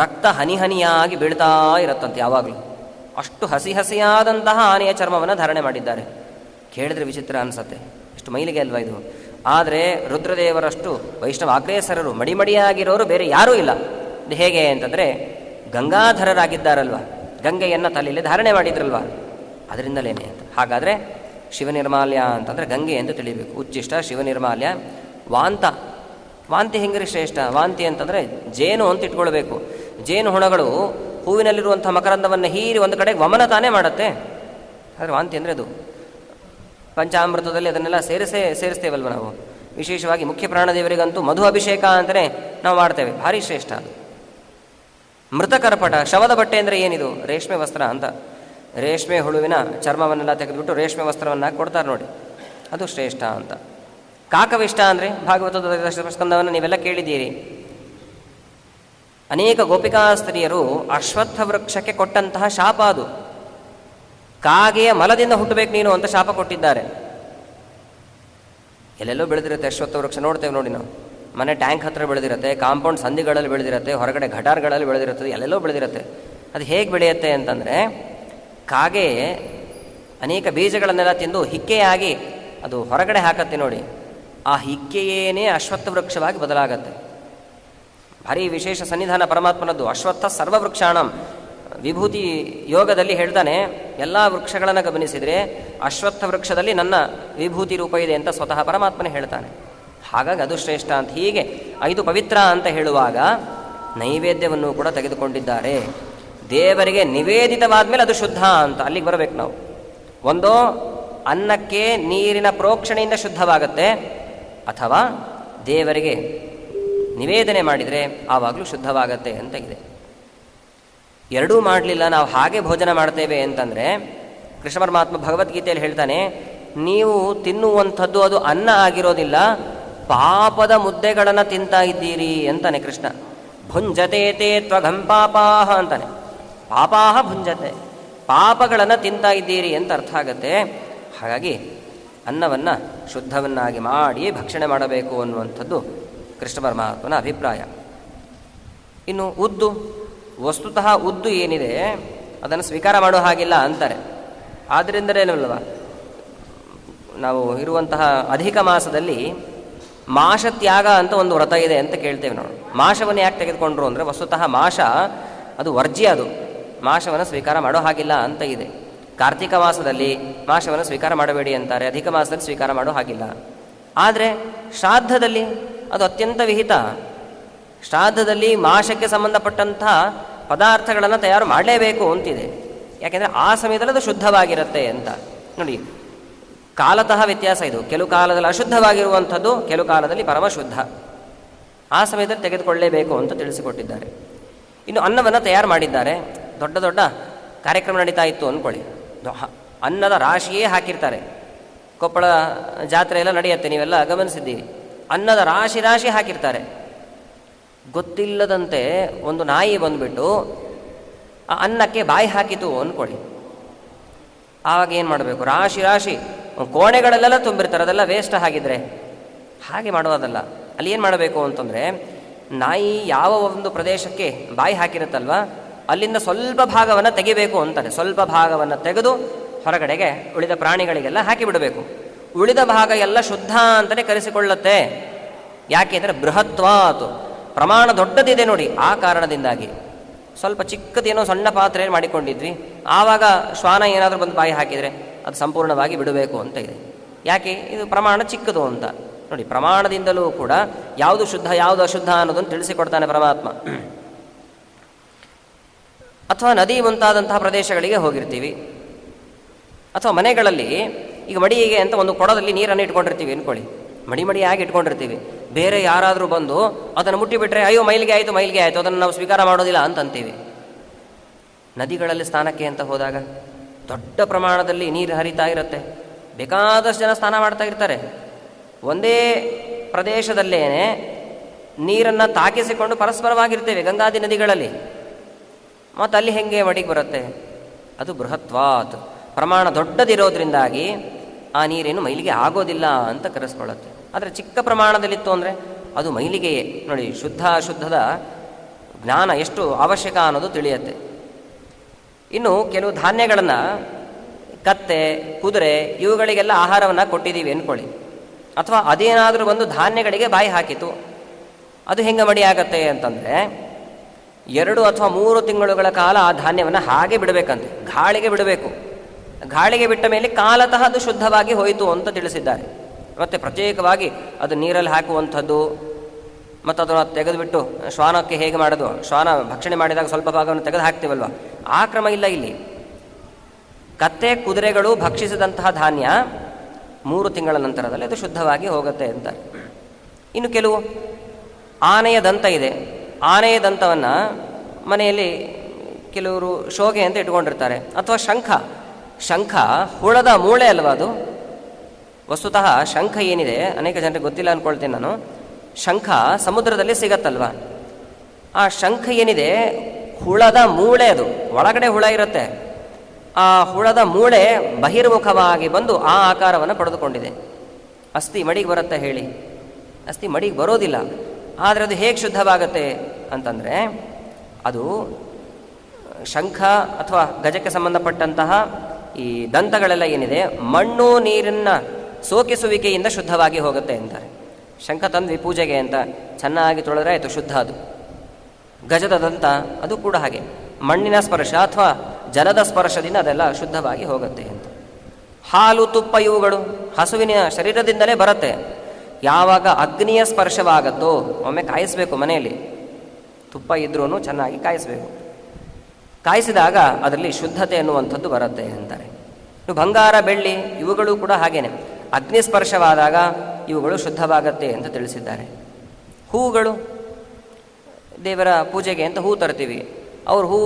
ರಕ್ತ ಹನಿ ಹನಿಯಾಗಿ ಬೀಳ್ತಾ ಇರುತ್ತಂತೆ ಯಾವಾಗಲೂ. ಅಷ್ಟು ಹಸಿ ಹಸಿಯಾದಂತಹ ಆನೆಯ ಚರ್ಮವನ್ನು ಧಾರಣೆ ಮಾಡಿದ್ದಾರೆ. ಕೇಳಿದ್ರೆ ವಿಚಿತ್ರ ಅನಿಸತ್ತೆ, ಎಷ್ಟು ಮೈಲಿಗೆ ಅಲ್ವಾ ಇದು. ಆದರೆ ರುದ್ರದೇವರಷ್ಟು ವೈಷ್ಣವ ಅಗ್ರೇಸರರು ಮಡಿಮಡಿಯಾಗಿರೋರು ಬೇರೆ ಯಾರೂ ಇಲ್ಲ. ಇದು ಹೇಗೆ ಅಂತಂದರೆ, ಗಂಗಾಧರರಾಗಿದ್ದಾರಲ್ವ, ಗಂಗೆಯನ್ನು ತಲೆಯಲ್ಲಿ ಧಾರಣೆ ಮಾಡಿದ್ರಲ್ವ, ಅದರಿಂದಲೇನೆ ಅಂತ. ಹಾಗಾದರೆ ಶಿವನಿರ್ಮಾಲ್ಯ ಅಂತಂದರೆ ಗಂಗೆ ಎಂದು ತಿಳಿಬೇಕು. ಉಚ್ಚಿಷ್ಟ ಶಿವನಿರ್ಮಾಲ್ಯ. ವಾಂತ, ವಾಂತಿ ಹೆಂಗ್ರಿ ಶ್ರೇಷ್ಠ? ವಾಂತಿ ಅಂತಂದರೆ ಜೇನು ಅಂತ ಇಟ್ಕೊಳ್ಬೇಕು. ಜೇನು ಹುಣಗಳು ಹೂವಿನಲ್ಲಿರುವಂಥ ಮಕರಂದವನ್ನು ಹೀರಿ ಒಂದು ಕಡೆಗೆ ವಮನ ತಾನೇ ಮಾಡುತ್ತೆ. ಆದರೆ ವಾಂತಿ ಅಂದರೆ ಅದು ಪಂಚಾಮೃತದಲ್ಲಿ ಅದನ್ನೆಲ್ಲ ಸೇರಿಸ್ತೇವಲ್ವ ನಾವು. ವಿಶೇಷವಾಗಿ ಮುಖ್ಯ ಪ್ರಾಣದೇವರಿಗಂತೂ ಮಧು ಅಭಿಷೇಕ ಅಂತಲೇ ನಾವು ಮಾಡ್ತೇವೆ, ಭಾರಿ ಶ್ರೇಷ್ಠ ಅದು. ಮೃತಕರ್ಪಟ, ಶವದ ಬಟ್ಟೆ ಅಂದರೆ ಏನಿದು? ರೇಷ್ಮೆ ವಸ್ತ್ರ ಅಂತ. ರೇಷ್ಮೆ ಹುಳುವಿನ ಚರ್ಮವನ್ನೆಲ್ಲ ತೆಗೆದುಬಿಟ್ಟು ರೇಷ್ಮೆ ವಸ್ತ್ರವನ್ನು ಕೊಡ್ತಾರೆ ನೋಡಿ, ಅದು ಶ್ರೇಷ್ಠ ಅಂತ. ಕಾಕವಿಷ್ಟ ಅಂದರೆ ಭಾಗವತದ ದಶಮಸ್ಕಂದವನ್ನು ನೀವೆಲ್ಲ ಕೇಳಿದ್ದೀರಿ. ಅನೇಕ ಗೋಪಿಕಾ ಸ್ತ್ರೀಯರು ಅಶ್ವತ್ಥ ವೃಕ್ಷಕ್ಕೆ ಕೊಟ್ಟಂತಹ ಶಾಪ ಅದು. ಕಾಗೆಯ ಮಲದಿಂದ ಹುಟ್ಟಬೇಕು ನೀನು ಅಂತ ಶಾಪ ಕೊಟ್ಟಿದ್ದಾರೆ. ಎಲ್ಲೆಲ್ಲೋ ಬೆಳೆದಿರುತ್ತೆ ಅಶ್ವತ್ಥ ವೃಕ್ಷ, ನೋಡ್ತೇವೆ ನೋಡಿ ನಾವು. ಮನೆ ಟ್ಯಾಂಕ್ ಹತ್ರ ಬೆಳೆದಿರುತ್ತೆ, ಕಾಂಪೌಂಡ್ ಸಂಧಿಗಳಲ್ಲಿ ಬೆಳೆದಿರುತ್ತೆ, ಹೊರಗಡೆ ಘಟಾರ್ಗಳಲ್ಲಿ ಬೆಳೆದಿರುತ್ತೆ, ಎಲ್ಲೆಲ್ಲೋ ಬೆಳೆದಿರುತ್ತೆ. ಅದು ಹೇಗೆ ಬೆಳೆಯುತ್ತೆ ಅಂತಂದರೆ, ಕಾಗೆ ಅನೇಕ ಬೀಜಗಳನ್ನೆಲ್ಲ ತಿಂದು ಹಿಕ್ಕೆಯಾಗಿ ಅದು ಹೊರಗಡೆ ಹಾಕತ್ತೆ ನೋಡಿ, ಆ ಹಿಕ್ಕೆಯೇನೇ ಅಶ್ವತ್ಥ ವೃಕ್ಷವಾಗಿ ಬದಲಾಗತ್ತೆ. ಭಾರಿ ವಿಶೇಷ ಸನ್ನಿಧಾನ ಪರಮಾತ್ಮನದ್ದು. ಅಶ್ವತ್ಥ ಸರ್ವವೃಕ್ಷಾಣಂ. ವಿಭೂತಿ ಯೋಗದಲ್ಲಿ ಹೇಳ್ತಾನೆ, ಎಲ್ಲ ವೃಕ್ಷಗಳನ್ನು ಗಮನಿಸಿದರೆ ಅಶ್ವತ್ಥ ವೃಕ್ಷದಲ್ಲಿ ನನ್ನ ವಿಭೂತಿ ರೂಪ ಇದೆ ಅಂತ ಸ್ವತಃ ಪರಮಾತ್ಮನೇ ಹೇಳ್ತಾನೆ. ಹಾಗಾಗಿ ಅದು ಶ್ರೇಷ್ಠ ಅಂತ. ಹೀಗೆ 5 ಪವಿತ್ರ ಅಂತ ಹೇಳುವಾಗ ನೈವೇದ್ಯವನ್ನು ಕೂಡ ತೆಗೆದುಕೊಂಡಿದ್ದಾರೆ. ದೇವರಿಗೆ ನಿವೇದಿತವಾದ ಮೇಲೆ ಅದು ಶುದ್ಧ ಅಂತ ಅಲ್ಲಿಗೆ ಬರಬೇಕು ನಾವು. ಒಂದೋ ಅನ್ನಕ್ಕೆ ನೀರಿನ ಪ್ರೋಕ್ಷಣೆಯಿಂದ ಶುದ್ಧವಾಗತ್ತೆ, ಅಥವಾ ದೇವರಿಗೆ ನಿವೇದನೆ ಮಾಡಿದರೆ ಆವಾಗಲೂ ಶುದ್ಧವಾಗತ್ತೆ ಅಂತ ಇದೆ. ಎರಡೂ ಮಾಡಲಿಲ್ಲ, ನಾವು ಹಾಗೆ ಭೋಜನ ಮಾಡ್ತೇವೆ ಅಂತಂದರೆ, ಕೃಷ್ಣ ಪರಮಾತ್ಮ ಭಗವದ್ಗೀತೆಯಲ್ಲಿ ಹೇಳ್ತಾನೆ, ನೀವು ತಿನ್ನುವಂಥದ್ದು ಅದು ಅನ್ನ ಆಗಿರೋದಿಲ್ಲ, ಪಾಪದ ಮುದ್ದೆಗಳನ್ನು ತಿಂತಾ ಇದ್ದೀರಿ ಅಂತಾನೆ ಕೃಷ್ಣ. ಭುಂಜತೆ ತೇ ತ್ವಘಂ ಪಾಪಾಹ ಅಂತಾನೆ. ಪಾಪಾಹ ಭುಂಜತೆ, ಪಾಪಗಳನ್ನು ತಿಂತಾ ಇದ್ದೀರಿ ಅಂತ ಅರ್ಥ ಆಗತ್ತೆ. ಹಾಗಾಗಿ ಅನ್ನವನ್ನು ಶುದ್ಧವನ್ನಾಗಿ ಮಾಡಿ ಭಕ್ಷಣೆ ಮಾಡಬೇಕು ಅನ್ನುವಂಥದ್ದು ಕೃಷ್ಣ ಪರಮಾತ್ಮನ ಅಭಿಪ್ರಾಯ. ಇನ್ನು ಉದ್ದು, ವಸ್ತುತಃ ಉದ್ದು ಏನಿದೆ ಅದನ್ನು ಸ್ವೀಕಾರ ಮಾಡೋ ಹಾಗಿಲ್ಲ ಅಂತಾರೆ. ಆದ್ದರಿಂದಲೇನಲ್ವ, ನಾವು ಇರುವಂತಹ ಅಧಿಕ ಮಾಸದಲ್ಲಿ ಮಾಷತ್ಯಾಗ ಅಂತ ಒಂದು ವ್ರತ ಇದೆ ಅಂತ ಕೇಳ್ತೇವೆ ನಾವು. ಮಾಷವನ್ನು ಯಾಕೆ ತೆಗೆದುಕೊಂಡ್ರು ಅಂದರೆ, ವಸ್ತುತಃ ಮಾಷ ಅದು ವರ್ಜ್ಯ, ಅದು ಮಾಷವನ್ನು ಸ್ವೀಕಾರ ಮಾಡೋ ಹಾಗಿಲ್ಲ ಅಂತ ಇದೆ. ಕಾರ್ತಿಕ ಮಾಸದಲ್ಲಿ ಮಾಷವನ್ನು ಸ್ವೀಕಾರ ಮಾಡಬೇಡಿ ಅಂತಾರೆ, ಅಧಿಕ ಮಾಸದಲ್ಲಿ ಸ್ವೀಕಾರ ಮಾಡೋ ಹಾಗಿಲ್ಲ. ಆದರೆ ಶ್ರಾದ್ದದಲ್ಲಿ ಅದು ಅತ್ಯಂತ ವಿಹಿತ. ಶ್ರಾದ್ದದಲ್ಲಿ ಮಾಷಕ್ಕೆ ಸಂಬಂಧಪಟ್ಟಂತಹ ಪದಾರ್ಥಗಳನ್ನು ತಯಾರು ಮಾಡಲೇಬೇಕು ಅಂತಿದೆ. ಯಾಕೆಂದರೆ ಆ ಸಮಯದಲ್ಲಿ ಅದು ಶುದ್ಧವಾಗಿರುತ್ತೆ ಅಂತ. ನೋಡಿ, ಕಾಲತಃ ವ್ಯತ್ಯಾಸ ಇದು. ಕೆಲವು ಕಾಲದಲ್ಲಿ ಅಶುದ್ಧವಾಗಿರುವಂಥದ್ದು, ಕೆಲವು ಕಾಲದಲ್ಲಿ ಪರಮಶುದ್ಧ. ಆ ಸಮಯದಲ್ಲಿ ತೆಗೆದುಕೊಳ್ಳಲೇಬೇಕು ಅಂತ ತಿಳಿಸಿಕೊಟ್ಟಿದ್ದಾರೆ. ಇನ್ನು ಅನ್ನವನ್ನು ತಯಾರು ಮಾಡಿದ್ದಾರೆ. ದೊಡ್ಡ ದೊಡ್ಡ ಕಾರ್ಯಕ್ರಮ ನಡೀತಾ ಇತ್ತು ಅಂದ್ಕೊಳ್ಳಿ, ಅನ್ನದ ರಾಶಿಯೇ ಹಾಕಿರ್ತಾರೆ. ಕೊಪ್ಪಳ ಜಾತ್ರೆ ಎಲ್ಲ ನಡೆಯುತ್ತೆ, ನೀವೆಲ್ಲ ಗಮನಿಸಿದ್ದೀರಿ. ಅನ್ನದ ರಾಶಿ ರಾಶಿ ಹಾಕಿರ್ತಾರೆ. ಗೊತ್ತಿಲ್ಲದಂತೆ ಒಂದು ನಾಯಿ ಬಂದುಬಿಟ್ಟು ಆ ಅನ್ನಕ್ಕೆ ಬಾಯಿ ಹಾಕಿತು ಅಂದ್ಕೊಳ್ಳಿ. ಆವಾಗ ಏನು ಮಾಡಬೇಕು? ರಾಶಿ ರಾಶಿ ಕೋಣೆಗಳಲ್ಲೆಲ್ಲ ತುಂಬಿರ್ತಾರೆ, ಅದೆಲ್ಲ ವೇಸ್ಟ್ ಆಗಿದ್ರೆ. ಹಾಗೆ ಮಾಡೋದಲ್ಲ. ಅಲ್ಲಿ ಏನು ಮಾಡಬೇಕು ಅಂತಂದರೆ, ನಾಯಿ ಯಾವ ಒಂದು ಪ್ರದೇಶಕ್ಕೆ ಬಾಯಿ ಹಾಕಿರುತ್ತಲ್ವ, ಅಲ್ಲಿಂದ ಸ್ವಲ್ಪ ಭಾಗವನ್ನು ತೆಗಿಬೇಕು ಅಂತಾರೆ. ಸ್ವಲ್ಪ ಭಾಗವನ್ನು ತೆಗೆದು ಹೊರಗಡೆಗೆ ಉಳಿದ ಪ್ರಾಣಿಗಳಿಗೆಲ್ಲ ಹಾಕಿಬಿಡಬೇಕು. ಉಳಿದ ಭಾಗ ಎಲ್ಲ ಶುದ್ಧ ಅಂತಲೇ ಕರೆಸಿಕೊಳ್ಳುತ್ತೆ. ಯಾಕೆ ಅಂದರೆ ಬೃಹತ್ವಾತು, ಪ್ರಮಾಣ ದೊಡ್ಡದಿದೆ ನೋಡಿ. ಆ ಕಾರಣದಿಂದಾಗಿ ಸ್ವಲ್ಪ ಚಿಕ್ಕದೇನೋ ಸಣ್ಣ ಪಾತ್ರೆ ಮಾಡಿಕೊಂಡಿದ್ವಿ, ಆವಾಗ ಶ್ವಾನ ಏನಾದರೂ ಬಂದು ಬಾಯಿ ಹಾಕಿದರೆ ಅದು ಸಂಪೂರ್ಣವಾಗಿ ಬಿಡಬೇಕು ಅಂತ ಇದೆ. ಯಾಕೆ? ಇದು ಪ್ರಮಾಣ ಚಿಕ್ಕದು ಅಂತ ನೋಡಿ. ಪ್ರಮಾಣದಿಂದಲೂ ಕೂಡ ಯಾವುದು ಶುದ್ಧ ಯಾವುದು ಅಶುದ್ಧ ಅನ್ನೋದನ್ನು ತಿಳಿಸಿಕೊಡ್ತಾನೆ ಪರಮಾತ್ಮ. ಅಥವಾ ನದಿ ಮುಂತಾದಂತಹ ಪ್ರದೇಶಗಳಿಗೆ ಹೋಗಿರ್ತೀವಿ, ಅಥವಾ ಮನೆಗಳಲ್ಲಿ ಈಗ ಮಡಿಗೆ ಅಂತ ಒಂದು ಕೊಡದಲ್ಲಿ ನೀರನ್ನು ಇಟ್ಕೊಂಡಿರ್ತೀವಿ ಅಂದ್ಕೊಳ್ಳಿ, ಮಡಿಯಾಗಿ ಇಟ್ಕೊಂಡಿರ್ತೀವಿ. ಬೇರೆ ಯಾರಾದರೂ ಬಂದು ಅದನ್ನು ಮುಟ್ಟಿಬಿಟ್ರೆ ಅಯ್ಯೋ ಮೈಲಿಗೆ ಆಯಿತು ಅದನ್ನು ನಾವು ಸ್ವೀಕಾರ ಮಾಡೋದಿಲ್ಲ ಅಂತಂತೀವಿ. ನದಿಗಳಲ್ಲಿ ಸ್ನಾನಕ್ಕೆ ಅಂತ ಹೋದಾಗ ದೊಡ್ಡ ಪ್ರಮಾಣದಲ್ಲಿ ನೀರು ಹರಿತಾ ಇರುತ್ತೆ, ಬೇಕಾದಷ್ಟು ಜನ ಸ್ನಾನ ಮಾಡ್ತಾ ಇರ್ತಾರೆ. ಒಂದೇ ಪ್ರದೇಶದಲ್ಲೇ ನೀರನ್ನು ತಾಕಿಸಿಕೊಂಡು ಪರಸ್ಪರವಾಗಿರ್ತೇವೆ ಗಂಗಾದಿ ನದಿಗಳಲ್ಲಿ. ಮತ್ತು ಅಲ್ಲಿ ಹೆಂಗೆ ಮಡಿಗೆ ಬರುತ್ತೆ? ಅದು ಬೃಹತ್ವಾತ್, ಪ್ರಮಾಣ ದೊಡ್ಡದಿರೋದ್ರಿಂದಾಗಿ ಆ ನೀರೇನು ಮೈಲಿಗೆ ಆಗೋದಿಲ್ಲ ಅಂತ ಕರೆಸ್ಕೊಳ್ಳುತ್ತೆ. ಆದರೆ ಚಿಕ್ಕ ಪ್ರಮಾಣದಲ್ಲಿತ್ತು ಅಂದರೆ ಅದು ಮೈಲಿಗೆಯೇ. ನೋಡಿ, ಶುದ್ಧ ಅಶುದ್ಧದ ಜ್ಞಾನ ಎಷ್ಟು ಅವಶ್ಯಕ ಅನ್ನೋದು ತಿಳಿಯುತ್ತೆ. ಇನ್ನು ಕೆಲವು ಧಾನ್ಯಗಳನ್ನು, ಕತ್ತೆ, ಕುದುರೆ ಇವುಗಳಿಗೆಲ್ಲ ಆಹಾರವನ್ನು ಕೊಟ್ಟಿದ್ದೀವಿ ಅಂದ್ಕೊಳ್ಳಿ, ಅಥವಾ ಅದೇನಾದರೂ ಒಂದು ಧಾನ್ಯಗಳಿಗೆ ಬಾಯಿ ಹಾಕಿತು, ಅದು ಹೆಂಗೆ ಮಡಿಯಾಗತ್ತೆ ಅಂತಂದರೆ 2 ಅಥವಾ 3 ತಿಂಗಳುಗಳ ಕಾಲ ಆ ಧಾನ್ಯವನ್ನು ಹಾಗೆ ಬಿಡಬೇಕಂತೆ, ಗಾಳಿಗೆ ಬಿಡಬೇಕು. ಗಾಳಿಗೆ ಬಿಟ್ಟ ಮೇಲೆ ಕಾಲತಃ ಅದು ಶುದ್ಧವಾಗಿ ಹೋಯಿತು ಅಂತ ತಿಳಿಸಿದ್ದಾರೆ. ಮತ್ತು ಪ್ರತ್ಯೇಕವಾಗಿ ಅದು ನೀರಲ್ಲಿ ಹಾಕುವಂಥದ್ದು, ಮತ್ತು ಅದನ್ನು ತೆಗೆದುಬಿಟ್ಟು ಶ್ವಾನಕ್ಕೆ ಹೇಗೆ ಮಾಡೋದು, ಶ್ವಾನ ಭಕ್ಷಣೆ ಮಾಡಿದಾಗ ಸ್ವಲ್ಪ ಭಾಗವನ್ನು ತೆಗೆದು ಹಾಕ್ತೀವಲ್ವ, ಆ ಕ್ರಮ ಇಲ್ಲ ಇಲ್ಲಿ. ಕತ್ತೆ ಕುದುರೆಗಳು ಭಕ್ಷಿಸಿದಂತಹ ಧಾನ್ಯ 3 ತಿಂಗಳ ನಂತರದಲ್ಲಿ ಅದು ಶುದ್ಧವಾಗಿ ಹೋಗುತ್ತೆ ಅಂತಾರೆ. ಇನ್ನು ಕೆಲವು ಆನೆಯ ದಂತ ಇದೆ, ಆನೆಯ ದಂತವನ್ನು ಮನೆಯಲ್ಲಿ ಕೆಲವರು ಶೋಗೆ ಅಂತ ಇಟ್ಕೊಂಡಿರ್ತಾರೆ. ಅಥವಾ ಶಂಖ ಹುಳದ ಮೂಳೆ ಅಲ್ವ ಅದು. ವಸ್ತುತಃ ಶಂಖ ಏನಿದೆ ಅನೇಕ ಜನರಿಗೆ ಗೊತ್ತಿಲ್ಲ ಅಂದ್ಕೊಳ್ತೇನೆ ನಾನು. ಶಂಖ ಸಮುದ್ರದಲ್ಲಿ ಸಿಗತ್ತಲ್ವ, ಆ ಶಂಖ ಏನಿದೆ ಹುಳದ ಮೂಳೆ, ಅದು ಒಳಗಡೆ ಹುಳ ಇರುತ್ತೆ. ಆ ಹುಳದ ಮೂಳೆ ಬಹಿರ್ಮುಖವಾಗಿ ಬಂದು ಆ ಆಕಾರವನ್ನು ಪಡೆದುಕೊಂಡಿದೆ. ಅಸ್ಥಿ ಮಡಿಗೆ ಬರುತ್ತೆ ಹೇಳಿ? ಅಸ್ಥಿ ಮಡಿಗೆ ಬರೋದಿಲ್ಲ. ಆದರೆ ಅದು ಹೇಗೆ ಶುದ್ಧವಾಗತ್ತೆ ಅಂತಂದರೆ, ಅದು ಶಂಖ ಅಥವಾ ಗಜಕ್ಕೆ ಸಂಬಂಧಪಟ್ಟಂತಹ ಈ ದಂತಗಳೆಲ್ಲ ಏನಿದೆ ಮಣ್ಣು ನೀರನ್ನು ಸೋಕಿಸುವಿಕೆಯಿಂದ ಶುದ್ಧವಾಗಿ ಹೋಗುತ್ತೆ ಅಂತಾರೆ. ಶಂಖ ತಂದ್ವಿ ಪೂಜೆಗೆ ಅಂತ ಚೆನ್ನಾಗಿ ತೊಳೆದ್ರೆ ಆಯಿತು, ಶುದ್ಧ ಅದು. ಗಜದ ದಂತ ಅದು ಕೂಡ ಹಾಗೆ, ಮಣ್ಣಿನ ಸ್ಪರ್ಶ ಅಥವಾ ಜಲದ ಸ್ಪರ್ಶದಿಂದ ಅದೆಲ್ಲ ಶುದ್ಧವಾಗಿ ಹೋಗುತ್ತೆ ಅಂತ. ಹಾಲು, ತುಪ್ಪ ಇವುಗಳು ಹಸುವಿನ ಶರೀರದಿಂದಲೇ ಬರುತ್ತೆ. ಯಾವಾಗ ಅಗ್ನಿಯ ಸ್ಪರ್ಶವಾಗತ್ತೋ, ಒಮ್ಮೆ ಕಾಯಿಸಬೇಕು ಮನೆಯಲ್ಲಿ, ತುಪ್ಪ ಇದ್ರೂ ಚೆನ್ನಾಗಿ ಕಾಯಿಸಬೇಕು. ಕಾಯಿಸಿದಾಗ ಅದರಲ್ಲಿ ಶುದ್ಧತೆ ಅನ್ನುವಂಥದ್ದು ಬರುತ್ತೆ ಅಂತಾರೆ. ಇನ್ನು ಬಂಗಾರ, ಬೆಳ್ಳಿ ಇವುಗಳು ಕೂಡ ಹಾಗೇನೆ, ಅಗ್ನಿ ಸ್ಪರ್ಶವಾದಾಗ ಇವುಗಳು ಶುದ್ಧವಾಗತ್ತೆ ಅಂತ ತಿಳಿಸಿದ್ದಾರೆ. ಹೂಗಳು, ದೇವರ ಪೂಜೆಗೆ ಅಂತ ಹೂ ತರ್ತೀವಿ, ಅವ್ರು ಹೂ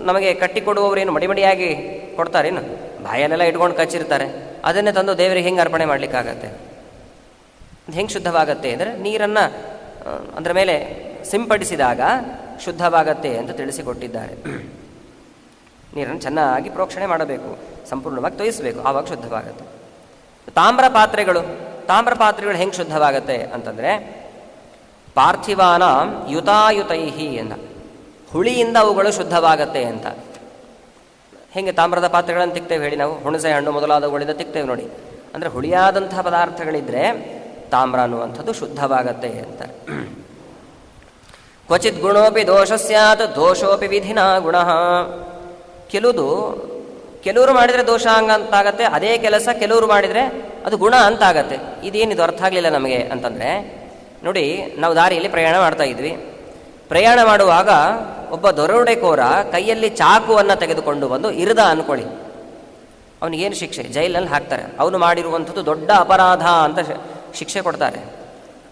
ನಮಗೆ ಕಟ್ಟಿಕೊಡುವವರೇನು ಮಡಿಯಾಗಿ ಕೊಡ್ತಾರೇನು? ಬಾಯಲ್ಲೆಲ್ಲ ಇಟ್ಕೊಂಡು ಕಚ್ಚಿರ್ತಾರೆ. ಅದನ್ನೇ ತಂದು ದೇವರಿಗೆ ಹೆಂಗೆ ಅರ್ಪಣೆ ಮಾಡಲಿಕ್ಕಾಗತ್ತೆ? ಅದು ಹೆಂಗೆ ಶುದ್ಧವಾಗತ್ತೆ ಅಂದರೆ ನೀರನ್ನು ಅದರ ಮೇಲೆ ಸಿಂಪಡಿಸಿದಾಗ ಶುದ್ಧವಾಗತ್ತೆ ಅಂತ ತಿಳಿಸಿಕೊಟ್ಟಿದ್ದಾರೆ. ನೀರನ್ನು ಚೆನ್ನಾಗಿ ಪ್ರೋಕ್ಷಣೆ ಮಾಡಬೇಕು, ಸಂಪೂರ್ಣವಾಗಿ ತೊಯಿಸಬೇಕು, ಆವಾಗ ಶುದ್ಧವಾಗುತ್ತೆ. ತಾಮ್ರ ಪಾತ್ರೆಗಳು ಹೆಂಗೆ ಶುದ್ಧವಾಗತ್ತೆ ಅಂತಂದರೆ, ಪಾರ್ಥಿವಾನ ಯುತಾಯುತೈಹಿ ಅಂತ, ಹುಳಿಯಿಂದ ಅವುಗಳು ಶುದ್ಧವಾಗತ್ತೆ ಅಂತ. ಹೆಂಗೆ ತಾಮ್ರದ ಪಾತ್ರೆಗಳನ್ನು ತಿಕ್ತೇವೆ ಹೇಳಿ ನಾವು? ಹುಣಸೆ ಹಣ್ಣು ಮೊದಲಾದವುಗಳಿಂದ ತಿಕ್ತೇವೆ ನೋಡಿ. ಅಂದರೆ ಹುಳಿಯಾದಂತಹ ಪದಾರ್ಥಗಳಿದ್ದರೆ ತಾಮ್ರ ಅನ್ನುವಂಥದ್ದು ಶುದ್ಧವಾಗತ್ತೆ ಅಂತ. ಕ್ವಚಿತ್ ಗುಣೋಪಿ ದೋಷ ಸ್ಯಾತ್ ದೋಷೋಪಿ ವಿಧಿನಾ ಗುಣ. ಕೆಲವರು ಮಾಡಿದರೆ ದೋಷ ಅಂತಾಗತ್ತೆ, ಅದೇ ಕೆಲಸ ಕೆಲವರು ಮಾಡಿದರೆ ಅದು ಗುಣ ಅಂತಾಗತ್ತೆ. ಇದೇನಿದು ಅರ್ಥ ಆಗಲಿಲ್ಲ ನಮಗೆ ಅಂತಂದರೆ, ನೋಡಿ, ನಾವು ದಾರಿಯಲ್ಲಿ ಪ್ರಯಾಣ ಮಾಡ್ತಾ ಇದ್ವಿ. ಪ್ರಯಾಣ ಮಾಡುವಾಗ ಒಬ್ಬ ದರೋಡೆಕೋರ ಕೈಯಲ್ಲಿ ಚಾಕುವನ್ನು ತೆಗೆದುಕೊಂಡು ಬಂದು ಇರಿದ ಅಂದ್ಕೊಳ್ಳಿ, ಅವನಿಗೇನು ಶಿಕ್ಷೆ? ಜೈಲಲ್ಲಿ ಹಾಕ್ತಾರೆ. ಅವನು ಮಾಡಿರುವಂಥದ್ದು ದೊಡ್ಡ ಅಪರಾಧ ಅಂತ ಶಿಕ್ಷೆ ಕೊಡ್ತಾರೆ.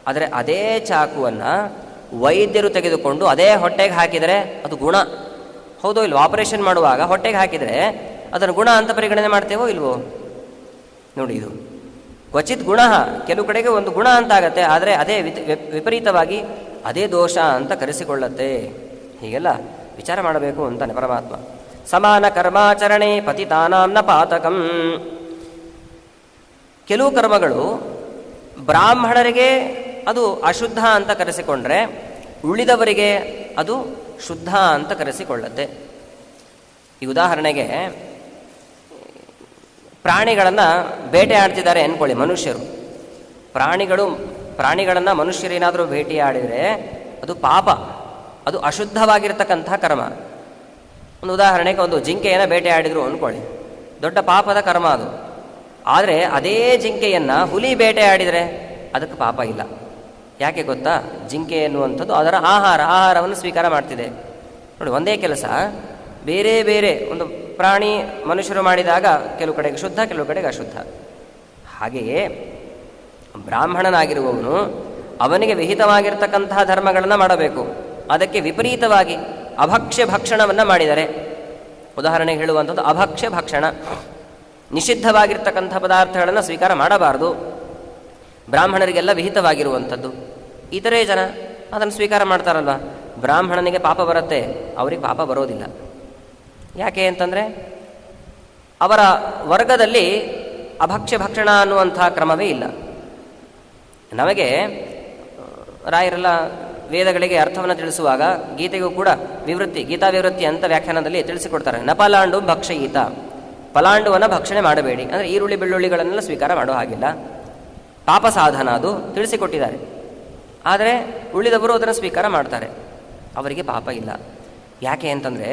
ಆದರೆ ಅದೇ ಚಾಕುವನ್ನು ವೈದ್ಯರು ತೆಗೆದುಕೊಂಡು ಅದೇ ಹೊಟ್ಟೆಗೆ ಹಾಕಿದರೆ ಅದು ಗುಣ. ಹೌದೋ ಇಲ್ವೋ? ಆಪರೇಷನ್ ಮಾಡುವಾಗ ಹೊಟ್ಟೆಗೆ ಹಾಕಿದರೆ ಅದನ್ನು ಗುಣ ಅಂತ ಪರಿಗಣನೆ ಮಾಡ್ತೇವೋ ಇಲ್ವೋ? ನೋಡಿ, ಇದು ಕ್ವಚಿತ್ ಗುಣ, ಕೆಲವು ಕಡೆಗೆ ಒಂದು ಗುಣ ಅಂತಾಗತ್ತೆ, ಆದರೆ ಅದೇ ವಿಪರೀತವಾಗಿ ಅದೇ ದೋಷ ಅಂತ ಕರೆಸಿಕೊಳ್ಳತ್ತೆ. ಹೀಗೆಲ್ಲ ವಿಚಾರ ಮಾಡಬೇಕು ಅಂತಾನೆ ಪರಮಾತ್ಮ. ಸಮಾನ ಕರ್ಮಾಚರಣೆ ಪತಿತಾನಾಂ ನ ಪಾತಕಂ. ಕೆಲವು ಕರ್ಮಗಳು ಬ್ರಾಹ್ಮಣರಿಗೆ ಅದು ಅಶುದ್ಧ ಅಂತ ಕರೆಸಿಕೊಂಡ್ರೆ ಉಳಿದವರಿಗೆ ಅದು ಶುದ್ಧ ಅಂತ ಕರೆಸಿಕೊಳ್ಳುತ್ತೆ. ಈ ಉದಾಹರಣೆಗೆ, ಪ್ರಾಣಿಗಳನ್ನು ಬೇಟೆ ಆಡ್ತಿದ್ದಾರೆ ಅಂದ್ಕೊಳ್ಳಿ ಮನುಷ್ಯರು. ಪ್ರಾಣಿಗಳು ಪ್ರಾಣಿಗಳನ್ನು ಮನುಷ್ಯರೇನಾದರೂ ಭೇಟಿಯಾಡಿದರೆ ಅದು ಪಾಪ, ಅದು ಅಶುದ್ಧವಾಗಿರ್ತಕ್ಕಂಥ ಕರ್ಮ. ಒಂದು ಉದಾಹರಣೆಗೆ ಒಂದು ಜಿಂಕೆಯನ್ನು ಬೇಟೆಯಾಡಿದ್ರು ಅಂದ್ಕೊಳ್ಳಿ, ದೊಡ್ಡ ಪಾಪದ ಕರ್ಮ ಅದು. ಆದರೆ ಅದೇ ಜಿಂಕೆಯನ್ನು ಹುಲಿ ಬೇಟೆಯಾಡಿದರೆ ಅದಕ್ಕೆ ಪಾಪ ಇಲ್ಲ. ಯಾಕೆ ಗೊತ್ತಾ? ಜಿಂಕೆ ಎನ್ನುವಂಥದ್ದು ಅದರ ಆಹಾರವನ್ನು ಸ್ವೀಕಾರ ಮಾಡ್ತಿದೆ. ನೋಡಿ, ಒಂದೇ ಕೆಲಸ ಬೇರೆ ಬೇರೆ ಒಂದು ಪ್ರಾಣಿ ಮನುಷ್ಯರು ಮಾಡಿದಾಗ ಕೆಲವು ಕಡೆಗೆ ಶುದ್ಧ, ಕೆಲವು ಕಡೆಗೆ ಅಶುದ್ಧ. ಹಾಗೆಯೇ ಬ್ರಾಹ್ಮಣನಾಗಿರುವವನು ಅವನಿಗೆ ವಿಹಿತವಾಗಿರ್ತಕ್ಕಂತಹ ಧರ್ಮಗಳನ್ನು ಮಾಡಬೇಕು. ಅದಕ್ಕೆ ವಿಪರೀತವಾಗಿ ಅಭಕ್ಷ್ಯ ಭಕ್ಷಣವನ್ನು ಮಾಡಿದರೆ, ಉದಾಹರಣೆಗೆ ಹೇಳುವಂಥದ್ದು ಅಭಕ್ಷ್ಯ ಭಕ್ಷಣ, ನಿಷಿದ್ಧವಾಗಿರ್ತಕ್ಕಂಥ ಪದಾರ್ಥಗಳನ್ನು ಸ್ವೀಕಾರ ಮಾಡಬಾರದು. ಬ್ರಾಹ್ಮಣರಿಗೆಲ್ಲ ವಿಹಿತವಾಗಿರುವಂಥದ್ದು. ಇತರೆ ಜನ ಅದನ್ನು ಸ್ವೀಕಾರ ಮಾಡ್ತಾರಲ್ವ, ಬ್ರಾಹ್ಮಣನಿಗೆ ಪಾಪ ಬರುತ್ತೆ, ಅವರಿಗೆ ಪಾಪ ಬರೋದಿಲ್ಲ. ಯಾಕೆ ಅಂತಂದರೆ ಅವರ ವರ್ಗದಲ್ಲಿ ಅಭಕ್ಷ್ಯ ಭಕ್ಷಣ ಅನ್ನುವಂಥ ಕ್ರಮವೇ ಇಲ್ಲ. ನಮಗೆ ರಾಯರೆಲ್ಲ ವೇದಗಳಿಗೆ ಅರ್ಥವನ್ನು ತಿಳಿಸುವಾಗ ಗೀತೆಗೂ ಕೂಡ ಗೀತಾ ವಿವೃತ್ತಿ ಅಂತ ವ್ಯಾಖ್ಯಾನದಲ್ಲಿ ತಿಳಿಸಿಕೊಡ್ತಾರೆ. ನ ಪಲಾಂಡು ಭಕ್ಷಯೀತ, ಪಲಾಂಡುವನ್ನು ಭಕ್ಷಣೆ ಮಾಡಬೇಡಿ, ಅಂದರೆ ಈರುಳ್ಳಿ ಬೆಳ್ಳುಳ್ಳಿಗಳನ್ನೆಲ್ಲ ಸ್ವೀಕಾರ ಮಾಡೋ ಹಾಗಿಲ್ಲ, ಪಾಪ ಸಾಧನ ಅದು ತಿಳಿಸಿಕೊಟ್ಟಿದ್ದಾರೆ. ಆದರೆ ಉಳಿದವರು ಅದನ್ನು ಸ್ವೀಕಾರ ಮಾಡ್ತಾರೆ, ಅವರಿಗೆ ಪಾಪ ಇಲ್ಲ. ಯಾಕೆ ಅಂತಂದರೆ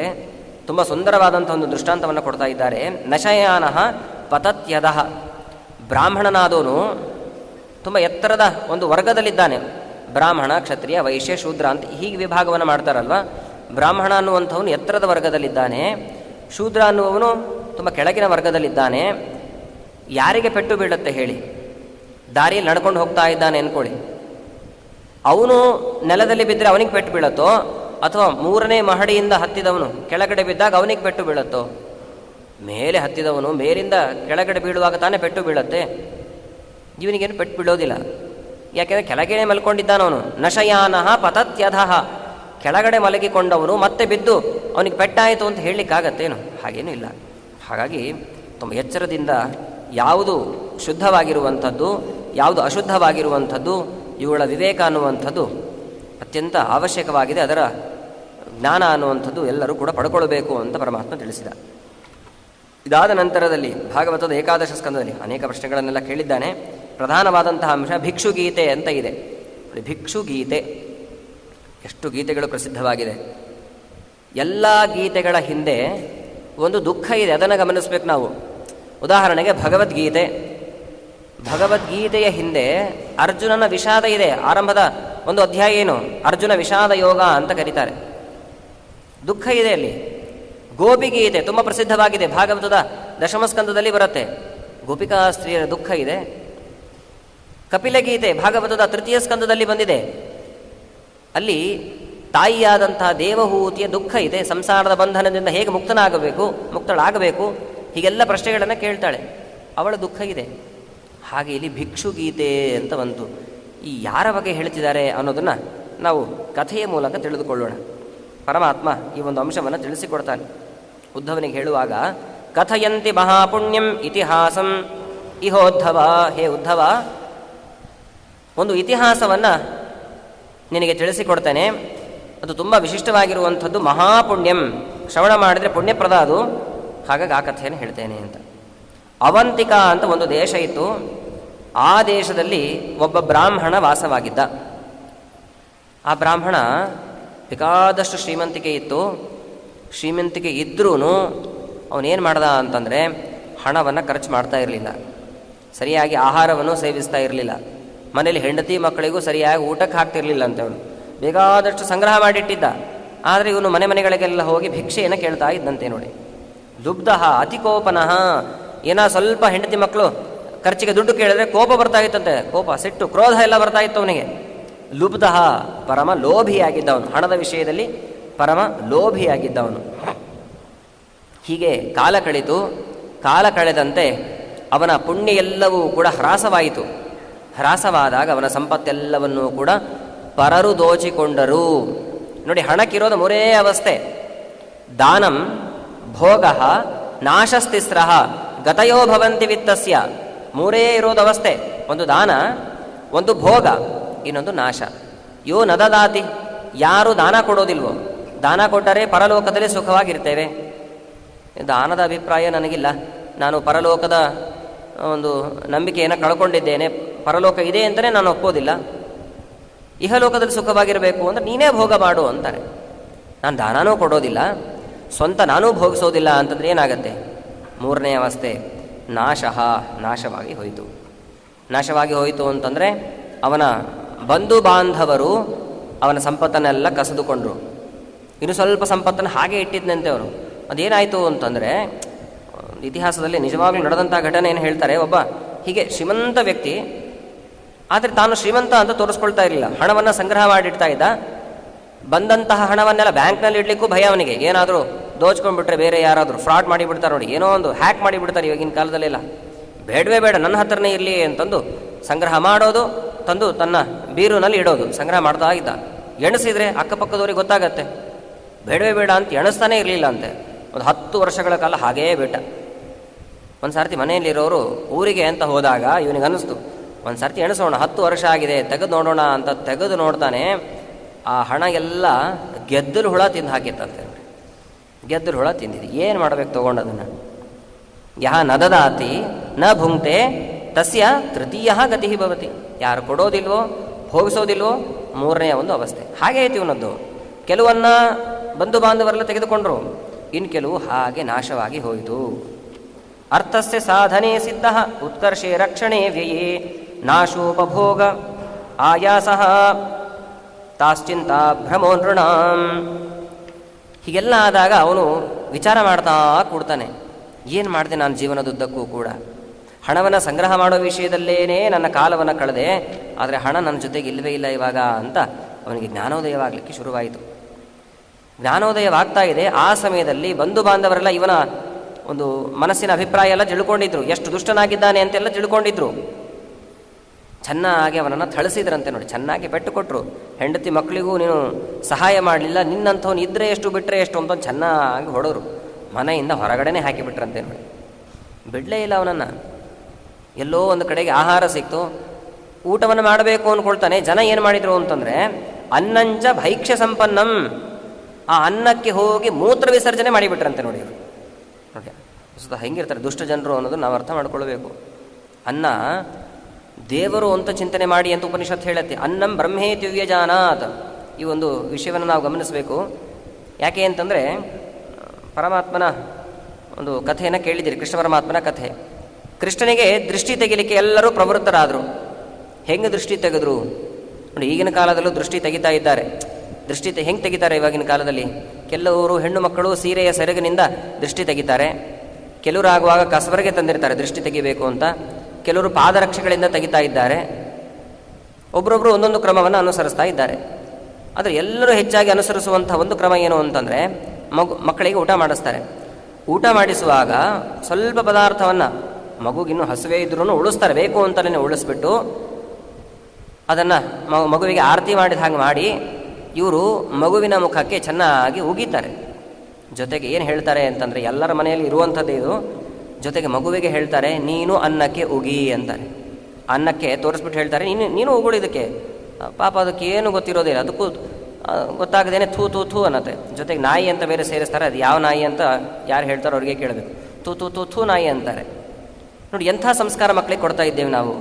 ತುಂಬ ಸುಂದರವಾದಂಥ ಒಂದು ದೃಷ್ಟಾಂತವನ್ನು ಕೊಡ್ತಾ ಇದ್ದಾರೆ. ನಶಯಾನಃ ಪತತ್ಯದಃ, ಬ್ರಾಹ್ಮಣನಾದವನು ತುಂಬ ಎತ್ತರದ ಒಂದು ವರ್ಗದಲ್ಲಿದ್ದಾನೆ. ಬ್ರಾಹ್ಮಣ, ಕ್ಷತ್ರಿಯ, ವೈಶ್ಯ, ಶೂದ್ರ ಅಂತ ಹೀಗೆ ವಿಭಾಗವನ್ನು ಮಾಡ್ತಾರಲ್ವ. ಬ್ರಾಹ್ಮಣ ಅನ್ನುವಂಥವನು ಎತ್ತರದ ವರ್ಗದಲ್ಲಿದ್ದಾನೆ, ಶೂದ್ರ ಅನ್ನುವವನು ತುಂಬ ಕೆಳಗಿನ ವರ್ಗದಲ್ಲಿದ್ದಾನೆ. ಯಾರಿಗೆ ಪೆಟ್ಟು ಬೀಳುತ್ತೆ ಹೇಳಿ? ದಾರಿಯಲ್ಲಿ ನಡ್ಕೊಂಡು ಹೋಗ್ತಾ ಇದ್ದಾನೆ ಅಂದ್ಕೊಳ್ಳಿ, ಅವನು ನೆಲದಲ್ಲಿ ಬಿದ್ದರೆ ಅವನಿಗೆ ಪೆಟ್ಟು ಬೀಳತ್ತೋ, ಅಥವಾ 3ನೇ ಮಹಡಿಯಿಂದ ಹತ್ತಿದವನು ಕೆಳಗಡೆ ಬಿದ್ದಾಗ ಅವನಿಗೆ ಪೆಟ್ಟು ಬೀಳತ್ತೋ? ಮೇಲೆ ಹತ್ತಿದವನು ಮೇಲಿಂದ ಕೆಳಗಡೆ ಬೀಳುವಾಗ ತಾನೇ ಪೆಟ್ಟು ಬೀಳತ್ತೆ, ಇವನಿಗೇನು ಪೆಟ್ಟು ಬೀಳೋದಿಲ್ಲ. ಯಾಕೆಂದರೆ ಕೆಳಗಡೆ ಮಲ್ಕೊಂಡಿದ್ದಾನವನು. ನಶಯಾನಃ ಪತತ್ಯಧಃ, ಕೆಳಗಡೆ ಮಲಗಿಕೊಂಡವನು ಮತ್ತೆ ಬಿದ್ದು ಅವನಿಗೆ ಪೆಟ್ಟಾಯಿತು ಅಂತ ಹೇಳಲಿಕ್ಕಾಗತ್ತೇನು? ಹಾಗೇನೂ ಇಲ್ಲ. ಹಾಗಾಗಿ ತುಂಬ ಎಚ್ಚರದಿಂದ ಯಾವುದು ಶುದ್ಧವಾಗಿರುವಂಥದ್ದು, ಯಾವುದು ಅಶುದ್ಧವಾಗಿರುವಂಥದ್ದು, ಇವುಗಳ ವಿವೇಕ ಅನ್ನುವಂಥದ್ದು ಅತ್ಯಂತ ಅವಶ್ಯಕವಾಗಿದೆ. ಅದರ ಜ್ಞಾನ ಅನ್ನುವಂಥದ್ದು ಎಲ್ಲರೂ ಕೂಡ ಪಡ್ಕೊಳ್ಬೇಕು ಅಂತ ಪರಮಾತ್ಮ ತಿಳಿಸಿದ. ಇದಾದ ನಂತರದಲ್ಲಿ ಭಾಗವತದ ಏಕಾದಶ ಸ್ಕಂದದಲ್ಲಿ ಅನೇಕ ಪ್ರಶ್ನೆಗಳನ್ನೆಲ್ಲ ಕೇಳಿದ್ದಾನೆ. ಪ್ರಧಾನವಾದಂತಹ ಅಂಶ ಭಿಕ್ಷುಗೀತೆ ಅಂತ ಇದೆ. ಭಿಕ್ಷುಗೀತೆ, ಎಷ್ಟು ಗೀತೆಗಳು ಪ್ರಸಿದ್ಧವಾಗಿದೆ. ಎಲ್ಲ ಗೀತೆಗಳ ಹಿಂದೆ ಒಂದು ದುಃಖ ಇದೆ, ಅದನ್ನು ಗಮನಿಸಬೇಕು ನಾವು. ಉದಾಹರಣೆಗೆ ಭಗವದ್ಗೀತೆ, ಭಗವದ್ಗೀತೆಯ ಹಿಂದೆ ಅರ್ಜುನನ ವಿಷಾದ ಇದೆ. ಆರಂಭದ ಒಂದು ಅಧ್ಯಾಯ ಏನು? ಅರ್ಜುನ ವಿಷಾದ ಯೋಗ ಅಂತ ಕರೀತಾರೆ. ದುಃಖ ಇದೆ ಅಲ್ಲಿ. ಗೋಪಿಗೀತೆ ತುಂಬ ಪ್ರಸಿದ್ಧವಾಗಿದೆ, ಭಾಗವತದ ದಶಮಸ್ಕಂದದಲ್ಲಿ ಬರುತ್ತೆ. ಗೋಪಿಕಾ ಸ್ತ್ರೀಯರ ದುಃಖ ಇದೆ. ಕಪಿಲಗೀತೆ ಭಾಗವತದ ತೃತೀಯ ಸ್ಕಂದದಲ್ಲಿ ಬಂದಿದೆ. ಅಲ್ಲಿ ತಾಯಿಯಾದಂತಹ ದೇವಹೂತಿಯ ದುಃಖ ಇದೆ. ಸಂಸಾರದ ಬಂಧನದಿಂದ ಹೇಗೆ ಮುಕ್ತಳಾಗಬೇಕು, ಹೀಗೆಲ್ಲ ಪ್ರಶ್ನೆಗಳನ್ನು ಕೇಳ್ತಾಳೆ. ಅವಳ ದುಃಖ ಇದೆ. ಹಾಗೆ ಇಲ್ಲಿ ಭಿಕ್ಷುಗೀತೆ ಅಂತ ಬಂತು. ಈ ಯಾರ ಬಗ್ಗೆ ಹೇಳ್ತಿದ್ದಾರೆ ಅನ್ನೋದನ್ನು ನಾವು ಕಥೆಯ ಮೂಲಕ ತಿಳಿದುಕೊಳ್ಳೋಣ. ಪರಮಾತ್ಮ ಈ ಒಂದು ಅಂಶವನ್ನು ತಿಳಿಸಿಕೊಡ್ತಾನೆ. ಉದ್ಧವನಿಗೆ ಹೇಳುವಾಗ, ಕಥಯಂತಿ ಮಹಾಪುಣ್ಯಂ ಇತಿಹಾಸಂ ಇಹೋದ್ಧವ, ಹೇ ಉದ್ಧವ, ಒಂದು ಇತಿಹಾಸವನ್ನು ನಿನಗೆ ತಿಳಿಸಿಕೊಡ್ತೇನೆ. ಅದು ತುಂಬ ವಿಶಿಷ್ಟವಾಗಿರುವಂಥದ್ದು, ಮಹಾಪುಣ್ಯಂ, ಶ್ರವಣ ಮಾಡಿದರೆ ಪುಣ್ಯಪ್ರದ ಅದು. ಹಾಗಾಗಿ ಆ ಕಥೆಯನ್ನು ಹೇಳ್ತೇನೆ ಅಂತ. ಅವಂತಿಕಾ ಅಂತ ಒಂದು ದೇಶ ಇತ್ತು. ಆ ದೇಶದಲ್ಲಿ ಒಬ್ಬ ಬ್ರಾಹ್ಮಣ ವಾಸವಾಗಿದ್ದ. ಆ ಬ್ರಾಹ್ಮಣ ಬೇಕಾದಷ್ಟು ಶ್ರೀಮಂತಿಕೆ ಇತ್ತು. ಶ್ರೀಮಂತಿಕೆ ಇದ್ರೂ ಅವನೇನು ಮಾಡ್ದ ಅಂತಂದರೆ ಹಣವನ್ನು ಖರ್ಚು ಮಾಡ್ತಾ ಇರಲಿಲ್ಲ, ಸರಿಯಾಗಿ ಆಹಾರವನ್ನು ಸೇವಿಸ್ತಾ ಇರಲಿಲ್ಲ, ಮನೇಲಿ ಹೆಂಡತಿ ಮಕ್ಕಳಿಗೂ ಸರಿಯಾಗಿ ಊಟಕ್ಕೆ ಹಾಕ್ತಿರ್ಲಿಲ್ಲ ಅಂತ. ಅವನು ಬೇಕಾದಷ್ಟು ಸಂಗ್ರಹ ಮಾಡಿಟ್ಟಿದ್ದ. ಆದರೆ ಇವನು ಮನೆಗಳಿಗೆಲ್ಲ ಹೋಗಿ ಭಿಕ್ಷೆಯನ್ನು ಕೇಳ್ತಾ ಇದ್ದಂತೆ. ನೋಡಿ, ಲುಬ್ಧಃ ಅತಿಕೋಪನಃ, ಏನೋ ಸ್ವಲ್ಪ ಹೆಂಡತಿ ಮಕ್ಕಳು ಖರ್ಚಿಗೆ ದುಡ್ಡು ಕೇಳಿದ್ರೆ ಕೋಪ ಬರ್ತಾ ಇತ್ತಂತೆ. ಕೋಪ, ಸಿಟ್ಟು, ಕ್ರೋಧ ಎಲ್ಲ ಬರ್ತಾ ಇತ್ತು ಅವನಿಗೆ. ಲುಬ್ಧಃ, ಪರಮ ಲೋಭಿಯಾಗಿದ್ದವನು, ಹಣದ ವಿಷಯದಲ್ಲಿ ಪರಮ ಲೋಭಿಯಾಗಿದ್ದವನು. ಹೀಗೆ ಕಾಲ ಕಳೆದು, ಕಾಲ ಕಳೆದಂತೆ ಅವನ ಪುಣ್ಯ ಎಲ್ಲವೂ ಕೂಡ ಹ್ರಾಸವಾಯಿತು. ಹ್ರಾಸವಾದಾಗ ಅವನ ಸಂಪತ್ತೆಲ್ಲವನ್ನೂ ಕೂಡ ಪರರು ದೋಚಿಕೊಂಡರು. ನೋಡಿ, ಹಣಕ್ಕಿರೋದು 3 ಅವಸ್ಥೆ: ದಾನಂ, ಭೋಗ, ನಾಶಸ್ತಿಸ್ರ, ಗತಯೋ ಭವಂತಿ ವಿತ್ತಸ್ಯ. 3 ಇರೋದು ಅವಸ್ಥೆ. ಒಂದು ದಾನ, ಒಂದು ಭೋಗ, ಇನ್ನೊಂದು ನಾಶ. ಯೋ ನದದಾತಿ, ಯಾರು ದಾನ ಕೊಡೋದಿಲ್ವೋ, ದಾನ ಕೊಟ್ಟರೆ ಪರಲೋಕದಲ್ಲಿ ಸುಖವಾಗಿರ್ತೇವೆ. ದಾನದ ಅಭಿಪ್ರಾಯ ನನಗಿಲ್ಲ, ನಾನು ಪರಲೋಕದ ಒಂದು ನಂಬಿಕೆಯನ್ನು ಕಳ್ಕೊಂಡಿದ್ದೇನೆ, ಪರಲೋಕ ಇದೆ ಅಂತಲೇ ನಾನು ಒಪ್ಪೋದಿಲ್ಲ. ಇಹಲೋಕದಲ್ಲಿ ಸುಖವಾಗಿರಬೇಕು ಅಂದರೆ ನೀನೇ ಭೋಗ ಮಾಡು ಅಂತಾರೆ. ನಾನು ದಾನನೂ ಕೊಡೋದಿಲ್ಲ, ಸ್ವಂತ ನಾನೂ ಭೋಗಿಸೋದಿಲ್ಲ ಅಂತಂದರೆ ಏನಾಗತ್ತೆ? ಮೂರನೇ ಅವಸ್ಥೆ ನಾಶವಾಗಿ ಹೋಯಿತು. ನಾಶವಾಗಿ ಹೋಯಿತು ಅಂತಂದರೆ ಅವನ ಬಂಧು ಬಾಂಧವರು ಅವನ ಸಂಪತ್ತನ್ನೆಲ್ಲ ಕಸಿದುಕೊಂಡ್ರು. ಇನ್ನು ಸ್ವಲ್ಪ ಸಂಪತ್ತನ್ನು ಹಾಗೆ ಇಟ್ಟಿದ್ದಂತೆ ಅವನು. ಅದೇನಾಯಿತು ಅಂತಂದರೆ ಇತಿಹಾಸದಲ್ಲಿ ನಿಜವಾಗ್ಲೂ ನಡೆದಂಥ ಘಟನೆ ಏನು ಹೇಳ್ತಾರೆ, ಒಬ್ಬ ಹೀಗೆ ಶ್ರೀಮಂತ ವ್ಯಕ್ತಿ, ಆದರೆ ತಾನು ಶ್ರೀಮಂತ ಅಂತ ತೋರಿಸ್ಕೊಳ್ತಾ ಇರಲಿಲ್ಲ. ಹಣವನ್ನು ಸಂಗ್ರಹ ಮಾಡಿಡ್ತಾ ಇದ್ದ. ಬಂದಂತಹ ಹಣವನ್ನೆಲ್ಲ ಬ್ಯಾಂಕ್ನಲ್ಲಿ ಇಡಲಿಕ್ಕೂ ಭಯ ಅವನಿಗೆ. ಏನಾದರೂ ದೋಚ್ಕೊಂಡ್ಬಿಟ್ರೆ ಬೇರೆ ಯಾರಾದರೂ ಫ್ರಾಡ್ ಮಾಡಿಬಿಡ್ತಾರೆ ನೋಡಿ, ಏನೋ ಒಂದು ಹ್ಯಾಕ್ ಮಾಡಿಬಿಡ್ತಾರೆ ಇವಾಗಿನ ಕಾಲದಲ್ಲೆಲ್ಲ. ಬೇಡವೇ ಬೇಡ, ನನ್ನ ಹತ್ರನೇ ಇರಲಿ ಅಂತಂದು ಸಂಗ್ರಹ ಮಾಡೋದು, ತಂದು ತನ್ನ ಬೀರುನಲ್ಲಿ ಇಡೋದು. ಸಂಗ್ರಹ ಮಾಡ್ತಾ ಇದ್ದ. ಎಣಿಸಿದರೆ ಅಕ್ಕಪಕ್ಕದವ್ರಿಗೆ ಗೊತ್ತಾಗತ್ತೆ. ಬೇಡವೇ ಬೇಡ ಅಂತ ಎಣಿಸ್ತಾನೇ ಇರಲಿಲ್ಲ ಅಂತೆ. ಒಂದು 10 ವರ್ಷಗಳ ಕಾಲ ಹಾಗೇ ಬಿಟ್ಟ. ಒಂದು ಸರ್ತಿ ಮನೆಯಲ್ಲಿರೋರು ಊರಿಗೆ ಅಂತ ಹೋದಾಗ ಇವನಿಗೆ ಅನ್ನಿಸ್ತು, ಒಂದು ಸರ್ತಿ ಎಣಿಸೋಣ, 10 ವರ್ಷ ಆಗಿದೆ, ತೆಗೆದು ನೋಡೋಣ ಅಂತ ತೆಗೆದು ನೋಡ್ತಾನೆ. ಆ ಹಣ ಎಲ್ಲ ಗೆದ್ದಲು ಹುಳ ತಿಂದು ಹಾಕಿತ್ತಂತೆ. ಗೆದ್ದಲು ಹುಳ ತಿಂದಿದೆ. ಏನು ಮಾಡಬೇಕು ತೊಗೊಂಡದನ್ನು? ಯಹ ನದದಾತಿ ನ ಭುಂಕ್ತೆ ತಸ್ಯ ತೃತೀಯ ಗತಿ ಭವತಿ. ಯಾರು ಕೊಡೋದಿಲ್ವೋ, ಭೋಗಿಸೋದಿಲ್ವೋ, ಮೂರನೆಯ ಒಂದು ಅವಸ್ಥೆ. ಹಾಗೆ ಐತಿ ಇವನದ್ದು. ಕೆಲವನ್ನ ಬಂಧು ಬಾಂಧವರೆಲ್ಲ ತೆಗೆದುಕೊಂಡ್ರು, ಇನ್ನು ಕೆಲವು ಹಾಗೆ ನಾಶವಾಗಿ ಹೋಯಿತು. ಅರ್ಥಸ್ಯ ಸಾಧನೆ ಸಿದ್ಧ ಉತ್ಕರ್ಷೆ ರಕ್ಷಣೆ ವ್ಯಯೇ ನಾಶೋಪಭೋಗ ಆಯಾಸ ತಾಶ್ಚಿಂತ ಭ್ರಮೋ ನೃಣಾಂ. ಹೀಗೆಲ್ಲ ಆದಾಗ ಅವನು ವಿಚಾರ ಮಾಡ್ತಾ ಕೂಡ್ತಾನೆ, ಏನು ಮಾಡಿದೆ ನಾನು ಜೀವನದುದ್ದಕ್ಕೂ ಕೂಡ? ಹಣವನ್ನು ಸಂಗ್ರಹ ಮಾಡೋ ವಿಷಯದಲ್ಲೇನೇ ನನ್ನ ಕಾಲವನ್ನು ಕಳೆದೆ, ಆದರೆ ಹಣ ನನ್ನ ಜೊತೆಗೆ ಇಲ್ಲವೇ ಇಲ್ಲ ಇವಾಗ ಅಂತ ಅವನಿಗೆ ಜ್ಞಾನೋದಯವಾಗಲಿಕ್ಕೆ ಶುರುವಾಯಿತು. ಜ್ಞಾನೋದಯವಾಗ್ತಾ ಇದೆ. ಆ ಸಮಯದಲ್ಲಿ ಬಂಧು ಬಾಂಧವರೆಲ್ಲ ಇವನ ಒಂದು ಮನಸ್ಸಿನ ಅಭಿಪ್ರಾಯ ಎಲ್ಲ ತಿಳ್ಕೊಂಡಿದ್ರು, ಎಷ್ಟು ದುಷ್ಟನಾಗಿದ್ದಾನೆ ಅಂತೆಲ್ಲ ತಿಳ್ಕೊಂಡಿದ್ರು. ಚೆನ್ನಾಗಿ ಅವನನ್ನು ಥಳಿಸಿದ್ರಂತೆ ನೋಡಿ, ಚೆನ್ನಾಗಿ ಪೆಟ್ಟು ಕೊಟ್ಟರು. ಹೆಂಡತಿ ಮಕ್ಕಳಿಗೂ ನೀನು ಸಹಾಯ ಮಾಡಲಿಲ್ಲ, ನಿನ್ನಂಥವ್ನು ಇದ್ದರೆ ಎಷ್ಟು ಬಿಟ್ಟರೆ ಎಷ್ಟು ಅಂತ ಚೆನ್ನಾಗಿ ಹೊಡೋರು. ಮನೆಯಿಂದ ಹೊರಗಡೆನೇ ಹಾಕಿಬಿಟ್ರಂತೆ ನೋಡಿ. ಬಿಡಲೇ ಇಲ್ಲ ಅವನನ್ನು. ಎಲ್ಲೋ ಒಂದು ಕಡೆಗೆ ಆಹಾರ ಸಿಕ್ತು, ಊಟವನ್ನು ಮಾಡಬೇಕು ಅಂದ್ಕೊಳ್ತಾನೆ. ಜನ ಏನು ಮಾಡಿದರು ಅಂತಂದರೆ ಅನ್ನಂಚ ಭೈಕ್ಷ್ಯ ಸಂಪನ್ನಂ, ಆ ಅನ್ನಕ್ಕೆ ಹೋಗಿ ಮೂತ್ರ ವಿಸರ್ಜನೆ ಮಾಡಿಬಿಟ್ರಂತೆ ನೋಡಿ ಇವರು. ನೋಡಿ ಸುತ್ತ ಹೆಂಗಿರ್ತಾರೆ ದುಷ್ಟ ಜನರು ಅನ್ನೋದು ನಾವು ಅರ್ಥ ಮಾಡ್ಕೊಳ್ಬೇಕು. ಅನ್ನ ದೇವರು ಅಂತ ಚಿಂತನೆ ಮಾಡಿ ಅಂತ ಉಪನಿಷತ್ ಹೇಳುತ್ತೆ. ಅನ್ನಂ ಬ್ರಹ್ಮೇ ದಿವ್ಯಜಾನಾತ್. ಈ ಒಂದು ವಿಷಯವನ್ನು ನಾವು ಗಮನಿಸಬೇಕು. ಯಾಕೆ ಅಂತಂದರೆ ಪರಮಾತ್ಮನ ಒಂದು ಕಥೆಯನ್ನು ಕೇಳಿದ್ದೀರಿ, ಕೃಷ್ಣ ಪರಮಾತ್ಮನ ಕಥೆ. ಕೃಷ್ಣನಿಗೆ ದೃಷ್ಟಿ ತೆಗಿಲಿಕ್ಕೆ ಎಲ್ಲರೂ ಪ್ರವೃತ್ತರಾದರು. ಹೆಂಗೆ ದೃಷ್ಟಿ ತೆಗೆದ್ರು ನೋಡಿ, ಈಗಿನ ಕಾಲದಲ್ಲೂ ದೃಷ್ಟಿ ತೆಗಿತಾ ಇದ್ದಾರೆ. ದೃಷ್ಟಿ ಹೆಂಗೆ ತೆಗಿತಾರೆ ಇವಾಗಿನ ಕಾಲದಲ್ಲಿ? ಕೆಲವರು ಹೆಣ್ಣು ಮಕ್ಕಳು ಸೀರೆಯ ಸೆರಗಿನಿಂದ ದೃಷ್ಟಿ ತೆಗಿತಾರೆ. ಕೆಲವರು ಆಗುವಾಗ ಕಸಬರಿಗೆ ತಂದಿರ್ತಾರೆ ದೃಷ್ಟಿ ತೆಗಿಬೇಕು ಅಂತ. ಕೆಲವರು ಪಾದರಕ್ಷೆಗಳಿಂದ ತೆಗಿತಾ ಇದ್ದಾರೆ. ಒಬ್ಬರೊಬ್ಬರು ಒಂದೊಂದು ಕ್ರಮವನ್ನು ಅನುಸರಿಸ್ತಾ ಇದ್ದಾರೆ. ಆದರೆ ಎಲ್ಲರೂ ಹೆಚ್ಚಾಗಿ ಅನುಸರಿಸುವಂಥ ಒಂದು ಕ್ರಮ ಏನು ಅಂತಂದರೆ ಮಕ್ಕಳಿಗೆ ಊಟ ಮಾಡಿಸ್ತಾರೆ. ಊಟ ಮಾಡಿಸುವಾಗ ಸ್ವಲ್ಪ ಪದಾರ್ಥವನ್ನು ಮಗುಗಿನ್ನೂ ಹಸುವೆ ಇದ್ರೂ ಉಳಿಸ್ತಾರೆ, ಬೇಕು ಅಂತಲೇ ಉಳಿಸ್ಬಿಟ್ಟು ಅದನ್ನು ಮಗುವಿಗೆ ಆರತಿ ಮಾಡಿದ ಹಾಗೆ ಮಾಡಿ ಇವರು ಮಗುವಿನ ಮುಖಕ್ಕೆ ಚೆನ್ನಾಗಿ ಉಗಿತಾರೆ. ಜೊತೆಗೆ ಏನು ಹೇಳ್ತಾರೆ ಅಂತಂದರೆ, ಎಲ್ಲರ ಮನೆಯಲ್ಲಿ ಇರುವಂಥದ್ದು ಇದು, ಜೊತೆಗೆ ಮಗುವಿಗೆ ಹೇಳ್ತಾರೆ ನೀನು ಅನ್ನಕ್ಕೆ ಉಗಿ ಅಂತಾರೆ. ಅನ್ನಕ್ಕೆ ತೋರಿಸ್ಬಿಟ್ಟು ಹೇಳ್ತಾರೆ ನೀನು ಉಗುಳಿದಕ್ಕೆ. ಪಾಪ ಅದಕ್ಕೆ ಏನು ಗೊತ್ತಿರೋದಿಲ್ಲ, ಅದಕ್ಕೂ ಗೊತ್ತಾಗದೇನೆ ಥೂ ಥೂ ಥೂ ಅನ್ನತ್ತೆ. ಜೊತೆಗೆ ನಾಯಿ ಅಂತ ಬೇರೆ ಸೇರಿಸ್ತಾರೆ. ಅದು ಯಾವ ನಾಯಿ ಅಂತ ಯಾರು ಹೇಳ್ತಾರೋ ಅವ್ರಿಗೆ ಕೇಳಬೇಕು. ಥೂ ಥೂ ಥೂ ಥೂ ನಾಯಿ ಅಂತಾರೆ. ನೋಡಿ ಎಂಥ ಸಂಸ್ಕಾರ ಮಕ್ಕಳಿಗೆ ಕೊಡ್ತಾ ಇದ್ದೇವೆ ನಾವು.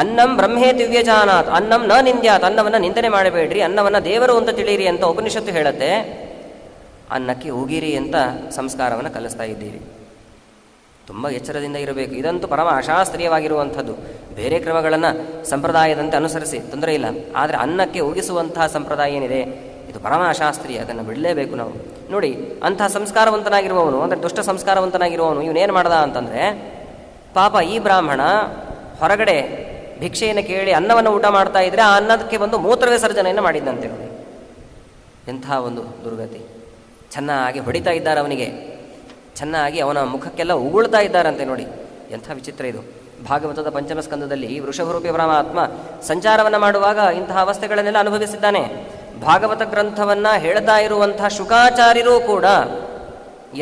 ಅನ್ನಂ ಬ್ರಹ್ಮೇ ದಿವ್ಯಜಾನಾತ್ ಅನ್ನಂ ನ ನಿಂದ್ಯಾತ್. ಅನ್ನವನ್ನು ನಿಂದನೆ ಮಾಡಬೇಡ್ರಿ, ಅನ್ನವನ್ನು ದೇವರು ಅಂತ ತಿಳಿಯಿರಿ ಅಂತ ಉಪನಿಷತ್ತು ಹೇಳುತ್ತೆ. ಅನ್ನಕ್ಕೆ ಉಗಿರಿ ಅಂತ ಸಂಸ್ಕಾರವನ್ನು ಕಲಿಸ್ತಾ ಇದ್ದೀವಿ. ತುಂಬ ಎಚ್ಚರದಿಂದ ಇರಬೇಕು. ಇದಂತೂ ಪರಮ ಅಶಾಸ್ತ್ರೀಯವಾಗಿರುವಂಥದ್ದು. ಬೇರೆ ಕ್ರಮಗಳನ್ನು ಸಂಪ್ರದಾಯದಂತೆ ಅನುಸರಿಸಿ ತೊಂದರೆ ಇಲ್ಲ, ಆದರೆ ಅನ್ನಕ್ಕೆ ಉಗಿಸುವಂತಹ ಸಂಪ್ರದಾಯ ಏನಿದೆ ಇದು ಪರಮ ಅಶಾಸ್ತ್ರೀಯ, ಅದನ್ನು ಬಿಡಲೇಬೇಕು ನಾವು. ನೋಡಿ ಅಂತಹ ಸಂಸ್ಕಾರವಂತನಾಗಿರುವವನು, ಅಂದರೆ ದುಷ್ಟ ಸಂಸ್ಕಾರವಂತನಾಗಿರುವವನು ಇವನೇನು ಮಾಡ್ದ ಅಂತಂದರೆ, ಪಾಪ ಈ ಬ್ರಾಹ್ಮಣ ಹೊರಗಡೆ ಭಿಕ್ಷೆಯನ್ನು ಕೇಳಿ ಅನ್ನವನ್ನು ಊಟ ಮಾಡ್ತಾ ಇದ್ರೆ ಆ ಅನ್ನದಕ್ಕೆ ಬಂದು ಮೂತ್ರ ವಿಸರ್ಜನೆಯನ್ನು ಮಾಡಿದ್ದಂತೆ. ನೋಡಿ ಎಂಥ ಒಂದು ದುರ್ಗತಿ. ಚೆನ್ನಾಗಿ ಹೊಡಿತಾ ಇದ್ದಾರೆ ಅವನಿಗೆ, ಚೆನ್ನಾಗಿ ಅವನ ಮುಖಕ್ಕೆಲ್ಲ ಉಗುಳ್ತಾ ಇದ್ದಾರಂತೆ. ನೋಡಿ ಎಂಥ ವಿಚಿತ್ರ ಇದು. ಭಾಗವತದ ಪಂಚಮ ಸ್ಕಂದದಲ್ಲಿ ವೃಷಭರೂಪಿ ಪರಮಾತ್ಮ ಸಂಚಾರವನ್ನು ಮಾಡುವಾಗ ಇಂತಹ ಅವಸ್ಥೆಗಳನ್ನೆಲ್ಲ ಅನುಭವಿಸಿದ್ದಾನೆ. ಭಾಗವತ ಗ್ರಂಥವನ್ನು ಹೇಳ್ತಾ ಇರುವಂಥ ಶುಕಾಚಾರ್ಯರೂ ಕೂಡ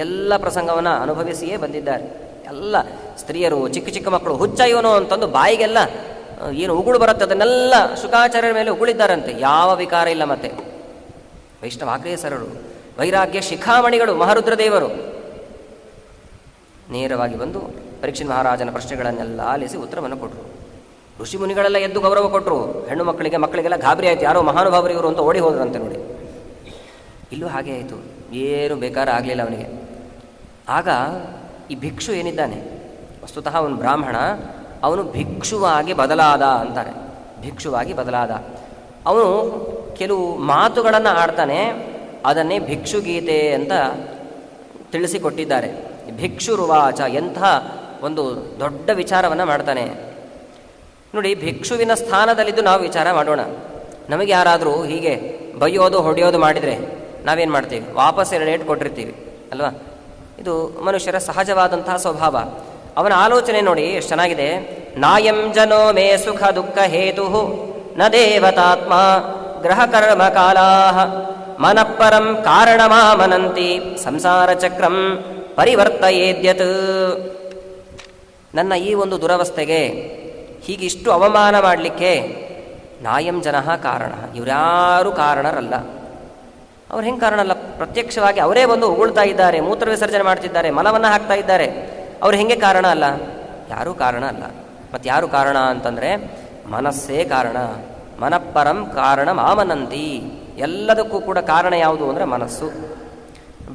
ಎಲ್ಲ ಪ್ರಸಂಗವನ್ನು ಅನುಭವಿಸಿಯೇ ಬಂದಿದ್ದಾರೆ. ಎಲ್ಲ ಸ್ತ್ರೀಯರು, ಚಿಕ್ಕ ಚಿಕ್ಕ ಮಕ್ಕಳು, ಹುಚ್ಚ ಇವನು ಅಂತಂದು ಬಾಯಿಗೆಲ್ಲ ಏನು ಉಗುಳು ಬರುತ್ತೆ ಅದನ್ನೆಲ್ಲ ಶುಕಾಚಾರ್ಯರ ಮೇಲೆ ಉಗುಳಿದ್ದಾರಂತೆ. ಯಾವ ವಿಕಾರ ಇಲ್ಲ. ಮತ್ತೆ ವೈಷ್ಣವಾಗ್ರೇಸರರು, ವೈರಾಗ್ಯ ಶಿಖಾಮಣಿಗಳು, ಮಹಾರುದ್ರದೇವರು ನೇರವಾಗಿ ಬಂದು ಪರೀಕ್ಷಿತ್ ಮಹಾರಾಜನ ಪ್ರಶ್ನೆಗಳನ್ನೆಲ್ಲ ಆಲಿಸಿ ಉತ್ತರವನ್ನು ಕೊಟ್ಟರು. ಋಷಿ ಮುನಿಗಳೆಲ್ಲ ಎದ್ದು ಗೌರವ ಕೊಟ್ಟರು, ಹೆಣ್ಣು ಮಕ್ಕಳಿಗೆಲ್ಲ ಗಾಬರಿ ಆಯಿತು, ಯಾರೋ ಮಹಾನುಭಾವರು ಇವರು ಅಂತ ಓಡಿ ಹೋದ್ರಂತೆ ನೋಡಿ. ಇಲ್ಲೂ ಹಾಗೆ ಆಯಿತು, ಏನು ಬೇಕಾದ್ರೆ ಆಗಲಿಲ್ಲ ಅವನಿಗೆ. ಆಗ ಈ ಭಿಕ್ಷು ಏನಿದ್ದಾನೆ, ವಸ್ತುತಃ ಅವನು ಬ್ರಾಹ್ಮಣ, ಅವನು ಭಿಕ್ಷುವಾಗಿ ಬದಲಾದ ಅಂತಾರೆ. ಭಿಕ್ಷುವಾಗಿ ಬದಲಾದ ಅವನು ಕೆಲವು ಮಾತುಗಳನ್ನು ಆಡ್ತಾನೆ, ಅದನ್ನೇ ಭಿಕ್ಷುಗೀತೆ ಅಂತ ತಿಳಿಸಿಕೊಟ್ಟಿದ್ದಾರೆ. ಭಿಕ್ಷುರುವಾಚ, ಎಂಥ ಒಂದು ದೊಡ್ಡ ವಿಚಾರವನ್ನು ಮಾಡ್ತಾನೆ ನೋಡಿ. ಭಿಕ್ಷುವಿನ ಸ್ಥಾನದಲ್ಲಿದ್ದು ನಾವು ವಿಚಾರ ಮಾಡೋಣ. ನಮಗೆ ಯಾರಾದರೂ ಹೀಗೆ ಬೈಯೋದು ಹೊಡೆಯೋದು ಮಾಡಿದರೆ ನಾವೇನು ಮಾಡ್ತೀವಿ? ವಾಪಸ್ 2 ಏಟು ಕೊಟ್ಟಿರ್ತೀವಿ ಅಲ್ವಾ? ಇದು ಮನುಷ್ಯರ ಸಹಜವಾದಂತಹ ಸ್ವಭಾವ. ಅವನ ಆಲೋಚನೆ ನೋಡಿ ಎಷ್ಟು ಚೆನ್ನಾಗಿದೆ. ನಾಯಂ ಜನೋ ಮೇ ಸುಖ ದುಃಖ ಹೇತು ನ ದೇವತಾತ್ಮ ಗ್ರಹ ಕರ್ಮ ಕಾಲಾ ಮನಃಪರಂ ಕಾರಣಮಾಮನಂತಿ ಸಂಸಾರ ಚಕ್ರಂ ಪರಿವರ್ತಯೇದ್ಯತ್. ನನ್ನ ಈ ಒಂದು ದುರವಸ್ಥೆಗೆ ಹೀಗಿಷ್ಟು ಅವಮಾನ ಮಾಡಲಿಕ್ಕೆ ನಾಯಂ ಜನಃ ಕಾರಣ, ಇವರ್ಯಾರೂ ಕಾರಣರಲ್ಲ. ಅವ್ರು ಹೆಂಗೆ ಕಾರಣ ಅಲ್ಲ? ಪ್ರತ್ಯಕ್ಷವಾಗಿ ಅವರೇ ಬಂದು ಉಗುಳ್ತಾ ಇದ್ದಾರೆ, ಮೂತ್ರ ವಿಸರ್ಜನೆ ಮಾಡ್ತಿದ್ದಾರೆ, ಮಲವನ್ನು ಹಾಕ್ತಾ ಇದ್ದಾರೆ. ಅವ್ರು ಹೆಂಗೆ ಕಾರಣ ಅಲ್ಲ? ಯಾರೂ ಕಾರಣ ಅಲ್ಲ. ಮತ್ತು ಯಾರು ಕಾರಣ ಅಂತಂದರೆ ಮನಸ್ಸೇ ಕಾರಣ. ಮನಃಪರಂ ಕಾರಣ ಮಾಮನಂತಿ. ಎಲ್ಲದಕ್ಕೂ ಕೂಡ ಕಾರಣ ಯಾವುದು ಅಂದರೆ ಮನಸ್ಸು.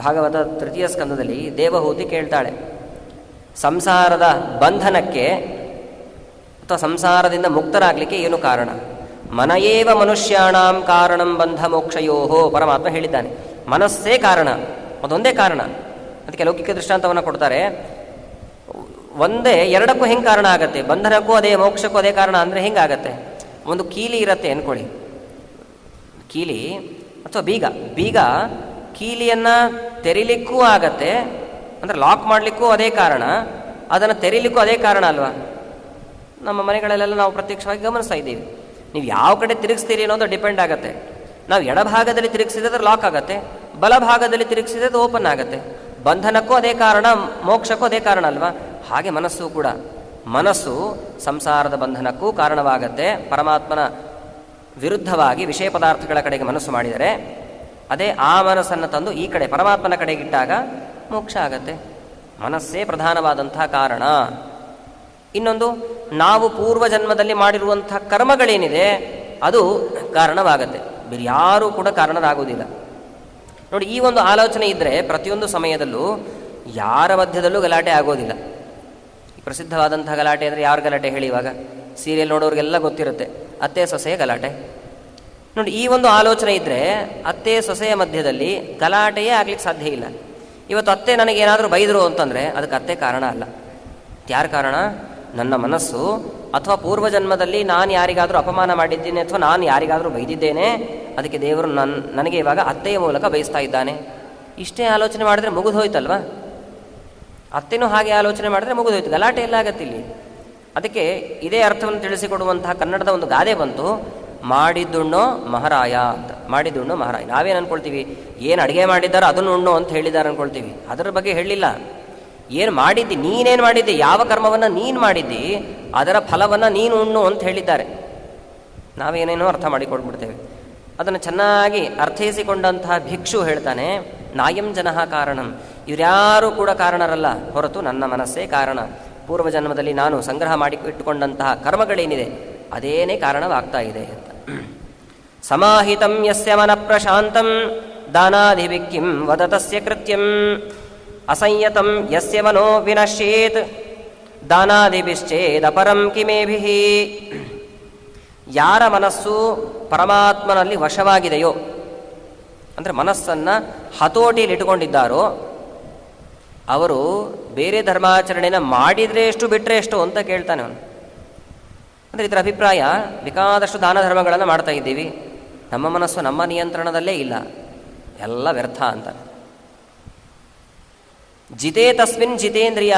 ಭಾಗವತ 3ಯ ಸ್ಕಂದದಲ್ಲಿ ದೇವಹೂತಿ ಕೇಳ್ತಾಳೆ, ಸಂಸಾರದ ಬಂಧನಕ್ಕೆ ಅಥವಾ ಸಂಸಾರದಿಂದ ಮುಕ್ತರಾಗಲಿಕ್ಕೆ ಏನು ಕಾರಣ? ಮನಯೇವ ಮನುಷ್ಯಾಣಾಂ ಕಾರಣಂ ಬಂಧ ಮೋಕ್ಷಯೋಹೋ. ಪರಮಾತ್ಮ ಹೇಳಿದ್ದಾನೆ, ಮನಸ್ಸೇ ಕಾರಣ, ಅದೊಂದೇ ಕಾರಣ. ಅದಕ್ಕೆ ಲೌಕಿಕ ದೃಷ್ಟಾಂತವನ್ನು ಕೊಡ್ತಾರೆ. ಒಂದೇ ಎರಡಕ್ಕೂ ಹೆಂಗೆ ಕಾರಣ ಆಗತ್ತೆ? ಬಂಧನಕ್ಕೂ ಅದೇ, ಮೋಕ್ಷಕ್ಕೂ ಅದೇ ಕಾರಣ ಅಂದರೆ ಹೆಂಗಾಗತ್ತೆ? ಒಂದು ಕೀಲಿ ಇರತ್ತೆ ಅಂದ್ಕೊಳ್ಳಿ, ಕೀಲಿ ಅಥವಾ ಬೀಗ ಕೀಲಿಯನ್ನು ತೆರಿಲಿಕ್ಕೂ ಆಗತ್ತೆ, ಅಂದರೆ ಲಾಕ್ ಮಾಡಲಿಕ್ಕೂ ಅದೇ ಕಾರಣ, ಅದನ್ನು ತೆರಿಲಿಕ್ಕೂ ಅದೇ ಕಾರಣ ಅಲ್ವಾ? ನಮ್ಮ ಮನೆಗಳಲ್ಲೆಲ್ಲ ನಾವು ಪ್ರತ್ಯಕ್ಷವಾಗಿ ಗಮನಿಸ್ತಾ ಇದ್ದೀವಿ. ನೀವು ಯಾವ ಕಡೆ ತಿರುಗಿಸ್ತೀರಿ ಅನ್ನೋದು ಡಿಪೆಂಡ್ ಆಗುತ್ತೆ. ನಾವು ಎಡಭಾಗದಲ್ಲಿ ತಿರುಗಿಸಿದ್ರೆ ಲಾಕ್ ಆಗುತ್ತೆ, ಬಲಭಾಗದಲ್ಲಿ ತಿರುಗಿಸಿದ್ರೆ ಅದು ಓಪನ್ ಆಗುತ್ತೆ. ಬಂಧನಕ್ಕೂ ಅದೇ ಕಾರಣ, ಮೋಕ್ಷಕ್ಕೂ ಅದೇ ಕಾರಣ ಅಲ್ವಾ? ಹಾಗೆ ಮನಸ್ಸು ಕೂಡ, ಮನಸ್ಸು ಸಂಸಾರದ ಬಂಧನಕ್ಕೂ ಕಾರಣವಾಗತ್ತೆ. ಪರಮಾತ್ಮನ ವಿರುದ್ಧವಾಗಿ ವಿಷಯ ಪದಾರ್ಥಗಳ ಕಡೆಗೆ ಮನಸ್ಸು ಮಾಡಿದರೆ ಅದೇ ಆ ಮನಸ್ಸನ್ನು ತಂದು ಈ ಕಡೆ ಪರಮಾತ್ಮನ ಕಡೆಗಿಟ್ಟಾಗ ಮೋಕ್ಷ ಆಗತ್ತೆ. ಮನಸ್ಸೇ ಪ್ರಧಾನವಾದಂಥ ಕಾರಣ. ಇನ್ನೊಂದು, ನಾವು ಪೂರ್ವ ಜನ್ಮದಲ್ಲಿ ಮಾಡಿರುವಂಥ ಕರ್ಮಗಳೇನಿದೆ ಅದು ಕಾರಣವಾಗತ್ತೆ, ಬೇರೆ ಯಾರೂ ಕೂಡ ಕಾರಣರಾಗುವುದಿಲ್ಲ. ನೋಡಿ, ಈ ಒಂದು ಆಲೋಚನೆ ಇದ್ದರೆ ಪ್ರತಿಯೊಂದು ಸಮಯದಲ್ಲೂ ಯಾರ ಮಧ್ಯದಲ್ಲೂ ಗಲಾಟೆ ಆಗೋದಿಲ್ಲ. ಪ್ರಸಿದ್ಧವಾದಂಥ ಗಲಾಟೆ ಅಂದರೆ ಯಾರು ಗಲಾಟೆ ಹೇಳಿ? ಇವಾಗ ಸೀರಿಯಲ್ ನೋಡೋರಿಗೆಲ್ಲ ಗೊತ್ತಿರುತ್ತೆ, ಅತ್ತೆ ಸೊಸೆಯ ಗಲಾಟೆ. ನೋಡಿ, ಈ ಒಂದು ಆಲೋಚನೆ ಇದ್ದರೆ ಅತ್ತೆ ಸೊಸೆಯ ಮಧ್ಯದಲ್ಲಿ ಗಲಾಟೆಯೇ ಆಗ್ಲಿಕ್ಕೆ ಸಾಧ್ಯ ಇಲ್ಲ. ಇವತ್ತು ಅತ್ತೆ ನನಗೇನಾದರೂ ಬೈದರು ಅಂತಂದರೆ ಅದಕ್ಕೆ ಅತ್ತೆ ಕಾರಣ ಅಲ್ಲ. ಯಾರು ಕಾರಣ? ನನ್ನ ಮನಸ್ಸು, ಅಥವಾ ಪೂರ್ವಜನ್ಮದಲ್ಲಿ ನಾನು ಯಾರಿಗಾದರೂ ಅಪಮಾನ ಮಾಡಿದ್ದೇನೆ ಅಥವಾ ನಾನು ಯಾರಿಗಾದರೂ ಬೈದಿದ್ದೇನೆ, ಅದಕ್ಕೆ ದೇವರು ನನಗೆ ಇವಾಗ ಅತ್ತೆಯ ಮೂಲಕ ಬಯಸ್ತಾ ಇದ್ದಾನೆ. ಇಷ್ಟೇ ಆಲೋಚನೆ ಮಾಡಿದ್ರೆ ಮುಗಿದು ಹೋಯ್ತಲ್ವ? ಅತ್ತೆನೂ ಹಾಗೆ ಆಲೋಚನೆ ಮಾಡಿದ್ರೆ ಮುಗಿದೋಯ್ತು, ಗಲಾಟೆ ಎಲ್ಲ ಆಗತ್ತೆ ಇಲ್ಲಿ. ಅದಕ್ಕೆ ಇದೇ ಅರ್ಥವನ್ನು ತಿಳಿಸಿಕೊಡುವಂತಹ ಕನ್ನಡದ ಒಂದು ಗಾದೆ ಬಂತು, ಮಾಡಿದ್ದುಣ್ಣೋ ಮಹಾರಾಯ ಅಂತ. ಮಾಡಿದ್ದುಣ್ಣೋ ಮಹಾರಾಯ. ನಾವೇನು ಅಂದ್ಕೊಳ್ತೀವಿ? ಏನು ಅಡುಗೆ ಮಾಡಿದ್ದಾರೋ ಅದನ್ನು ಉಣ್ಣು ಅಂತ ಹೇಳಿದ್ದಾರೆ ಅಂದ್ಕೊಳ್ತೀವಿ. ಅದರ ಬಗ್ಗೆ ಹೇಳಿಲ್ಲ. ಏನು ಮಾಡಿದ್ದಿ, ನೀನೇನು ಮಾಡಿದ್ದಿ, ಯಾವ ಕರ್ಮವನ್ನು ನೀನು ಮಾಡಿದ್ದಿ ಅದರ ಫಲವನ್ನು ನೀನು ಉಣ್ಣು ಅಂತ ಹೇಳಿದ್ದಾರೆ. ನಾವೇನೇನೋ ಅರ್ಥ ಮಾಡಿಕೊಳ್ಬಿಡ್ತೇವೆ. ಅದನ್ನು ಚೆನ್ನಾಗಿ ಅರ್ಥೈಸಿಕೊಂಡಂತಹ ಭಿಕ್ಷು ಹೇಳ್ತಾನೆ, ನಾಯಂ ಜನಃ ಕಾರಣಂ. ಇವರ್ಯಾರೂ ಕೂಡ ಕಾರಣರಲ್ಲ, ಹೊರತು ನನ್ನ ಮನಸ್ಸೇ ಕಾರಣ. ಪೂರ್ವಜನ್ಮದಲ್ಲಿ ನಾನು ಸಂಗ್ರಹ ಮಾಡಿ ಇಟ್ಟುಕೊಂಡಂತಹ ಕರ್ಮಗಳೇನಿದೆ ಅದೇನೇ ಕಾರಣವಾಗ್ತಾ ಇದೆ ಅಂತ. ಸಮಾಹಿತಂ ಯಸ್ಯ ಮನಃ ಪ್ರಶಾಂತಂ ದಾನಾಧಿಭಿಕ್ಕಿಂ ವದತಸ್ಯ ಕೃತ್ಯಂ ಅಸಂಯತಂ ಯಸ್ಯ ಮನೋ ವಿನಶ್ಯೇತ್ ದಾನಾದಿಭಿಶ್ಚೇದಪರಂ ಕಿಮೇಭಿಃ. ಯಾರ ಮನಸ್ಸು ಪರಮಾತ್ಮನಲ್ಲಿ ವಶವಾಗಿದೆಯೋ, ಅಂದರೆ ಮನಸ್ಸನ್ನು ಹತೋಟಿಯಲ್ಲಿಟ್ಟುಕೊಂಡಿದ್ದಾರೋ ಅವರು ಬೇರೆ ಧರ್ಮಾಚರಣೆನ ಮಾಡಿದರೆ ಎಷ್ಟು ಬಿಟ್ಟರೆ ಎಷ್ಟು ಅಂತ ಕೇಳ್ತಾನೆ ಅವನು. ಅಂದರೆ ಇದರ ಅಭಿಪ್ರಾಯ, ಬೇಕಾದಷ್ಟು ದಾನ ಧರ್ಮಗಳನ್ನು ಮಾಡ್ತಾ ಇದ್ದೀವಿ, ನಮ್ಮ ಮನಸ್ಸು ನಮ್ಮ ನಿಯಂತ್ರಣದಲ್ಲೇ ಇಲ್ಲ, ಎಲ್ಲ ವ್ಯರ್ಥ ಅಂತಾನೆ. ಜಿತೆ ತಸ್ಮಿನ್ ಜಿತೇಂದ್ರಿಯ.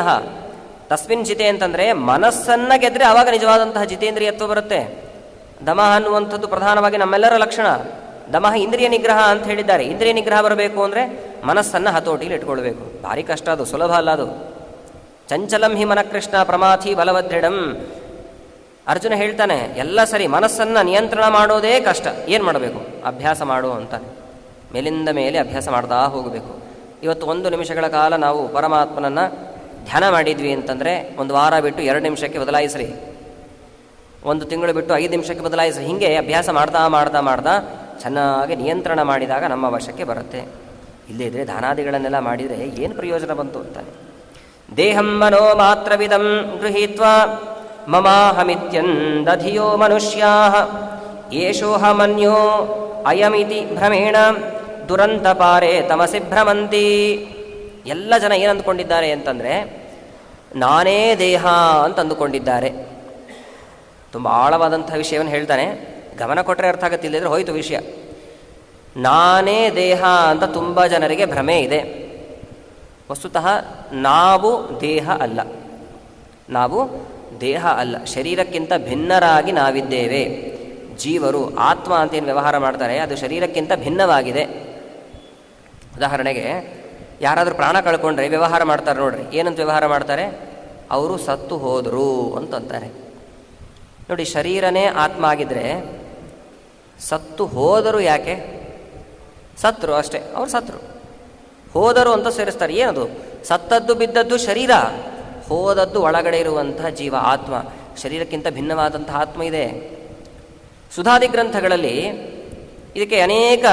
ತಸ್ಮಿನ್ ಜಿತೆ ಅಂತಂದರೆ ಮನಸ್ಸನ್ನು ಗೆದ್ದರೆ ಆವಾಗ ನಿಜವಾದಂತಹ ಜಿತೇಂದ್ರಿಯತ್ವ ಬರುತ್ತೆ. ದಮಃ ಅನ್ನುವಂಥದ್ದು ಪ್ರಧಾನವಾಗಿ ನಮ್ಮೆಲ್ಲರ ಲಕ್ಷಣ. ದಮಃ ಇಂದ್ರಿಯ ನಿಗ್ರಹ ಅಂತ ಹೇಳಿದ್ದಾರೆ. ಇಂದ್ರಿಯ ನಿಗ್ರಹ ಬರಬೇಕು ಅಂದರೆ ಮನಸ್ಸನ್ನು ಹತೋಟಿಲಿ ಇಟ್ಕೊಳ್ಬೇಕು. ಭಾರಿ ಕಷ್ಟ, ಅದು ಸುಲಭ ಅಲ್ಲ ಅದು. ಚಂಚಲಂ ಹಿ ಮನಃಕೃಷ್ಣ ಪ್ರಮಾಥಿ ಬಲವದೃಢಂ. ಅರ್ಜುನ ಹೇಳ್ತಾನೆ, ಎಲ್ಲ ಸರಿ, ಮನಸ್ಸನ್ನು ನಿಯಂತ್ರಣ ಮಾಡೋದೇ ಕಷ್ಟ. ಏನು ಮಾಡಬೇಕು? ಅಭ್ಯಾಸ ಮಾಡು ಅಂತಾನೆ. ಮೇಲಿಂದ ಮೇಲೆ ಅಭ್ಯಾಸ ಮಾಡ್ತಾ ಹೋಗಬೇಕು. ಇವತ್ತು 1 ನಿಮಿಷಗಳ ಕಾಲ ನಾವು ಪರಮಾತ್ಮನನ್ನು ಧ್ಯಾನ ಮಾಡಿದ್ವಿ ಅಂತಂದರೆ 1 ವಾರ ಬಿಟ್ಟು 2 ನಿಮಿಷಕ್ಕೆ ಬದಲಾಯಿಸ್ರಿ. 1 ತಿಂಗಳು ಬಿಟ್ಟು 5 ನಿಮಿಷಕ್ಕೆ ಬದಲಾಯಿಸಿ, ಹೀಗೆ ಅಭ್ಯಾಸ ಮಾಡ್ತಾ ಮಾಡ್ತಾ ಮಾಡ್ತಾ ಚೆನ್ನಾಗಿ ನಿಯಂತ್ರಣ ಮಾಡಿದಾಗ ನಮ್ಮ ವಶಕ್ಕೆ ಬರುತ್ತೆ. ಇಲ್ಲೇ ಇದ್ದರೆ ದಾನಾದಿಗಳನ್ನೆಲ್ಲ ಮಾಡಿದರೆ ಏನು ಪ್ರಯೋಜನ ಬಂತು ಅಂತಾನೆ. ದೇಹಂ ಮನೋ ಮಾತ್ರವಿದಂ ಗೃಹೀತ್ವಾ ಮಮಾಹಮಿತ್ಯಂದಧಿಯೋ ಮನುಷ್ಯಾಃ ಯೇಷೋಹಮನ್ಯೋ ಅಯಮಿತಿ ಭ್ರಮೇಣ ದುರಂತಪಾರೇ ತಮಸಿ ಭ್ರಮಂತಿ. ಎಲ್ಲ ಜನ ಏನು ಅಂದುಕೊಂಡಿದ್ದಾರೆ ಅಂತಂದರೆ ನಾನೇ ದೇಹ ಅಂತ ಅಂದುಕೊಂಡಿದ್ದಾರೆ. ತುಂಬ ಆಳವಾದಂಥ ವಿಷಯವನ್ನು ಹೇಳ್ತಾನೆ, ಗಮನ ಕೊಟ್ಟರೆ ಅರ್ಥ ಆಗತ್ತಿಲ್ಲದ್ರೆ ಹೋಯಿತು ವಿಷಯ. ನಾನೇ ದೇಹ ಅಂತ ತುಂಬ ಜನರಿಗೆ ಭ್ರಮೆ ಇದೆ. ವಸ್ತುತಃ ನಾವು ದೇಹ ಅಲ್ಲ, ನಾವು ದೇಹ ಅಲ್ಲ, ಶರೀರಕ್ಕಿಂತ ಭಿನ್ನರಾಗಿ ನಾವಿದ್ದೇವೆ. ಜೀವರು ಆತ್ಮ ಅಂತೇನು ವ್ಯವಹಾರ ಮಾಡ್ತಾರೆ ಅದು ಶರೀರಕ್ಕಿಂತ ಭಿನ್ನವಾಗಿದೆ. ಉದಾಹರಣೆಗೆ ಯಾರಾದರೂ ಪ್ರಾಣ ಕಳ್ಕೊಂಡ್ರೆ ವ್ಯವಹಾರ ಮಾಡ್ತಾರೆ ನೋಡ್ರಿ, ಏನಂತ ವ್ಯವಹಾರ ಮಾಡ್ತಾರೆ? ಅವರು ಸತ್ತು ಹೋದರು ಅಂತಂತಾರೆ. ನೋಡಿ, ಶರೀರನೇ ಆತ್ಮ ಆಗಿದ್ದರೆ ಸತ್ತು ಹೋದರು ಯಾಕೆ? ಸತ್ರು ಅಷ್ಟೇ, ಅವ್ರು ಸತ್ರು. ಹೋದರು ಅಂತ ಸೇರಿಸ್ತಾರೆ. ಏನದು? ಸತ್ತದ್ದು ಬಿದ್ದದ್ದು ಶರೀರ, ಹೋದದ್ದು ಒಳಗಡೆ ಇರುವಂತಹ ಜೀವ ಆತ್ಮ. ಶರೀರಕ್ಕಿಂತ ಭಿನ್ನವಾದಂತಹ ಆತ್ಮ ಇದೆ. ಸುಧಾದಿ ಗ್ರಂಥಗಳಲ್ಲಿ ಇದಕ್ಕೆ ಅನೇಕ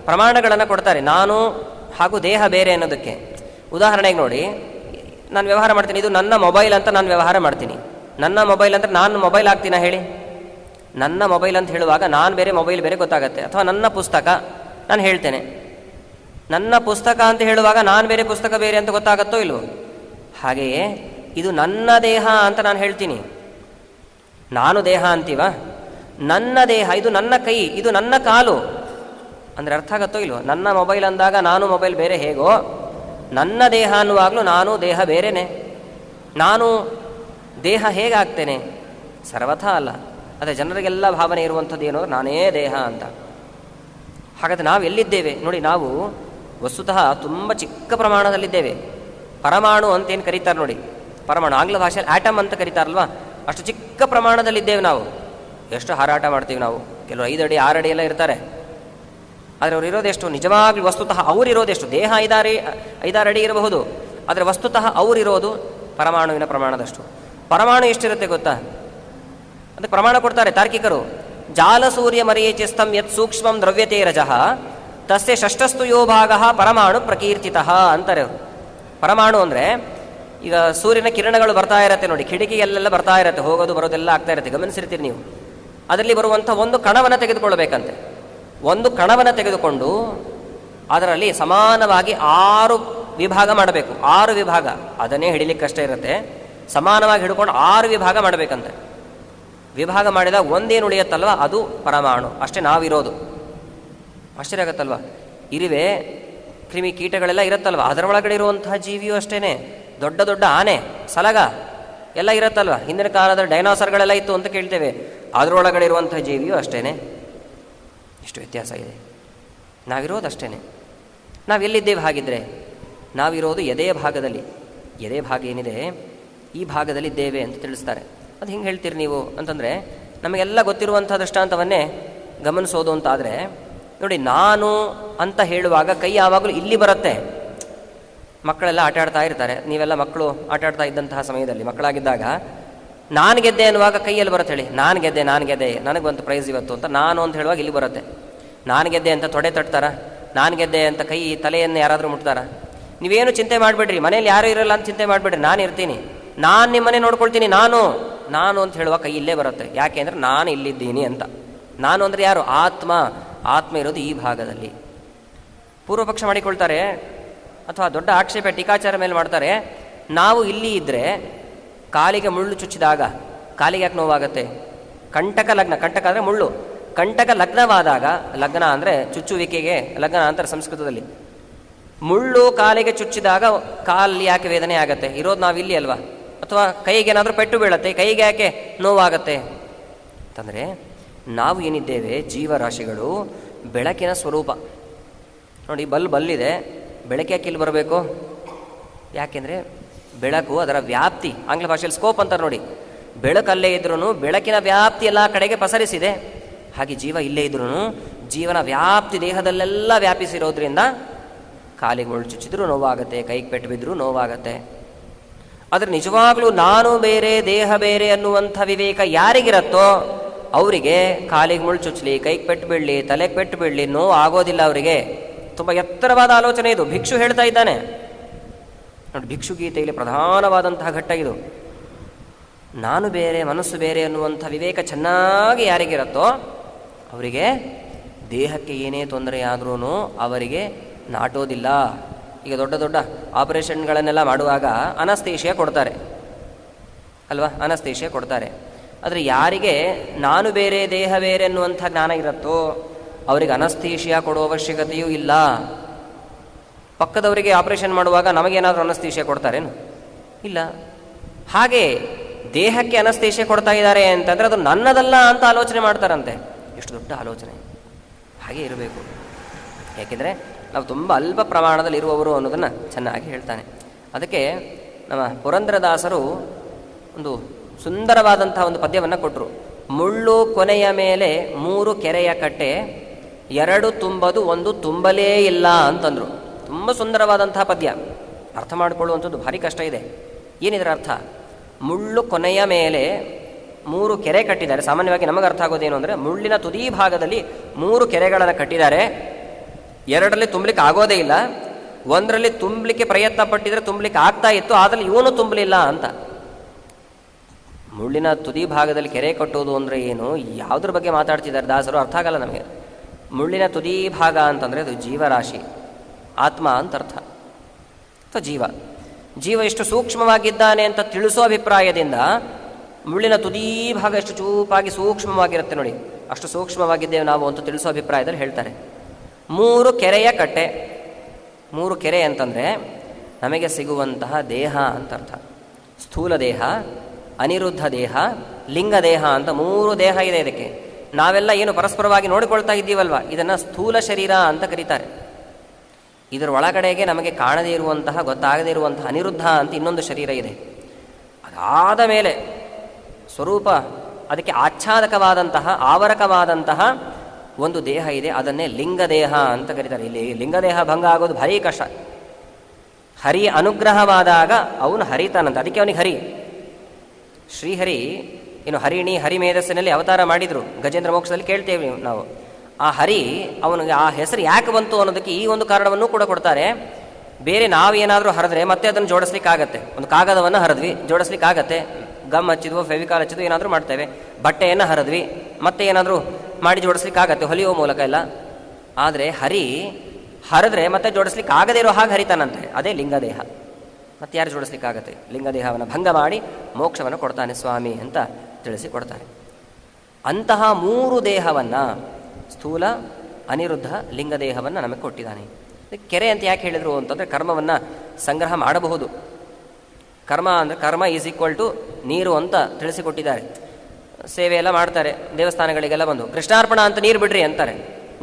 ಪ್ರಮಾಣಗಳನ್ನು ಕೊಡ್ತಾರೆ, ನಾನು ಹಾಗೂ ದೇಹ ಬೇರೆ ಅನ್ನೋದಕ್ಕೆ. ಉದಾಹರಣೆಗೆ ನೋಡಿ, ನಾನು ವ್ಯವಹಾರ ಮಾಡ್ತೀನಿ, ಇದು ನನ್ನ ಮೊಬೈಲ್ ಅಂತ ನಾನು ವ್ಯವಹಾರ ಮಾಡ್ತೀನಿ. ನನ್ನ ಮೊಬೈಲ್ ಅಂದರೆ ನಾನು ಮೊಬೈಲ್ ಆಗ್ತೀನ ಹೇಳಿ? ನನ್ನ ಮೊಬೈಲ್ ಅಂತ ಹೇಳುವಾಗ ನಾನು ಬೇರೆ, ಮೊಬೈಲ್ ಬೇರೆ ಗೊತ್ತಾಗತ್ತೆ. ಅಥವಾ ನನ್ನ ಪುಸ್ತಕ ನಾನು ಹೇಳ್ತೇನೆ, ನನ್ನ ಪುಸ್ತಕ ಅಂತ ಹೇಳುವಾಗ ನಾನು ಬೇರೆ, ಪುಸ್ತಕ ಬೇರೆ ಅಂತ ಗೊತ್ತಾಗತ್ತೋ ಇಲ್ವೋ? ಹಾಗೆಯೇ ಇದು ನನ್ನ ದೇಹ ಅಂತ ನಾನು ಹೇಳ್ತೀನಿ, ನಾನು ದೇಹ ಅಂತೀವ? ನನ್ನ ದೇಹ, ಇದು ನನ್ನ ಕೈ, ಇದು ನನ್ನ ಕಾಲು ಅಂದರೆ ಅರ್ಥ ಆಗತ್ತೋ ಇಲ್ವೋ? ನನ್ನ ಮೊಬೈಲ್ ಅಂದಾಗ ನಾನು ಮೊಬೈಲ್ ಬೇರೆ ಹೇಗೋ, ನನ್ನ ದೇಹ ಅನ್ನುವಾಗಲೂ ನಾನು ದೇಹ ಬೇರೆಯೇ. ನಾನು ದೇಹ ಹೇಗಾಗ್ತೇನೆ? ಸರ್ವಥಾ ಅಲ್ಲ. ಅದೇ ಜನರಿಗೆಲ್ಲ ಭಾವನೆ ಇರುವಂಥದ್ದು ಏನು? ನಾನೇ ದೇಹ ಅಂತ. ಹಾಗಾದರೆ ನಾವು ಎಲ್ಲಿದ್ದೇವೆ ನೋಡಿ? ನಾವು ವಸ್ತುತಃ ತುಂಬ ಚಿಕ್ಕ ಪ್ರಮಾಣದಲ್ಲಿದ್ದೇವೆ. ಪರಮಾಣು ಅಂತೇನು ಕರೀತಾರೆ ನೋಡಿ, ಪರಮಾಣು ಆಂಗ್ಲ ಭಾಷೆಯಲ್ಲಿ ಆಟಮ್ ಅಂತ ಕರೀತಾರಲ್ವ, ಅಷ್ಟು ಚಿಕ್ಕ ಪ್ರಮಾಣದಲ್ಲಿದ್ದೇವೆ ನಾವು. ಎಷ್ಟು ಹಾರಾಟ ಮಾಡ್ತೀವಿ ನಾವು. ಕೆಲವರು 5 ಅಡಿ 6 ಅಡಿ ಎಲ್ಲ ಇರ್ತಾರೆ. ಆದರೆ ಅವ್ರು ಇರೋದೆಷ್ಟು? ನಿಜವಾಗ್ಲೂ ವಸ್ತುತಃ ಅವ್ರು ಇರೋದೆಷ್ಟು? ದೇಹ 5-6 ಅಡಿ ಇರಬಹುದು, ಆದರೆ ವಸ್ತುತಃ ಅವರಿರೋದು ಪರಮಾಣುವಿನ ಪ್ರಮಾಣದಷ್ಟು. ಪರಮಾಣು ಎಷ್ಟಿರುತ್ತೆ ಗೊತ್ತಾ? ಅದಕ್ಕೆ ಪ್ರಮಾಣ ಕೊಡ್ತಾರೆ ತಾರ್ಕಿಕರು. ಜಾಲ ಸೂರ್ಯ ಮರೀಚಿಸ್ತಂ ಯತ್ ಸೂಕ್ಷ್ಮಂ ದ್ರವ್ಯತೆ ರಜಃ ತಸ್ಯ ಷಷ್ಠಸ್ತು ಯೋ ಭಾಗ ಪರಮಾಣು ಪ್ರಕೀರ್ತಿತಃ ಅಂತಾರೆ ಅವರು. ಪರಮಾಣು ಅಂದರೆ ಈಗ ಸೂರ್ಯನ ಕಿರಣಗಳು ಬರ್ತಾ ಇರತ್ತೆ ನೋಡಿ, ಕಿಟಕಿಯಲ್ಲೆಲ್ಲ ಬರ್ತಾ ಇರತ್ತೆ, ಹೋಗೋದು ಬರೋದೆಲ್ಲ ಆಗ್ತಾ ಇರುತ್ತೆ, ಗಮನಿಸಿರ್ತೀರಿ ನೀವು. ಅದರಲ್ಲಿ ಬರುವಂಥ ಒಂದು ಕಣವನ್ನು ತೆಗೆದುಕೊಳ್ಬೇಕಂತೆ. ಒಂದು ಕಣವನ್ನು ತೆಗೆದುಕೊಂಡು ಅದರಲ್ಲಿ ಸಮಾನವಾಗಿ 6 ವಿಭಾಗ ಮಾಡಬೇಕು. 6 ವಿಭಾಗ, ಅದನ್ನೇ ಹಿಡಿಲಿಕ್ಕಷ್ಟೇ ಇರುತ್ತೆ. ಸಮಾನವಾಗಿ ಹಿಡ್ಕೊಂಡು 6 ವಿಭಾಗ ಮಾಡಬೇಕಂತೆ. ವಿಭಾಗ ಮಾಡಿದಾಗ ಒಂದೇನು ಉಳಿಯತ್ತಲ್ವ, ಅದು ಪರಮಾಣು. ಅಷ್ಟೇ ನಾವಿರೋದು. ಆಶ್ಚರ್ಯ ಆಗತ್ತಲ್ವ? ಇರುವೆ, ಕ್ರಿಮಿ ಕೀಟಗಳೆಲ್ಲ ಇರುತ್ತಲ್ವ, ಅದರ ಒಳಗಡೆ ಇರುವಂತಹ ಜೀವಿಯೂ ಅಷ್ಟೇ. ದೊಡ್ಡ ದೊಡ್ಡ ಆನೆ, ಸಲಗ ಎಲ್ಲ ಇರುತ್ತಲ್ವ. ಹಿಂದಿನ ಕಾಲದಲ್ಲಿ ಡೈನಾಸರ್ಗಳೆಲ್ಲ ಇತ್ತು ಅಂತ ಕೇಳ್ತೇವೆ, ಅದರೊಳಗಡೆ ಇರುವಂತಹ ಜೀವಿಯೂ ಅಷ್ಟೇ. ಇಷ್ಟು ವ್ಯತ್ಯಾಸ ಇದೆ. ನಾವಿರೋದು ಅಷ್ಟೇ. ನಾವೆಲ್ಲಿದ್ದೇವೆ ಹಾಗಿದ್ರೆ? ನಾವಿರೋದು ಎದೆಯ ಭಾಗದಲ್ಲಿ. ಎದೆ ಭಾಗ ಏನಿದೆ ಈ ಭಾಗದಲ್ಲಿದ್ದೇವೆ ಅಂತ ತಿಳಿಸ್ತಾರೆ. ಅದು ಹಿಂಗೆ ಹೇಳ್ತೀರಿ ನೀವು ಅಂತಂದರೆ, ನಮಗೆಲ್ಲ ಗೊತ್ತಿರುವಂಥ ದೃಷ್ಟಾಂತವನ್ನೇ ಗಮನಿಸೋದು ಅಂತಾದರೆ ನೋಡಿ, ನಾನು ಅಂತ ಹೇಳುವಾಗ ಕೈ ಯಾವಾಗಲೂ ಇಲ್ಲಿ ಬರುತ್ತೆ. ಮಕ್ಕಳೆಲ್ಲ ಆಟ ಆಡ್ತಾ ಇರ್ತಾರೆ, ನೀವೆಲ್ಲ ಮಕ್ಕಳು ಆಟ ಆಡ್ತಾ ಇದ್ದಂತಹ ಸಮಯದಲ್ಲಿ ಮಕ್ಕಳಾಗಿದ್ದಾಗ ನಾನು ಗೆದ್ದೆ ಅನ್ನುವಾಗ ಕೈಯಲ್ಲಿ ಬರುತ್ತೆ. ಹೇಳಿ, ನಾನು ಗೆದ್ದೆ ನನಗೆ ಬಂತು ಪ್ರೈಸ್ ಇವತ್ತು ಅಂತ. ನಾನು ಅಂತ ಹೇಳುವಾಗ ಇಲ್ಲಿ ಬರುತ್ತೆ. ನಾನು ಗೆದ್ದೆ ಅಂತ ತೊಡೆ ತಟ್ತಾರ? ನಾನು ಗೆದ್ದೆ ಅಂತ ಕೈ ತಲೆಯನ್ನು ಯಾರಾದರೂ ಮುಟ್ತಾರ? ನೀವೇನು ಚಿಂತೆ ಮಾಡಿಬಿಡ್ರಿ, ಮನೇಲಿ ಯಾರೂ ಇರಲ್ಲ ಅಂತ ಚಿಂತೆ ಮಾಡಿಬಿಡ್ರಿ, ನಾನು ಇರ್ತೀನಿ, ನಾನು ನಿಮ್ಮನೆ ನೋಡ್ಕೊಳ್ತೀನಿ, ನಾನು ಅಂತ ಹೇಳುವ ಕೈ ಇಲ್ಲೇ ಬರುತ್ತೆ. ಯಾಕೆ ಅಂದರೆ ನಾನು ಇಲ್ಲಿದ್ದೀನಿ ಅಂತ. ನಾನು ಅಂದರೆ ಯಾರು? ಆತ್ಮ. ಆತ್ಮ ಇರೋದು ಈ ಭಾಗದಲ್ಲಿ. ಪೂರ್ವಪಕ್ಷ ಮಾಡಿಕೊಳ್ತಾರೆ, ಅಥವಾ ದೊಡ್ಡ ಆಕ್ಷೇಪ ಟೀಕಾಚಾರ ಮೇಲೆ ಮಾಡ್ತಾರೆ. ನಾವು ಇಲ್ಲಿ ಇದ್ದರೆ ಕಾಲಿಗೆ ಮುಳ್ಳು ಚುಚ್ಚಿದಾಗ ಕಾಲಿಗೆ ಯಾಕೆ ನೋವಾಗುತ್ತೆ? ಕಂಟಕ ಲಗ್ನ, ಕಂಟಕ ಅಂದರೆ ಮುಳ್ಳು, ಕಂಟಕ ಲಗ್ನವಾದಾಗ, ಲಗ್ನ ಅಂದರೆ ಚುಚ್ಚುವಿಕೆಗೆ ಲಗ್ನ ಅಂತಾರೆ ಸಂಸ್ಕೃತದಲ್ಲಿ. ಮುಳ್ಳು ಕಾಲಿಗೆ ಚುಚ್ಚಿದಾಗ ಕಾಲಲ್ಲಿ ಯಾಕೆ ವೇದನೆ ಆಗುತ್ತೆ? ಇರೋದು ನಾವು ಇಲ್ಲಿ ಅಲ್ವಾ? ಅಥವಾ ಕೈಗೆ ಏನಾದರೂ ಪೆಟ್ಟು ಬೀಳತ್ತೆ, ಕೈಗೆ ಯಾಕೆ ನೋವಾಗತ್ತೆ ಅಂತಂದರೆ, ನಾವು ಏನಿದ್ದೇವೆ ಜೀವರಾಶಿಗಳು ಬೆಳಕಿನ ಸ್ವರೂಪ. ನೋಡಿ, ಬಲ್ಲಿದೆ, ಬೆಳಕು ಯಾಕೆ ಇಲ್ಲಿ ಬರಬೇಕು? ಯಾಕೆಂದರೆ ಬೆಳಕು ಅದರ ವ್ಯಾಪ್ತಿ, ಆಂಗ್ಲ ಭಾಷೆಯಲ್ಲಿ ಸ್ಕೋಪ್ ಅಂತಾರೆ ನೋಡಿ. ಬೆಳಕಲ್ಲೇ ಇದ್ರೂ ಬೆಳಕಿನ ವ್ಯಾಪ್ತಿ ಎಲ್ಲ ಕಡೆಗೆ ಪಸರಿಸಿದೆ. ಹಾಗೆ ಜೀವ ಇಲ್ಲೇ ಇದ್ರೂ ಜೀವನ ವ್ಯಾಪ್ತಿ ದೇಹದಲ್ಲೆಲ್ಲ ವ್ಯಾಪಿಸಿರೋದ್ರಿಂದ ಕಾಲಿಗೆ ಮುಳ್ಳು ಚುಚ್ಚಿದ್ರೂ ನೋವಾಗತ್ತೆ, ಕೈಗೆ ಪೆಟ್ಟು ಬಿದ್ದರೂ ನೋವಾಗತ್ತೆ. ಆದರೆ ನಿಜವಾಗ್ಲೂ ನಾನು ಬೇರೆ ದೇಹ ಬೇರೆ ಅನ್ನುವಂಥ ವಿವೇಕ ಯಾರಿಗಿರತ್ತೋ ಅವರಿಗೆ ಕಾಲಿಗೆ ಮುಳ್ಳು ಚುಚ್ಚಲಿ, ಕೈಗೆ ಪೆಟ್ಟು ಬೀಳಲಿ, ತಲೆಗೆ ಪೆಟ್ಟು ಬೀಳಲಿ, ನೋವು ಆಗೋದಿಲ್ಲ ಅವರಿಗೆ. ತುಂಬ ಎತ್ತರವಾದ ಆಲೋಚನೆ ಇದು. ಭಿಕ್ಷು ಹೇಳ್ತಾ ಇದ್ದಾನೆ ನೋಡಿ, ಭಿಕ್ಷು ಗೀತೆಯಲ್ಲಿ ಪ್ರಧಾನವಾದಂತಹ ಘಟ್ಟ ಇದು. ನಾನು ಬೇರೆ ಮನಸ್ಸು ಬೇರೆ ಅನ್ನುವಂಥ ವಿವೇಕ ಚೆನ್ನಾಗಿ ಯಾರಿಗಿರತ್ತೋ ಅವರಿಗೆ ದೇಹಕ್ಕೆ ಏನೇ ತೊಂದರೆ ಆದ್ರೂ ಅವರಿಗೆ ನಾಟೋದಿಲ್ಲ. ಈಗ ದೊಡ್ಡ ದೊಡ್ಡ ಆಪರೇಷನ್ಗಳನ್ನೆಲ್ಲ ಮಾಡುವಾಗ ಅನಸ್ತೇಷಿಯಾ ಕೊಡ್ತಾರೆ ಅಲ್ವಾ, ಅನಸ್ತೇಷಿಯಾ ಕೊಡ್ತಾರೆ. ಆದರೆ ಯಾರಿಗೆ ನಾನು ಬೇರೆ ದೇಹ ಬೇರೆ ಅನ್ನುವಂಥ ಜ್ಞಾನ ಇರುತ್ತೋ ಅವರಿಗೆ ಅನಸ್ತೇಷಿಯಾ ಕೊಡೋ ಅವಶ್ಯಕತೆಯೂ ಇಲ್ಲ. ಪಕ್ಕದವರಿಗೆ ಆಪರೇಷನ್ ಮಾಡುವಾಗ ನಮಗೇನಾದರೂ ಅನಸ್ತೇಷಿಯಾ ಕೊಡ್ತಾರೇನು? ಇಲ್ಲ. ಹಾಗೆ ದೇಹಕ್ಕೆ ಅನಸ್ತೇಷಿಯಾ ಕೊಡ್ತಾ ಇದ್ದಾರೆ ಅಂತಂದರೆ ಅದು ನನ್ನದಲ್ಲ ಅಂತ ಆಲೋಚನೆ ಮಾಡ್ತಾರಂತೆ. ಎಷ್ಟು ದೊಡ್ಡ ಆಲೋಚನೆ! ಹಾಗೆ ಇರಬೇಕು. ಯಾಕೆಂದರೆ ನಾವು ತುಂಬ ಅಲ್ಪ ಪ್ರಮಾಣದಲ್ಲಿ ಇರುವವರು ಅನ್ನೋದನ್ನು ಚೆನ್ನಾಗಿ ಹೇಳ್ತಾನೆ. ಅದಕ್ಕೆ ನಮ್ಮ ಪುರಂದರದಾಸರು ಒಂದು ಸುಂದರವಾದಂತಹ ಒಂದು ಪದ್ಯವನ್ನು ಕೊಟ್ಟರು. ಮುಳ್ಳು ಕೊನೆಯ ಮೇಲೆ 3 ಕೆರೆಯ ಕಟ್ಟೆ, 2 ತುಂಬದು 1 ತುಂಬಲೇ ಇಲ್ಲ ಅಂತಂದರು. ತುಂಬ ಸುಂದರವಾದಂತಹ ಪದ್ಯ. ಅರ್ಥ ಮಾಡಿಕೊಳ್ಳುವಂಥದ್ದು ಭಾರಿ ಕಷ್ಟ ಇದೆ. ಏನಿದರ ಅರ್ಥ? ಮುಳ್ಳು ಕೊನೆಯ ಮೇಲೆ 3 ಕೆರೆ ಕಟ್ಟಿದ್ದಾರೆ. ಸಾಮಾನ್ಯವಾಗಿ ನಮಗೆ ಅರ್ಥ ಆಗೋದೇನು ಅಂದರೆ, ಮುಳ್ಳಿನ ತುದಿ ಭಾಗದಲ್ಲಿ 3 ಕೆರೆಗಳನ್ನು ಕಟ್ಟಿದ್ದಾರೆ. 2ರಲ್ಲಿ ತುಂಬಲಿಕ್ಕೆ ಆಗೋದೇ ಇಲ್ಲ, 1ರಲ್ಲಿ ತುಂಬಲಿಕ್ಕೆ ಪ್ರಯತ್ನ ಪಟ್ಟಿದ್ರೆ ತುಂಬಲಿಕ್ಕೆ ಆಗ್ತಾ ಇತ್ತು, ಆದರೆ ಇವನು ತುಂಬಲಿಲ್ಲ ಅಂತ. ಮುಳ್ಳಿನ ತುದಿ ಭಾಗದಲ್ಲಿ ಕೆರೆ ಕಟ್ಟೋದು ಅಂದರೆ ಏನು, ಯಾವುದ್ರ ಬಗ್ಗೆ ಮಾತಾಡ್ತಿದ್ದಾರೆ ದಾಸರು ಅರ್ಥ ಆಗಲ್ಲ ನಮಗೆ. ಮುಳ್ಳಿನ ತುದಿ ಭಾಗ ಅಂತಂದರೆ ಅದು ಜೀವರಾಶಿ, ಆತ್ಮ ಅಂತ ಅರ್ಥ. ಅಥವಾ ಜೀವ ಎಷ್ಟು ಸೂಕ್ಷ್ಮವಾಗಿದ್ದಾನೆ ಅಂತ ತಿಳಿಸೋ ಅಭಿಪ್ರಾಯದಿಂದ ಮುಳ್ಳಿನ ತುದಿ ಭಾಗ ಎಷ್ಟು ಚೂಪಾಗಿ ಸೂಕ್ಷ್ಮವಾಗಿರುತ್ತೆ ನೋಡಿ, ಅಷ್ಟು ಸೂಕ್ಷ್ಮವಾಗಿದ್ದೇವೆ ನಾವು ಅಂತ ತಿಳಿಸೋ ಅಭಿಪ್ರಾಯದಲ್ಲಿ ಹೇಳ್ತಾರೆ. 3 ಕೆರೆಯ ಕಟ್ಟೆ. 3 ಕೆರೆ ಅಂತಂದರೆ ನಮಗೆ ಸಿಗುವಂತಹ ದೇಹ ಅಂತ ಅರ್ಥ. ಸ್ಥೂಲ ದೇಹ, ಅನಿರುದ್ಧ ದೇಹ, ಲಿಂಗ ದೇಹ ಅಂತ 3 ದೇಹ ಇದೆ ಇದಕ್ಕೆ. ನಾವೆಲ್ಲ ಏನು ಪರಸ್ಪರವಾಗಿ ನೋಡಿಕೊಳ್ತಾ ಇದ್ದೀವಲ್ವ, ಇದನ್ನು ಸ್ಥೂಲ ಶರೀರ ಅಂತ ಕರೀತಾರೆ. ಇದರ ಒಳಗಡೆಗೆ ನಮಗೆ ಕಾಣದೇ ಇರುವಂತಹ, ಗೊತ್ತಾಗದೇ ಇರುವಂತಹ ಅನಿರುದ್ಧ ಅಂತ ಇನ್ನೊಂದು ಶರೀರ ಇದೆ. ಅದಾದ ಮೇಲೆ ಸ್ವರೂಪ ಅದಕ್ಕೆ ಆಚ್ಛಾದಕವಾದಂತಹ, ಆವರಕವಾದಂತಹ ಒಂದು ದೇಹ ಇದೆ, ಅದನ್ನೇ ಲಿಂಗದೇಹ ಅಂತ ಕರೀತಾರೆ. ಇಲ್ಲಿ ಲಿಂಗದೇಹ ಭಂಗ ಆಗೋದು ಭಾರೀ ಕಷ್ಟ. ಹರಿ ಅನುಗ್ರಹವಾದಾಗ ಅವನು ಹರಿತಾನಂತ, ಅದಕ್ಕೆ ಅವನಿಗೆ ಹರಿ. ಶ್ರೀಹರಿ ಏನು ಹರಿಣಿ ಹರಿಮೇಧಸ್ಸಿನಲ್ಲಿ ಅವತಾರ ಮಾಡಿದರು, ಗಜೇಂದ್ರ ಮೋಕ್ಷದಲ್ಲಿ ಕೇಳ್ತೇವೆ ನಾವು. ಆ ಹರಿ ಅವನಿಗೆ ಆ ಹೆಸರು ಯಾಕೆ ಬಂತು ಅನ್ನೋದಕ್ಕೆ ಈ ಒಂದು ಕಾರಣವನ್ನು ಕೂಡ ಕೊಡ್ತಾರೆ. ಬೇರೆ ನಾವೇನಾದರೂ ಹರಿದ್ರೆ ಮತ್ತೆ ಅದನ್ನು ಜೋಡಿಸ್ಲಿಕ್ಕಾಗತ್ತೆ. ಒಂದು ಕಾಗದವನ್ನು ಹರಿದ್ವಿ, ಜೋಡಿಸ್ಲಿಕ್ಕಾಗತ್ತೆ. ಗಮ್ ಹಚ್ಚಿದ್ವು, ಫೆವಿಕಾಲ್ ಹಚ್ಚಿದ್ವು, ಏನಾದರೂ ಮಾಡ್ತೇವೆ. ಬಟ್ಟೆಯನ್ನು ಹರಿದ್ವಿ, ಮತ್ತೆ ಏನಾದರೂ ಮಾಡಿ ಜೋಡಿಸ್ಲಿಕ್ಕಾಗತ್ತೆ ಹೊಲಿಯೋ ಮೂಲಕ ಎಲ್ಲ. ಆದರೆ ಹರಿ ಹರಿದ್ರೆ ಮತ್ತೆ ಜೋಡಿಸ್ಲಿಕ್ಕೆ ಆಗದೇ ಇರೋ ಹಾಗೆ ಹರಿತಾನಂತೆ, ಅದೇ ಲಿಂಗದೇಹ. ಮತ್ತೆ ಯಾರು ಜೋಡಿಸ್ಲಿಕ್ಕಾಗತ್ತೆ? ಲಿಂಗದೇಹವನ್ನು ಭಂಗ ಮಾಡಿ ಮೋಕ್ಷವನ್ನು ಕೊಡ್ತಾನೆ ಸ್ವಾಮಿ ಅಂತ ತಿಳಿಸಿ ಕೊಡ್ತಾರೆ. ಅಂತಹ 3 ದೇಹವನ್ನು, ಸ್ಥೂಲ, ಅನಿರುದ್ಧ, ಲಿಂಗದೇಹವನ್ನು ನಮಗೆ ಕೊಟ್ಟಿದ್ದಾನೆ. ಕೆರೆ ಅಂತ ಯಾಕೆ ಹೇಳಿದರು ಅಂತಂದರೆ, ಕರ್ಮವನ್ನು ಸಂಗ್ರಹ ಮಾಡಬಹುದು. ಕರ್ಮ ಅಂದರೆ ಕರ್ಮ ಈಸ್ ಈಕ್ವಲ್ ಟು ನೀರು ಅಂತ ತಿಳಿಸಿಕೊಟ್ಟಿದ್ದಾರೆ. ಸೇವೆ ಎಲ್ಲ ಮಾಡ್ತಾರೆ, ದೇವಸ್ಥಾನಗಳಿಗೆಲ್ಲ ಬಂದು ಕೃಷ್ಣಾರ್ಪಣ ಅಂತ ನೀರು ಬಿಡ್ರಿ ಅಂತಾರೆ.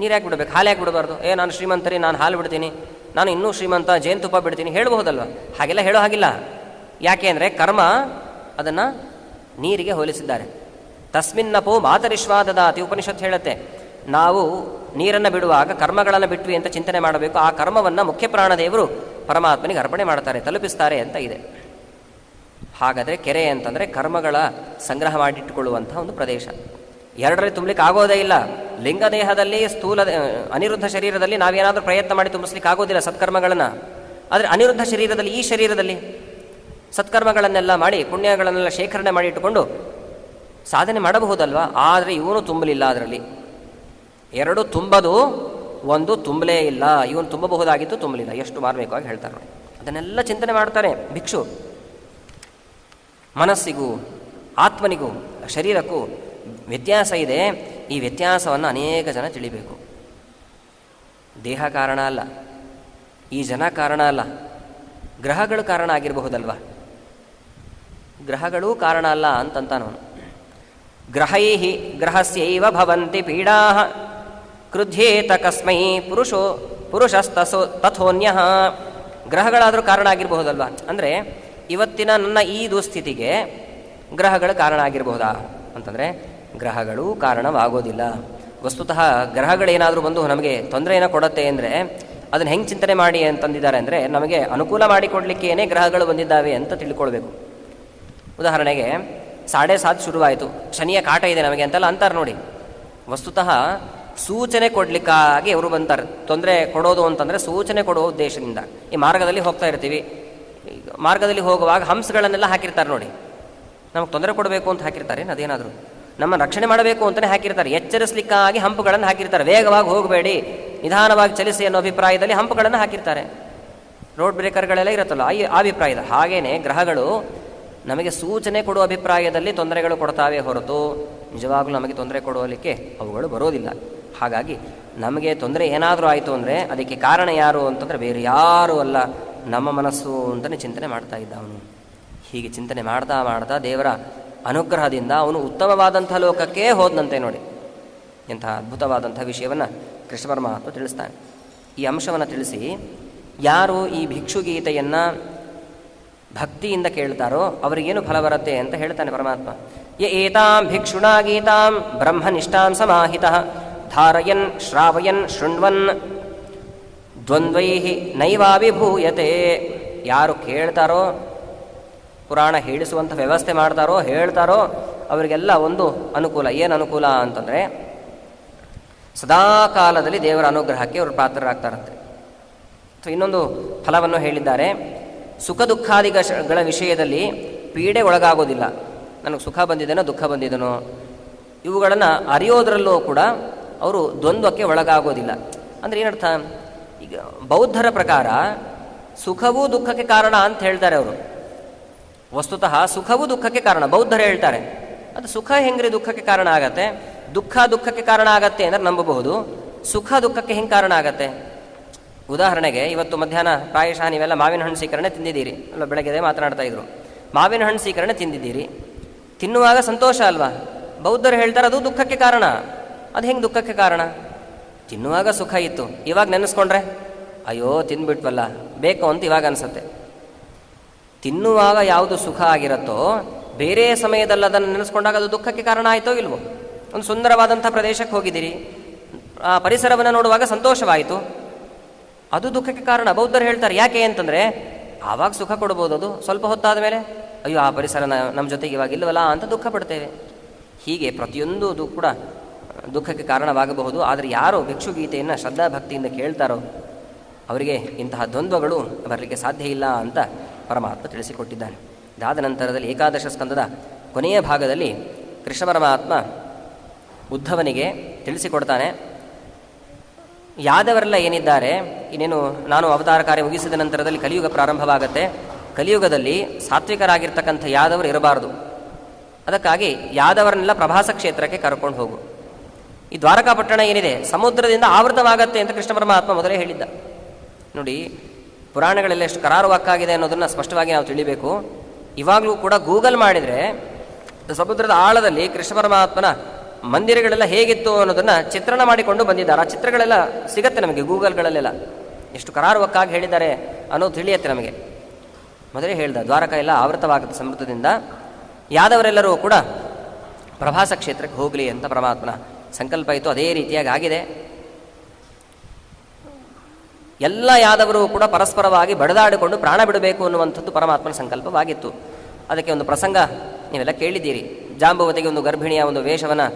ನೀರು ಯಾಕೆ ಬಿಡಬೇಕು? ಹಾಲು ಯಾಕೆ ಬಿಡಬಾರ್ದು? ನಾನು ಶ್ರೀಮಂತರಿ, ನಾನು ಹಾಲು ಬಿಡ್ತೀನಿ, ನಾನು ಇನ್ನೂ ಶ್ರೀಮಂತ, ಜೇನುತುಪ್ಪ ಬಿಡ್ತೀನಿ ಹೇಳಬಹುದಲ್ವ? ಹಾಗೆಲ್ಲ ಹೇಳೋ ಹಾಗಿಲ್ಲ. ಯಾಕೆ ಅಂದರೆ ಕರ್ಮ ಅದನ್ನು ನೀರಿಗೆ ಹೋಲಿಸಿದ್ದಾರೆ. ತಸ್ಮಿನ್ನಪೋ ಮಾತರಿಶ್ವಾದದಾತಿ ಉಪನಿಷತ್ತು ಹೇಳುತ್ತೆ. ನಾವು ನೀರನ್ನು ಬಿಡುವಾಗ ಕರ್ಮಗಳನ್ನು ಬಿಟ್ವಿ ಅಂತ ಚಿಂತನೆ ಮಾಡಬೇಕು. ಆ ಕರ್ಮವನ್ನು ಮುಖ್ಯ ಪ್ರಾಣದೇವರು ಪರಮಾತ್ಮನಿಗೆ ಅರ್ಪಣೆ ಮಾಡ್ತಾರೆ, ತಲುಪಿಸ್ತಾರೆ ಅಂತ ಇದೆ. ಹಾಗಾದರೆ ಕೆರೆ ಅಂತಂದರೆ ಕರ್ಮಗಳ ಸಂಗ್ರಹ ಮಾಡಿಟ್ಟುಕೊಳ್ಳುವಂಥ ಒಂದು ಪ್ರದೇಶ. 2ರಲ್ಲಿ ತುಂಬಲಿಕ್ಕೆ ಆಗೋದೇ ಇಲ್ಲ. ಲಿಂಗದೇಹದಲ್ಲಿ, ಸ್ಥೂಲ ಅನಿರುದ್ಧ ಶರೀರದಲ್ಲಿ ನಾವೇನಾದರೂ ಪ್ರಯತ್ನ ಮಾಡಿ ತುಂಬಿಸ್ಲಿಕ್ಕೆ ಆಗೋದಿಲ್ಲ ಸತ್ಕರ್ಮಗಳನ್ನು. ಆದರೆ ಅನಿರುದ್ಧ ಶರೀರದಲ್ಲಿ, ಈ ಶರೀರದಲ್ಲಿ ಸತ್ಕರ್ಮಗಳನ್ನೆಲ್ಲ ಮಾಡಿ ಪುಣ್ಯಗಳನ್ನೆಲ್ಲ ಶೇಖರಣೆ ಮಾಡಿ ಇಟ್ಟುಕೊಂಡು ಸಾಧನೆ ಮಾಡಬಹುದಲ್ವ? ಆದರೆ ಇವನು ತುಂಬಲಿಲ್ಲ. ಅದರಲ್ಲಿ 2 ತುಂಬದು, 1 ತುಂಬಲೇ ಇಲ್ಲ. ಇವನು ತುಂಬಬಹುದಾಗಿತ್ತು, ತುಂಬಲಿಲ್ಲ. ಎಷ್ಟು ಮಾರ್ಮಿಕವಾಗಿ ಹೇಳ್ತಾರೆ ನೋಡಿ. ಅದನ್ನೆಲ್ಲ ಚಿಂತನೆ ಮಾಡ್ತಾರೆ ಭಿಕ್ಷು. ಮನಸ್ಸಿಗೂ ಆತ್ಮನಿಗೂ ಶರೀರಕ್ಕೂ ವ್ಯತ್ಯಾಸ ಇದೆ. ಈ ವ್ಯತ್ಯಾಸವನ್ನು ಅನೇಕ ಜನ ತಿಳಿಬೇಕು. ದೇಹ ಕಾರಣ ಅಲ್ಲ, ಈ ಜನ ಕಾರಣ ಅಲ್ಲ, ಗ್ರಹಗಳು ಕಾರಣ ಆಗಿರಬಹುದಲ್ವ? ಗ್ರಹಗಳೂ ಕಾರಣ ಅಲ್ಲ ಅಂತಂತಾನವನು. ಗ್ರಹೈಹಿ ಗ್ರಹಸ್ಯೈವ ಭವಂತಿ ಪೀಡಾಃ ಕ್ರುಧ್ಯೇತ ಕಸ್ಮೈ ಪುರುಷಸ್ತಸೋ ತಥೋನ್ಯಃ. ಗ್ರಹಗಳಾದರೂ ಕಾರಣ ಆಗಿರಬಹುದಲ್ವ? ಅಂದರೆ ಇವತ್ತಿನ ನನ್ನ ಈ ದುಸ್ಥಿತಿಗೆ ಗ್ರಹಗಳು ಕಾರಣ ಆಗಿರಬಹುದಾ ಅಂತಂದರೆ ಗ್ರಹಗಳು ಕಾರಣವಾಗೋದಿಲ್ಲ. ವಸ್ತುತಃ ಗ್ರಹಗಳೇನಾದರೂ ಬಂದು ನಮಗೆ ತೊಂದರೆಯನ್ನು ಕೊಡುತ್ತೆ ಅಂದರೆ ಅದನ್ನು ಹೆಂಗೆ ಚಿಂತನೆ ಮಾಡಿ ಅಂತಂದಿದ್ದಾರೆ ಅಂದರೆ, ನಮಗೆ ಅನುಕೂಲ ಮಾಡಿಕೊಡ್ಲಿಕ್ಕೇನೆ ಗ್ರಹಗಳು ಬಂದಿದ್ದಾವೆ ಅಂತ ತಿಳ್ಕೊಳ್ಬೇಕು. ಉದಾಹರಣೆಗೆ 7:30 ಶುರುವಾಯಿತು, ಶನಿಯ ಕಾಟ ಇದೆ ನಮಗೆ ಅಂತೆಲ್ಲ ಅಂತಾರೆ ನೋಡಿ. ವಸ್ತುತಃ ಸೂಚನೆ ಕೊಡಲಿಕ್ಕಾಗಿ ಅವರು ಬಂತಾರೆ. ತೊಂದರೆ ಕೊಡೋದು ಅಂತಂದರೆ ಸೂಚನೆ ಕೊಡುವ ಉದ್ದೇಶದಿಂದ. ಈ ಮಾರ್ಗದಲ್ಲಿ ಹೋಗ್ತಾ ಇರ್ತೀವಿ, ಮಾರ್ಗದಲ್ಲಿ ಹೋಗುವಾಗ ಹಂಸಗಳನ್ನೆಲ್ಲ ಹಾಕಿರ್ತಾರೆ ನೋಡಿ. ನಮಗೆ ತೊಂದರೆ ಕೊಡಬೇಕು ಅಂತ ಹಾಕಿರ್ತಾರೆ, ಅದೇನಾದರೂ ನಮ್ಮ ರಕ್ಷಣೆ ಮಾಡಬೇಕು ಅಂತಲೇ ಹಾಕಿರ್ತಾರೆ. ಎಚ್ಚರಿಸಲಿಕ್ಕಾಗಿ ಹಂಪುಗಳನ್ನು ಹಾಕಿರ್ತಾರೆ. ವೇಗವಾಗಿ ಹೋಗಬೇಡಿ, ನಿಧಾನವಾಗಿ ಚಲಿಸಿ ಅನ್ನೋ ಅಭಿಪ್ರಾಯದಲ್ಲಿ ಹಂಪುಗಳನ್ನು ಹಾಕಿರ್ತಾರೆ. ರೋಡ್ ಬ್ರೇಕರ್ಗಳೆಲ್ಲ ಇರುತ್ತಲ್ಲ ಆ ಅಭಿಪ್ರಾಯದ ಹಾಗೇನೆ ಗ್ರಹಗಳು ನಮಗೆ ಸೂಚನೆ ಕೊಡುವ ಅಭಿಪ್ರಾಯದಲ್ಲಿ ತೊಂದರೆಗಳು ಕೊಡ್ತಾವೆ ಹೊರತು ನಿಜವಾಗ್ಲೂ ನಮಗೆ ತೊಂದರೆ ಕೊಡೋಲಿಕ್ಕೆ ಅವುಗಳು ಬರೋದಿಲ್ಲ. ಹಾಗಾಗಿ ನಮಗೆ ತೊಂದರೆ ಏನಾದರೂ ಆಯಿತು ಅಂದರೆ ಅದಕ್ಕೆ ಕಾರಣ ಯಾರು ಅಂತಂದರೆ ಬೇರೆ ಯಾರೂ ಅಲ್ಲ, ನಮ್ಮ ಮನಸ್ಸು ಅಂತಲೇ ಚಿಂತನೆ ಮಾಡ್ತಾ ಇದ್ದ ಅವನು. ಹೀಗೆ ಚಿಂತನೆ ಮಾಡ್ತಾ ಮಾಡ್ತಾ ದೇವರ ಅನುಗ್ರಹದಿಂದ ಅವನು ಉತ್ತಮವಾದಂಥ ಲೋಕಕ್ಕೆ ಹೋದಂತೆ ನೋಡಿ. ಇಂಥ ಅದ್ಭುತವಾದಂಥ ವಿಷಯವನ್ನು ಕೃಷ್ಣ ಪರಮಾತ್ಮ ತಿಳಿಸ್ತಾನೆ. ಈ ಅಂಶವನ್ನು ತಿಳಿಸಿ, ಯಾರು ಈ ಭಿಕ್ಷುಗೀತೆಯನ್ನು ಭಕ್ತಿಯಿಂದ ಕೇಳ್ತಾರೋ ಅವರಿಗೇನು ಫಲ ಬರುತ್ತೆ ಅಂತ ಹೇಳ್ತಾನೆ ಪರಮಾತ್ಮ. ಯ ಏತಾಂ ಭಿಕ್ಷುಣಾ ಗೀತಾಂ ಬ್ರಹ್ಮನಿಷ್ಠಾಂ ಸಮಾಹಿತಃ ಧಾರಯನ್ ಶ್ರಾವಯನ್ ಶೃಣ್ವನ್ ದ್ವಂದ್ವೈಃ ನೈವಾಭಿಭೂಯತೆ. ಯಾರು ಕೇಳ್ತಾರೋ, ಪುರಾಣ ಹೇಳಿಸುವಂಥ ವ್ಯವಸ್ಥೆ ಮಾಡ್ತಾರೋ, ಹೇಳ್ತಾರೋ ಅವರಿಗೆಲ್ಲ ಒಂದು ಅನುಕೂಲ. ಏನು ಅನುಕೂಲ ಅಂತಂದರೆ ಸದಾ ಕಾಲದಲ್ಲಿ ದೇವರ ಅನುಗ್ರಹಕ್ಕೆ ಅವರು ಪಾತ್ರರಾಗ್ತಾರಂತೆ. ಇನ್ನೊಂದು ಫಲವನ್ನು ಹೇಳಿದ್ದಾರೆ, ಸುಖ ದುಃಖಾದಿಗಳ ವಿಷಯದಲ್ಲಿ ಪೀಡೆ ಒಳಗಾಗೋದಿಲ್ಲ. ನನಗೆ ಸುಖ ಬಂದಿದೆನೋ ದುಃಖ ಬಂದಿದೆನೋ ಇವುಗಳನ್ನು ಅರಿಯೋದರಲ್ಲೂ ಕೂಡ ಅವರು ದ್ವಂದ್ವಕ್ಕೆ ಒಳಗಾಗೋದಿಲ್ಲ. ಅಂದರೆ ಏನರ್ಥ? ಈಗ ಬೌದ್ಧರ ಪ್ರಕಾರ ಸುಖವೂ ದುಃಖಕ್ಕೆ ಕಾರಣ ಅಂತ ಹೇಳ್ತಾರೆ ಅವರು. ವಸ್ತುತಃ ಸುಖವೂ ದುಃಖಕ್ಕೆ ಕಾರಣ ಬೌದ್ಧರು ಹೇಳ್ತಾರೆ. ಅದು ಸುಖ ಹೆಂಗ್ರಿ ದುಃಖಕ್ಕೆ ಕಾರಣ ಆಗತ್ತೆ? ದುಃಖ ದುಃಖಕ್ಕೆ ಕಾರಣ ಆಗತ್ತೆ ಅಂದರೆ ನಂಬಬಹುದು, ಸುಖ ದುಃಖಕ್ಕೆ ಹೆಂಗೆ ಕಾರಣ ಆಗತ್ತೆ? ಉದಾಹರಣೆಗೆ ಇವತ್ತು ಮಧ್ಯಾಹ್ನ ಪ್ರಾಯಶಃ ನೀವೆಲ್ಲ ಮಾವಿನ ಹಣ್ಣು ಸೀಕರಣೆ ತಿಂದಿದ್ದೀರಿ ಅಲ್ಲ, ಬೆಳಗ್ಗೆ ಮಾತನಾಡ್ತಾ ಇದ್ರು. ಮಾವಿನ ಹಣ್ಣು ಸೀಕರಣೆ ತಿಂದಿದ್ದೀರಿ, ತಿನ್ನುವಾಗ ಸಂತೋಷ ಅಲ್ವಾ? ಬೌದ್ಧರು ಹೇಳ್ತಾರೆ ಅದು ದುಃಖಕ್ಕೆ ಕಾರಣ. ಅದು ಹೆಂಗೆ ದುಃಖಕ್ಕೆ ಕಾರಣ? ತಿನ್ನುವಾಗ ಸುಖ ಇತ್ತು, ಇವಾಗ ನೆನೆಸ್ಕೊಂಡ್ರೆ ಅಯ್ಯೋ ತಿಂದ್ಬಿಟ್ವಲ್ಲ ಬೇಕು ಅಂತ ಇವಾಗ ಅನಿಸುತ್ತೆ. ತಿನ್ನುವಾಗ ಯಾವುದು ಸುಖ ಆಗಿರುತ್ತೋ ಬೇರೆ ಸಮಯದಲ್ಲಿ ಅದನ್ನು ನೆನೆಸ್ಕೊಂಡಾಗ ಅದು ದುಃಖಕ್ಕೆ ಕಾರಣ ಆಯಿತೋ ಇಲ್ವೋ? ಒಂದು ಸುಂದರವಾದಂಥ ಪ್ರದೇಶಕ್ಕೆ ಹೋಗಿದ್ದೀರಿ, ಆ ಪರಿಸರವನ್ನು ನೋಡುವಾಗ ಸಂತೋಷವಾಯಿತು, ಅದು ದುಃಖಕ್ಕೆ ಕಾರಣ. ಬೌದ್ಧರು ಹೇಳ್ತಾರೆ ಯಾಕೆ ಅಂತಂದರೆ ಆವಾಗ ಸುಖ ಕೊಡ್ಬೋದು, ಅದು ಸ್ವಲ್ಪ ಹೊತ್ತಾದ ಮೇಲೆ ಅಯ್ಯೋ ಆ ಪರಿಸರ ನಮ್ಮ ಜೊತೆಗೆ ಇವಾಗ ಇಲ್ಲವಲ್ಲ ಅಂತ ದುಃಖ ಪಡ್ತೇವೆ. ಹೀಗೆ ಪ್ರತಿಯೊಂದು ಕೂಡ ದುಃಖಕ್ಕೆ ಕಾರಣವಾಗಬಹುದು. ಆದರೆ ಯಾರು ಭಿಕ್ಷುಗೀತೆಯನ್ನು ಶ್ರದ್ಧಾಭಕ್ತಿಯಿಂದ ಕೇಳ್ತಾರೋ ಅವರಿಗೆ ಇಂತಹ ದ್ವಂದ್ವಗಳು ಬರಲಿಕ್ಕೆ ಸಾಧ್ಯ ಇಲ್ಲ ಅಂತ ಪರಮಾತ್ಮ ತಿಳಿಸಿಕೊಟ್ಟಿದ್ದಾನೆ. ಇದಾದ ನಂತರದಲ್ಲಿ ಏಕಾದಶ ಸ್ಕಂದದ ಕೊನೆಯ ಭಾಗದಲ್ಲಿ ಕೃಷ್ಣ ಪರಮಾತ್ಮ ಉದ್ಧವನಿಗೆ ತಿಳಿಸಿಕೊಡ್ತಾನೆ, ಯಾದವರೆಲ್ಲ ಏನಿದ್ದಾರೆ, ಇನ್ನೇನು ನಾನು ಅವತಾರ ಕಾರ್ಯ ಮುಗಿಸಿದ ನಂತರದಲ್ಲಿ ಕಲಿಯುಗ ಪ್ರಾರಂಭವಾಗುತ್ತೆ. ಕಲಿಯುಗದಲ್ಲಿ ಸಾತ್ವಿಕರಾಗಿರ್ತಕ್ಕಂಥ ಯಾದವರು ಇರಬಾರದು. ಅದಕ್ಕಾಗಿ ಯಾದವರನ್ನೆಲ್ಲ ಪ್ರಭಾಸ ಕ್ಷೇತ್ರಕ್ಕೆ ಕರ್ಕೊಂಡು ಹೋಗು. ಈ ದ್ವಾರಕಾಪಟ್ಟಣ ಏನಿದೆ ಸಮುದ್ರದಿಂದ ಆವೃತವಾಗತ್ತೆ ಅಂತ ಕೃಷ್ಣ ಪರಮಾತ್ಮ ಮೊದಲೇ ಹೇಳಿದ್ದ. ನೋಡಿ, ಪುರಾಣಗಳೆಲ್ಲ ಎಷ್ಟು ಕರಾರುವಾಕ್ಕಾಗಿದೆ ಅನ್ನೋದನ್ನು ಸ್ಪಷ್ಟವಾಗಿ ನಾವು ತಿಳಿಬೇಕು. ಇವಾಗಲೂ ಕೂಡ ಗೂಗಲ್ ಮಾಡಿದರೆ ಸಮುದ್ರದ ಆಳದಲ್ಲಿ ಕೃಷ್ಣ ಪರಮಾತ್ಮನ ಮಂದಿರಗಳೆಲ್ಲ ಹೇಗಿತ್ತು ಅನ್ನೋದನ್ನು ಚಿತ್ರಣ ಮಾಡಿಕೊಂಡು ಬಂದಿದ್ದಾರೆ. ಆ ಚಿತ್ರಗಳೆಲ್ಲ ಸಿಗತ್ತೆ ನಮಗೆ ಗೂಗಲ್ಗಳಲ್ಲೆಲ್ಲ. ಎಷ್ಟು ಕರಾರುವಕ್ಕಾಗಿ ಹೇಳಿದ್ದಾರೆ ಅನ್ನೋದು ತಿಳಿಯುತ್ತೆ ನಮಗೆ. ಮೊದಲೇ ಹೇಳ್ದ ದ್ವಾರಕ ಎಲ್ಲ ಆವೃತವಾಗುತ್ತೆ ಸಮುದ್ರದಿಂದ, ಯಾದವರೆಲ್ಲರೂ ಕೂಡ ಪ್ರಭಾಸ ಕ್ಷೇತ್ರಕ್ಕೆ ಹೋಗಲಿ ಅಂತ ಪರಮಾತ್ಮನ ಸಂಕಲ್ಪ ಇತ್ತು. ಅದೇ ರೀತಿಯಾಗಿ ಆಗಿದೆ. ಎಲ್ಲ ಯಾದವರು ಕೂಡ ಪರಸ್ಪರವಾಗಿ ಬಡದಾಡಿಕೊಂಡು ಪ್ರಾಣ ಬಿಡಬೇಕು ಅನ್ನುವಂಥದ್ದು ಪರಮಾತ್ಮನ ಸಂಕಲ್ಪವಾಗಿತ್ತು. ಅದಕ್ಕೆ ಒಂದು ಪ್ರಸಂಗ ನೀವೆಲ್ಲ ಕೇಳಿದ್ದೀರಿ. ಜಾಂಬವತಿಗೆ ಒಂದು ಗರ್ಭಿಣಿಯ ಒಂದು ವೇಷವನ್ನು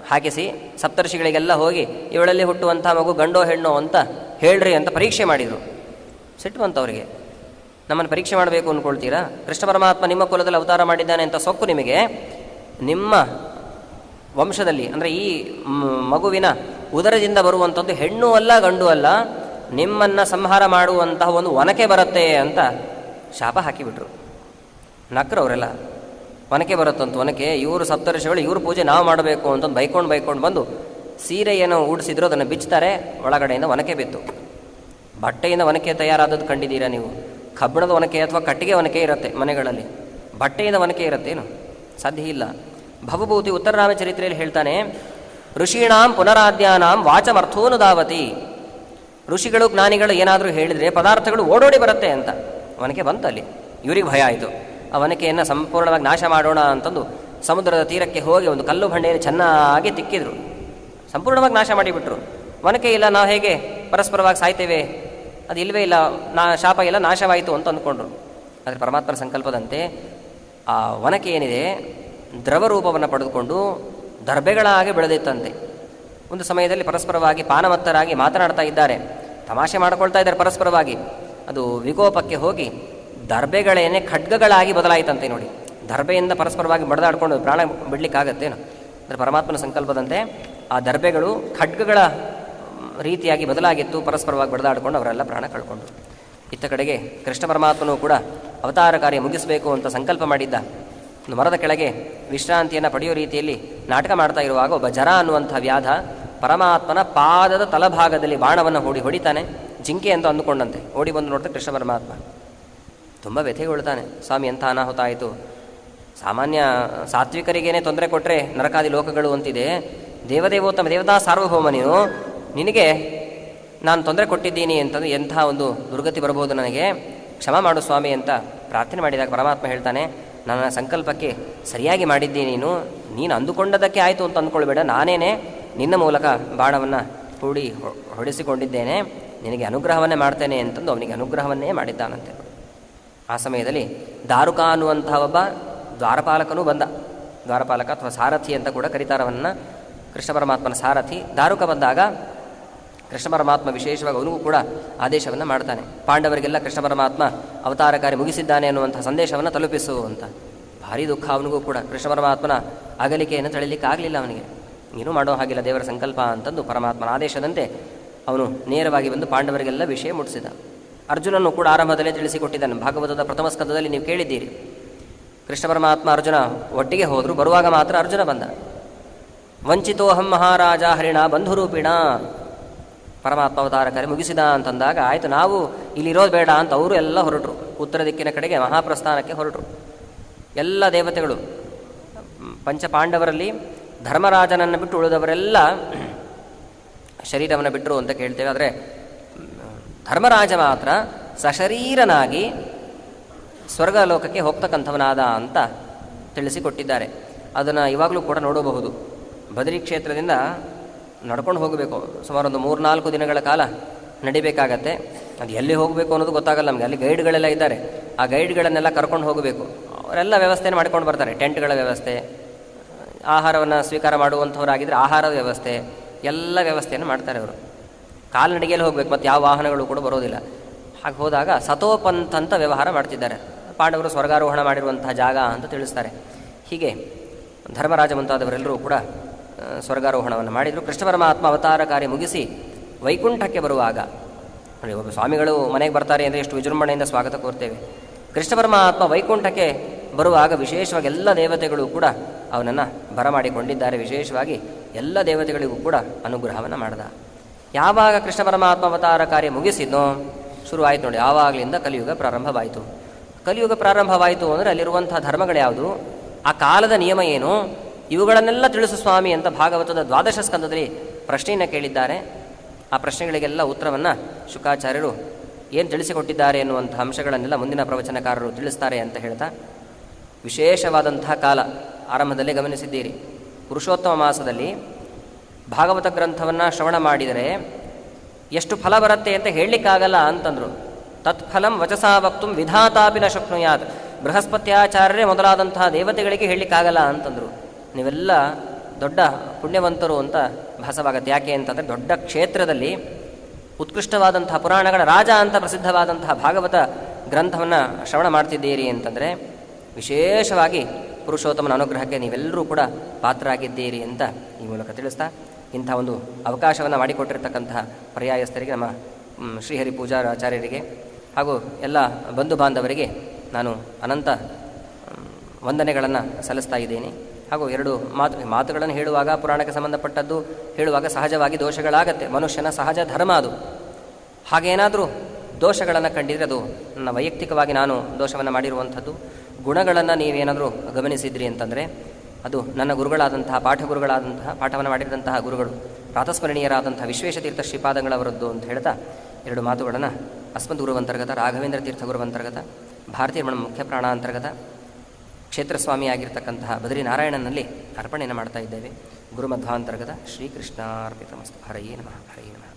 ಹಾಕಿಸಿ ಸಪ್ತರ್ಷಿಗಳಿಗೆಲ್ಲ ಹೋಗಿ ಇವಳಲ್ಲಿ ಹುಟ್ಟುವಂಥ ಮಗು ಗಂಡೋ ಹೆಣ್ಣೋ ಅಂತ ಹೇಳ್ರಿ ಅಂತ ಪರೀಕ್ಷೆ ಮಾಡಿದರು. ಸಿಟ್ಟುವಂಥವರಿಗೆ, ನಮ್ಮನ್ನು ಪರೀಕ್ಷೆ ಮಾಡಬೇಕು ಅಂದ್ಕೊಳ್ತೀರಾ? ಕೃಷ್ಣ ಪರಮಾತ್ಮ ನಿಮ್ಮ ಕುಲದಲ್ಲಿ ಅವತಾರ ಮಾಡಿದ್ದಾನೆ ಅಂತ ಸೊಕ್ಕು ನಿಮಗೆ, ನಿಮ್ಮ ವಂಶದಲ್ಲಿ ಅಂದರೆ ಈ ಮಗುವಿನ ಉದರದಿಂದ ಬರುವಂಥದ್ದು ಹೆಣ್ಣು ಅಲ್ಲ ಗಂಡು ಅಲ್ಲ, ನಿಮ್ಮನ್ನು ಸಂಹಾರ ಮಾಡುವಂತಹ ಒಂದು ಒನಕೆ ಬರುತ್ತೆ ಅಂತ ಶಾಪ ಹಾಕಿಬಿಟ್ರು. ನಕ್ರು ಅವರೆಲ್ಲ. ಒನಕೆ ಬರುತ್ತಂತ, ಒನಕೆ ಇವರು ಸಪ್ತರ್ಷಿಗಳು ಇವ್ರ ಪೂಜೆ ನಾವು ಮಾಡಬೇಕು ಅಂತಂದು ಬೈಕೊಂಡು ಬಂದು ಸೀರೆ ಏನೋ ಉಡಿಸಿದ್ರು ಅದನ್ನು ಬಿಚ್ತಾರೆ, ಒಳಗಡೆಯಿಂದ ಒನಕೆ ಬಿತ್ತು. ಬಟ್ಟೆಯಿಂದ ಒನಕೆ ತಯಾರಾದದ್ದು ಕಂಡಿದ್ದೀರಾ ನೀವು? ಕಬ್ಬಿಣದ ಒನಕೆ ಅಥವಾ ಕಟ್ಟಿಗೆ ಒನಕೆ ಇರುತ್ತೆ ಮನೆಗಳಲ್ಲಿ, ಬಟ್ಟೆಯಿಂದ ಒನಕೆ ಇರುತ್ತೇನು? ಸಾಧ್ಯ ಇಲ್ಲ. ಭವಭೂತಿ ಉತ್ತರರಾಮಚರಿತ್ರೆಯಲ್ಲಿ ಹೇಳ್ತಾನೆ, ಋಷೀಣಾಂ ಪುನರಾದ್ಯಾನಾಂ ವಾಚಮರ್ಥೋನುದಾವತಿ. ಋಷಿಗಳು ಜ್ಞಾನಿಗಳು ಏನಾದರೂ ಹೇಳಿದರೆ ಪದಾರ್ಥಗಳು ಓಡೋಡಿ ಬರುತ್ತೆ ಅಂತ. ಒನಕೆ ಬಂತು ಅಲ್ಲಿ, ಇವರಿಗೆ ಭಯ ಆಯಿತು. ಆ ಒನಕೆಯನ್ನು ಸಂಪೂರ್ಣವಾಗಿ ನಾಶ ಮಾಡೋಣ ಅಂತಂದು ಸಮುದ್ರದ ತೀರಕ್ಕೆ ಹೋಗಿ ಒಂದು ಕಲ್ಲು ಬಂಡೆಯಲ್ಲಿ ಚೆನ್ನಾಗಿ ತಿಕ್ಕಿದ್ರು, ಸಂಪೂರ್ಣವಾಗಿ ನಾಶ ಮಾಡಿಬಿಟ್ರು. ಒನಕೆ ಇಲ್ಲ, ನಾವು ಹೇಗೆ ಪರಸ್ಪರವಾಗಿ ಸಾಯ್ತೇವೆ ಅದು ಇಲ್ಲವೇ ಇಲ್ಲ, ಶಾಪ ಎಲ್ಲ ನಾಶವಾಯಿತು ಅಂತ ಅಂದ್ಕೊಂಡ್ರು. ಆದರೆ ಪರಮಾತ್ಮನ ಸಂಕಲ್ಪದಂತೆ ಆ ವನಕ್ಕೆ ಏನಿದೆ ದ್ರವ ರೂಪವನ್ನು ಪಡೆದುಕೊಂಡು ದರ್ಬೆಗಳಾಗಿ ಬೆಳೆದಿತ್ತಂತೆ. ಒಂದು ಸಮಯದಲ್ಲಿ ಪರಸ್ಪರವಾಗಿ ಪಾನಮತ್ತರಾಗಿ ಮಾತನಾಡ್ತಾ ಇದ್ದಾರೆ, ತಮಾಷೆ ಮಾಡಿಕೊಳ್ತಾ ಇದ್ದಾರೆ ಪರಸ್ಪರವಾಗಿ. ಅದು ವಿಕೋಪಕ್ಕೆ ಹೋಗಿ ದರ್ಬೆಗಳೇನೆ ಖಡ್ಗಗಳಾಗಿ ಬದಲಾಯಿತಂತೆ. ನೋಡಿ, ದರ್ಬೆಯಿಂದ ಪರಸ್ಪರವಾಗಿ ಬಡದಾಡ್ಕೊಂಡು ಪ್ರಾಣ ಬಿಡಲಿಕ್ಕಾಗತ್ತೇನು? ಅಂದರೆ ಪರಮಾತ್ಮನ ಸಂಕಲ್ಪದಂತೆ ಆ ದರ್ಬೆಗಳು ಖಡ್ಗಗಳ ರೀತಿಯಾಗಿ ಬದಲಾಗಿತ್ತು, ಪರಸ್ಪರವಾಗಿ ಬಡದಾಡಿಕೊಂಡು ಅವರೆಲ್ಲ ಪ್ರಾಣ ಕಳ್ಕೊಂಡು. ಇತ್ತ ಕಡೆಗೆ ಕೃಷ್ಣ ಪರಮಾತ್ಮನೂ ಕೂಡ ಅವತಾರ ಕಾರ್ಯ ಮುಗಿಸಬೇಕು ಅಂತ ಸಂಕಲ್ಪ ಮಾಡಿದ್ದ. ಒಂದು ಮರದ ಕೆಳಗೆ ವಿಶ್ರಾಂತಿಯನ್ನು ಪಡೆಯೋ ರೀತಿಯಲ್ಲಿ ನಾಟಕ ಮಾಡ್ತಾ ಇರುವಾಗ ಒಬ್ಬ ಜರ ಅನ್ನುವಂಥ ವ್ಯಾಧ ಪರಮಾತ್ಮನ ಪಾದದ ತಲಭಾಗದಲ್ಲಿ ಬಾಣವನ್ನು ಹೊಡಿತಾನೆ. ಜಿಂಕೆ ಅಂತ ಅಂದುಕೊಂಡಂತೆ ಓಡಿ ಬಂದು ನೋಡ್ತಾ ಕೃಷ್ಣ ಪರಮಾತ್ಮ ತುಂಬ ವ್ಯಥೆಗೊಳ್ತಾನೆ. ಸ್ವಾಮಿ ಎಂಥ ಅನಾಹುತ ಆಯಿತು, ಸಾಮಾನ್ಯ ಸಾತ್ವಿಕರಿಗೇನೆ ತೊಂದರೆ ಕೊಟ್ಟರೆ ನರಕಾದಿ ಲೋಕಗಳು ಅಂತಿದೆ, ದೇವದೇವೋತ್ತಮ ದೇವತಾ ಸಾರ್ವಭೌಮ ನೀನು, ನಿನಗೆ ನಾನು ತೊಂದರೆ ಕೊಟ್ಟಿದ್ದೀನಿ ಅಂತಂದು ಎಂಥ ಒಂದು ದುರ್ಗತಿ ಬರಬಹುದು, ನನಗೆ ಕ್ಷಮ ಮಾಡು ಸ್ವಾಮಿ ಅಂತ ಪ್ರಾರ್ಥನೆ ಮಾಡಿದಾಗ ಪರಮಾತ್ಮ ಹೇಳ್ತಾನೆ, ನನ್ನ ಸಂಕಲ್ಪಕ್ಕೆ ಸರಿಯಾಗಿ ಮಾಡಿದ್ದೀನಿ, ನೀನು ಅಂದುಕೊಂಡದಕ್ಕೆ ಆಯಿತು ಅಂತ ಅಂದ್ಕೊಳ್ಬೇಡ, ನಾನೇನೆ ನಿನ್ನ ಮೂಲಕ ಬಾಣವನ್ನು ಹೊಡೆಸಿಕೊಂಡಿದ್ದೇನೆ, ನಿನಗೆ ಅನುಗ್ರಹವನ್ನೇ ಮಾಡ್ತೇನೆ ಅಂತಂದು ಅವನಿಗೆ ಅನುಗ್ರಹವನ್ನೇ ಮಾಡಿದ್ದಾನಂತೆ. ಆ ಸಮಯದಲ್ಲಿ ದಾರುಕ ಅನ್ನುವಂಥ ಒಬ್ಬ ದ್ವಾರಪಾಲಕನೂ ಬಂದ. ದ್ವಾರಪಾಲಕ ಅಥವಾ ಸಾರಥಿ ಅಂತ ಕೂಡ ಕರೀತಾರವನ್ನ, ಕೃಷ್ಣ ಪರಮಾತ್ಮನ ಸಾರಥಿ. ದಾರುಕ ಬಂದಾಗ ಕೃಷ್ಣ ಪರಮಾತ್ಮ ವಿಶೇಷವಾಗಿ ಅವನಿಗೂ ಕೂಡ ಆದೇಶವನ್ನು ಮಾಡ್ತಾನೆ, ಪಾಂಡವರಿಗೆಲ್ಲ ಕೃಷ್ಣ ಪರಮಾತ್ಮ ಅವತಾರ ಕಾರ್ಯ ಮುಗಿಸಿದ್ದಾನೆ ಅನ್ನುವಂಥ ಸಂದೇಶವನ್ನು ತಲುಪಿಸು ಅಂತ. ಭಾರಿ ದುಃಖ ಅವನಿಗೂ ಕೂಡ, ಕೃಷ್ಣ ಪರಮಾತ್ಮನ ಅಗಲಿಕೆಯನ್ನು ತಳಿಲಿಕ್ಕೆ ಆಗಲಿಲ್ಲ ಅವನಿಗೆ, ಏನೂ ಮಾಡೋ ಹಾಗಿಲ್ಲ ದೇವರ ಸಂಕಲ್ಪ ಅಂತಂದು ಪರಮಾತ್ಮನ ಆದೇಶದಂತೆ ಅವನು ನೇರವಾಗಿ ಬಂದು ಪಾಂಡವರಿಗೆಲ್ಲ ವಿಷಯ ಮುಟ್ಟಿಸಿದ. ಅರ್ಜುನನ್ನು ಕೂಡ ಆರಂಭದಲ್ಲೇ ತಿಳಿಸಿಕೊಟ್ಟಿದ್ದಾನೆ. ಭಾಗವತದ ಪ್ರಥಮ ಸ್ಕಂದದಲ್ಲಿ ನೀವು ಕೇಳಿದ್ದೀರಿ, ಕೃಷ್ಣ ಪರಮಾತ್ಮ ಅರ್ಜುನ ಒಟ್ಟಿಗೆ ಹೋದರು, ಬರುವಾಗ ಮಾತ್ರ ಅರ್ಜುನ ಬಂದ. ವಂಚಿತೋಹಂ ಮಹಾರಾಜ ಹರಿಣ ಬಂಧುರೂಪಿಣ, ಪರಮಾತ್ಮ ಅವತಾರ ಕಾರ್ಯ ಮುಗಿಸಿದ ಅಂತಂದಾಗ ಆಯಿತು ನಾವು ಇಲ್ಲಿರೋದು ಬೇಡ ಅಂತ ಅವರು ಎಲ್ಲ ಹೊರಟರು, ಉತ್ತರ ದಿಕ್ಕಿನ ಕಡೆಗೆ ಮಹಾಪ್ರಸ್ಥಾನಕ್ಕೆ ಹೊರಟರು. ಎಲ್ಲ ದೇವತೆಗಳು ಪಂಚಪಾಂಡವರಲ್ಲಿ ಧರ್ಮರಾಜನನ್ನು ಬಿಟ್ಟು ಉಳಿದವರೆಲ್ಲ ಶರೀರವನ್ನು ಬಿಟ್ಟರು ಅಂತ ಕೇಳ್ತೇವೆ. ಆದರೆ ಧರ್ಮರಾಜ ಮಾತ್ರ ಸಶರೀರನಾಗಿ ಸ್ವರ್ಗಲೋಕಕ್ಕೆ ಹೋಗ್ತಕ್ಕಂಥವನಾದ ಅಂತ ತಿಳಿಸಿಕೊಟ್ಟಿದ್ದಾರೆ. ಅದನ್ನು ಇವಾಗಲೂ ಕೂಡ ನೋಡಬಹುದು. ಬದರಿ ಕ್ಷೇತ್ರದಿಂದ ನಡ್ಕೊಂಡು ಹೋಗಬೇಕು, ಸುಮಾರು ಒಂದು 3-4 ದಿನಗಳ ಕಾಲ ನಡಿಬೇಕಾಗತ್ತೆ. ಅದು ಎಲ್ಲಿ ಹೋಗಬೇಕು ಅನ್ನೋದು ಗೊತ್ತಾಗಲ್ಲ ನಮಗೆ. ಅಲ್ಲಿ ಗೈಡ್ಗಳೆಲ್ಲ ಇದ್ದಾರೆ, ಆ ಗೈಡ್ಗಳನ್ನೆಲ್ಲ ಕರ್ಕೊಂಡು ಹೋಗಬೇಕು. ಅವರೆಲ್ಲ ವ್ಯವಸ್ಥೆಯನ್ನು ಮಾಡ್ಕೊಂಡು ಬರ್ತಾರೆ, ಟೆಂಟ್ಗಳ ವ್ಯವಸ್ಥೆ, ಆಹಾರವನ್ನು ಸ್ವೀಕಾರ ಮಾಡುವಂಥವರಾಗಿದ್ದರೆ ಆಹಾರದ ವ್ಯವಸ್ಥೆ, ಎಲ್ಲ ವ್ಯವಸ್ಥೆಯನ್ನು ಮಾಡ್ತಾರೆ ಅವರು. ಕಾಲ್ನಡಿಗೆಯಲ್ಲಿ ಹೋಗಬೇಕು, ಮತ್ತು ಯಾವ ವಾಹನಗಳು ಕೂಡ ಬರೋದಿಲ್ಲ. ಹಾಗೆ ಹೋದಾಗ ಸತೋಪಂಥ ಅಂತ ವ್ಯವಹಾರ ಮಾಡ್ತಿದ್ದಾರೆ. ಪಾಂಡವರು ಸ್ವರ್ಗಾರೋಹಣ ಮಾಡಿರುವಂತಹ ಜಾಗ ಅಂತ ತಿಳಿಸ್ತಾರೆ. ಹೀಗೆ ಧರ್ಮರಾಜ ಮುಂತಾದವರೆಲ್ಲರೂ ಕೂಡ ಸ್ವರ್ಗಾರೋಹಣವನ್ನು ಮಾಡಿದರು. ಕೃಷ್ಣ ಪರಮಾತ್ಮ ಅವತಾರ ಕಾರ್ಯ ಮುಗಿಸಿ ವೈಕುಂಠಕ್ಕೆ ಬರುವಾಗ, ನೋಡಿ ಒಬ್ಬ ಸ್ವಾಮಿಗಳು ಮನೆಗೆ ಬರ್ತಾರೆ ಅಂದರೆ ಎಷ್ಟು ವಿಜೃಂಭಣೆಯಿಂದ ಸ್ವಾಗತ ಕೋರ್ತೇವೆ. ಕೃಷ್ಣ ಪರಮಾತ್ಮ ವೈಕುಂಠಕ್ಕೆ ಬರುವಾಗ ವಿಶೇಷವಾಗಿ ಎಲ್ಲ ದೇವತೆಗಳು ಕೂಡ ಅವನನ್ನು ಬರಮಾಡಿಕೊಂಡಿದ್ದಾರೆ. ವಿಶೇಷವಾಗಿ ಎಲ್ಲ ದೇವತೆಗಳಿಗೂ ಕೂಡ ಅನುಗ್ರಹವನ್ನು ಮಾಡಿದ. ಯಾವಾಗ ಕೃಷ್ಣ ಪರಮಾತ್ಮ ಅವತಾರ ಕಾರ್ಯ ಮುಗಿಸಿದ್ನೋ ಶುರುವಾಯಿತು ನೋಡಿ, ಆವಾಗಲಿಂದ ಕಲಿಯುಗ ಪ್ರಾರಂಭವಾಯಿತು. ಕಲಿಯುಗ ಪ್ರಾರಂಭವಾಯಿತು ಅಂದರೆ ಅಲ್ಲಿರುವಂಥ ಧರ್ಮಗಳ್ಯಾವುದು, ಆ ಕಾಲದ ನಿಯಮ ಏನು, ಇವುಗಳನ್ನೆಲ್ಲ ತಿಳಿಸು ಸ್ವಾಮಿ ಅಂತ ಭಾಗವತದ 12 ಸ್ಕಂದದಲ್ಲಿ ಪ್ರಶ್ನೆಯನ್ನು ಕೇಳಿದ್ದಾರೆ. ಆ ಪ್ರಶ್ನೆಗಳಿಗೆಲ್ಲ ಉತ್ತರವನ್ನು ಶುಕಾಚಾರ್ಯರು ಏನು ತಿಳಿಸಿಕೊಟ್ಟಿದ್ದಾರೆ ಎನ್ನುವಂಥ ಅಂಶಗಳನ್ನೆಲ್ಲ ಮುಂದಿನ ಪ್ರವಚನಕಾರರು ತಿಳಿಸ್ತಾರೆ ಅಂತ ಹೇಳ್ತಾ, ವಿಶೇಷವಾದಂತಹ ಕಾಲ ಆರಂಭದಲ್ಲೇ ಗಮನಿಸಿದ್ದೀರಿ. ಪುರುಷೋತ್ತಮ ಮಾಸದಲ್ಲಿ ಭಾಗವತ ಗ್ರಂಥವನ್ನು ಶ್ರವಣ ಮಾಡಿದರೆ ಎಷ್ಟು ಫಲ ಬರುತ್ತೆ ಅಂತ ಹೇಳಲಿಕ್ಕಾಗಲ್ಲ ಅಂತಂದರು. ತತ್ಫಲಂ ವಚಸಾ ವಕ್ತು ವಿಧಾತಾಪಿನ ಶಕ್ನುಯಾತ್, ಬೃಹಸ್ಪತ್ಯಾಚಾರ್ಯರೇ ಮೊದಲಾದಂತಹ ದೇವತೆಗಳಿಗೆ ಹೇಳಲಿಕ್ಕಾಗಲ್ಲ ಅಂತಂದರು. ನೀವೆಲ್ಲ ದೊಡ್ಡ ಪುಣ್ಯವಂತರು ಅಂತ ಭಾಸವಾಗತ್ತೆ. ಯಾಕೆ ಅಂತಂದರೆ ದೊಡ್ಡ ಕ್ಷೇತ್ರದಲ್ಲಿ ಉತ್ಕೃಷ್ಟವಾದಂತಹ ಪುರಾಣಗಳ ರಾಜ ಅಂತ ಪ್ರಸಿದ್ಧವಾದಂತಹ ಭಾಗವತ ಗ್ರಂಥವನ್ನು ಶ್ರವಣ ಮಾಡ್ತಿದ್ದೀರಿ ಅಂತಂದರೆ ವಿಶೇಷವಾಗಿ ಪುರುಷೋತ್ತಮನ ಅನುಗ್ರಹಕ್ಕೆ ನೀವೆಲ್ಲರೂ ಕೂಡ ಪಾತ್ರರಾಗಿದ್ದೀರಿ ಅಂತ ಈ ಮೂಲಕ ತಿಳಿಸ್ತಾ, ಇಂಥ ಒಂದು ಅವಕಾಶವನ್ನು ಮಾಡಿಕೊಟ್ಟಿರ್ತಕ್ಕಂತಹ ಪರ್ಯಾಯಸ್ಥರಿಗೆ, ನಮ್ಮ ಶ್ರೀಹರಿ ಪೂಜಾರಾಚಾರ್ಯರಿಗೆ ಹಾಗೂ ಎಲ್ಲ ಬಂಧು ಬಾಂಧವರಿಗೆ ನಾನು ಅನಂತ ವಂದನೆಗಳನ್ನು ಸಲ್ಲಿಸ್ತಾ ಇದ್ದೇನೆ. ಹಾಗೂ 2 ಮಾತುಗಳನ್ನು ಹೇಳುವಾಗ ಪುರಾಣಕ್ಕೆ ಸಂಬಂಧಪಟ್ಟದ್ದು ಹೇಳುವಾಗ ಸಹಜವಾಗಿ ದೋಷಗಳಾಗತ್ತೆ, ಮನುಷ್ಯನ ಸಹಜ ಧರ್ಮ ಅದು. ಹಾಗೇನಾದರೂ ದೋಷಗಳನ್ನು ಕಂಡಿದ್ರೆ ಅದು ನನ್ನ ವೈಯಕ್ತಿಕವಾಗಿ ನಾನು ದೋಷವನ್ನು ಮಾಡಿರುವಂಥದ್ದು. ಗುಣಗಳನ್ನು ನೀವೇನಾದರೂ ಗಮನಿಸಿದ್ರಿ ಅಂತಂದರೆ ಅದು ನನ್ನ ಗುರುಗಳಾದಂತಹ ಪಾಠವನ್ನು ಮಾಡಿದಂತಹ ಗುರುಗಳು ಪ್ರಾತಸ್ಮರಣೀಯರಾದಂತಹ ವಿಶ್ವೇಶತೀರ್ಥ ಶ್ರೀಪಾದಂಗಳವರದ್ದು ಅಂತ ಹೇಳ್ತಾ 2 ಮಾತುಗಳನ್ನು ಅಸ್ಮದ್ ಗುರುವಂತರ್ಗತ, ರಾಘವೇಂದ್ರ ತೀರ್ಥ ಗುರುವಂತರ್ಗತ, ಭಾರತೀಯ ರಮಣ ಮುಖ್ಯ ಪ್ರಾಣ ಅಂತರ್ಗತ ಕ್ಷೇತ್ರಸ್ವಾಮಿಯಾಗಿರ್ತಕ್ಕಂತಹ ಬದ್ರಿನಾರಾಯಣನಲ್ಲಿ ಅರ್ಪಣೆಯನ್ನು ಮಾಡ್ತಾ ಇದ್ದೇವೆ. ಗುರುಮಧ್ವಾಂತರ್ಗತ ಶ್ರೀಕೃಷ್ಣಾರ್ಪಿತಮಸ್ತು. ಹರಯೇ ನಮಃ. ಹರಯೇ ನಮಃ.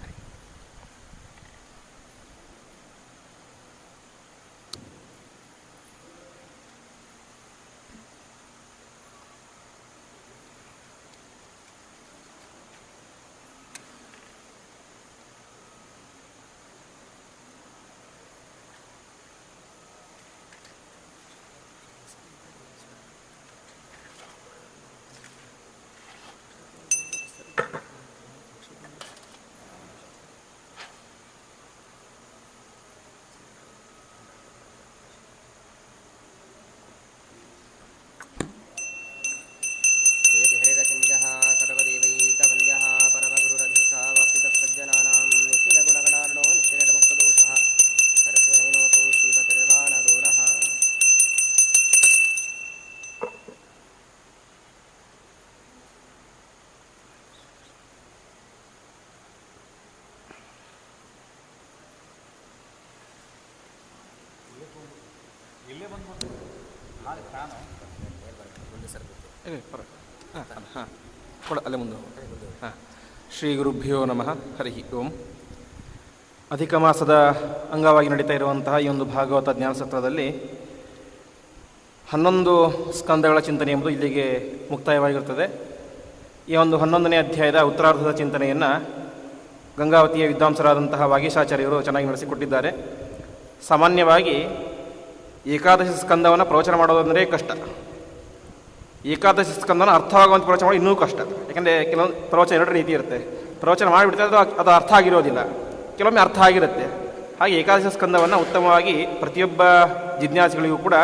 ಹಾಂ ಅಲ್ಲೇ ಮುಂದೆ ಹಾಂ. ಶ್ರೀ ಗುರುಭ್ಯೋ ನಮಃ. ಹರಿ ಓಂ. ಅಧಿಕ ಮಾಸದ ಅಂಗವಾಗಿ ನಡೀತಾ ಇರುವಂತಹ ಈ ಒಂದು ಭಾಗವತ ಜ್ಞಾನಸತ್ರದಲ್ಲಿ 11 ಸ್ಕಂದಗಳ ಚಿಂತನೆ ಎಂಬುದು ಇಲ್ಲಿಗೆ ಮುಕ್ತಾಯವಾಗಿರುತ್ತದೆ. ಈ ಒಂದು 11ನೇ ಅಧ್ಯಾಯದ ಉತ್ತರಾರ್ಧದ ಚಿಂತನೆಯನ್ನು ಗಂಗಾವತಿಯ ವಿದ್ವಾಂಸರಾದಂತಹ ವಾಗೀಶಾಚಾರ್ಯರು ಚೆನ್ನಾಗಿ ನಡೆಸಿಕೊಟ್ಟಿದ್ದಾರೆ. ಸಾಮಾನ್ಯವಾಗಿ ಏಕಾದಶಿ ಸ್ಕಂದವನ್ನು ಪ್ರವಚನ ಮಾಡೋದಂದರೆ ಕಷ್ಟ. ಏಕಾದಶಿ ಸ್ಕಂದವನ್ನು ಅರ್ಥವಾಗುವಂಥ ಪ್ರವಚನ ಮಾಡೋದು ಇನ್ನೂ ಕಷ್ಟ. ಯಾಕೆಂದರೆ ಕೆಲವೊಂದು ಪ್ರವಚನ 2 ರೀತಿ ಇರುತ್ತೆ. ಪ್ರವಚನ ಮಾಡಿಬಿಡ್ತಾರೆ, ಅದು ಅರ್ಥ ಆಗಿರೋದಿಲ್ಲ, ಕೆಲವೊಮ್ಮೆ ಅರ್ಥ ಆಗಿರುತ್ತೆ. ಹಾಗೆ ಏಕಾದಶಿ ಸ್ಕಂದವನ್ನು ಉತ್ತಮವಾಗಿ ಪ್ರತಿಯೊಬ್ಬ ಜಿಜ್ಞಾಸಿಗಳಿಗೂ ಕೂಡ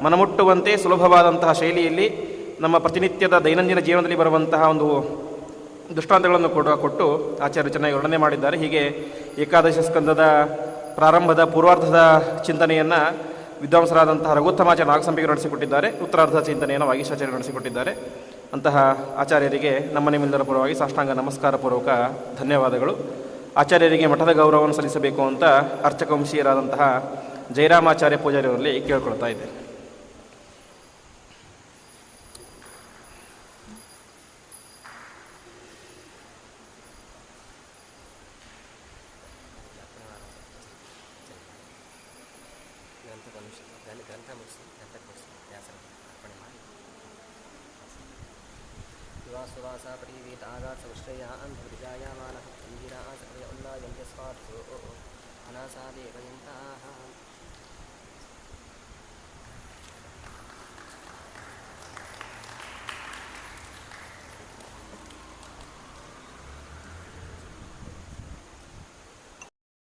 ಮನಮುಟ್ಟುವಂತೆ ಸುಲಭವಾದಂತಹ ಶೈಲಿಯಲ್ಲಿ ನಮ್ಮ ಪ್ರತಿನಿತ್ಯದ ದೈನಂದಿನ ಜೀವನದಲ್ಲಿ ಬರುವಂತಹ ಒಂದು ದೃಷ್ಟಾಂತಗಳನ್ನು ಕೊಟ್ಟು ಆಚಾರ್ಯರು ಚೆನ್ನಾಗಿ ವರ್ಣನೆ ಮಾಡಿದ್ದಾರೆ. ಹೀಗೆ ಏಕಾದಶಿ ಸ್ಕಂದದ ಪ್ರಾರಂಭದ ಪೂರ್ವಾರ್ಧದ ಚಿಂತನೆಯನ್ನು ವಿದ್ವಾಂಸರಾದಂತಹ ರಘುತ್ತಮಾಚಾರ್ಯ ನಾಗಸಂಪಿಗೆ ನಡೆಸಿಕೊಟ್ಟಿದ್ದಾರೆ. ಉತ್ತರಾರ್ಧದ ಚಿಂತನೆಯನ್ನು ವಾಗೀಶಾಚಾರ್ಯರು ನಡೆಸಿಕೊಟ್ಟಿದ್ದಾರೆ. ಅಂತಹ ಆಚಾರ್ಯರಿಗೆ ನಮ್ಮ ನಿಮ್ಮೆಲ್ಲರ ಪರವಾಗಿ ಸಾಷ್ಟಾಂಗ ನಮಸ್ಕಾರ ಪೂರ್ವಕ ಧನ್ಯವಾದಗಳು. ಆಚಾರ್ಯರಿಗೆ ಮಠದ ಗೌರವವನ್ನು ಸಲ್ಲಿಸಬೇಕು ಅಂತ ಅರ್ಚಕವಂಶೀಯರಾದಂತಹ ಜಯರಾಮಾಚಾರ್ಯ ಪೂಜಾರಿಯವರಲ್ಲಿ ಕೇಳ್ಕೊಳ್ತಾ ಇದ್ದೆ.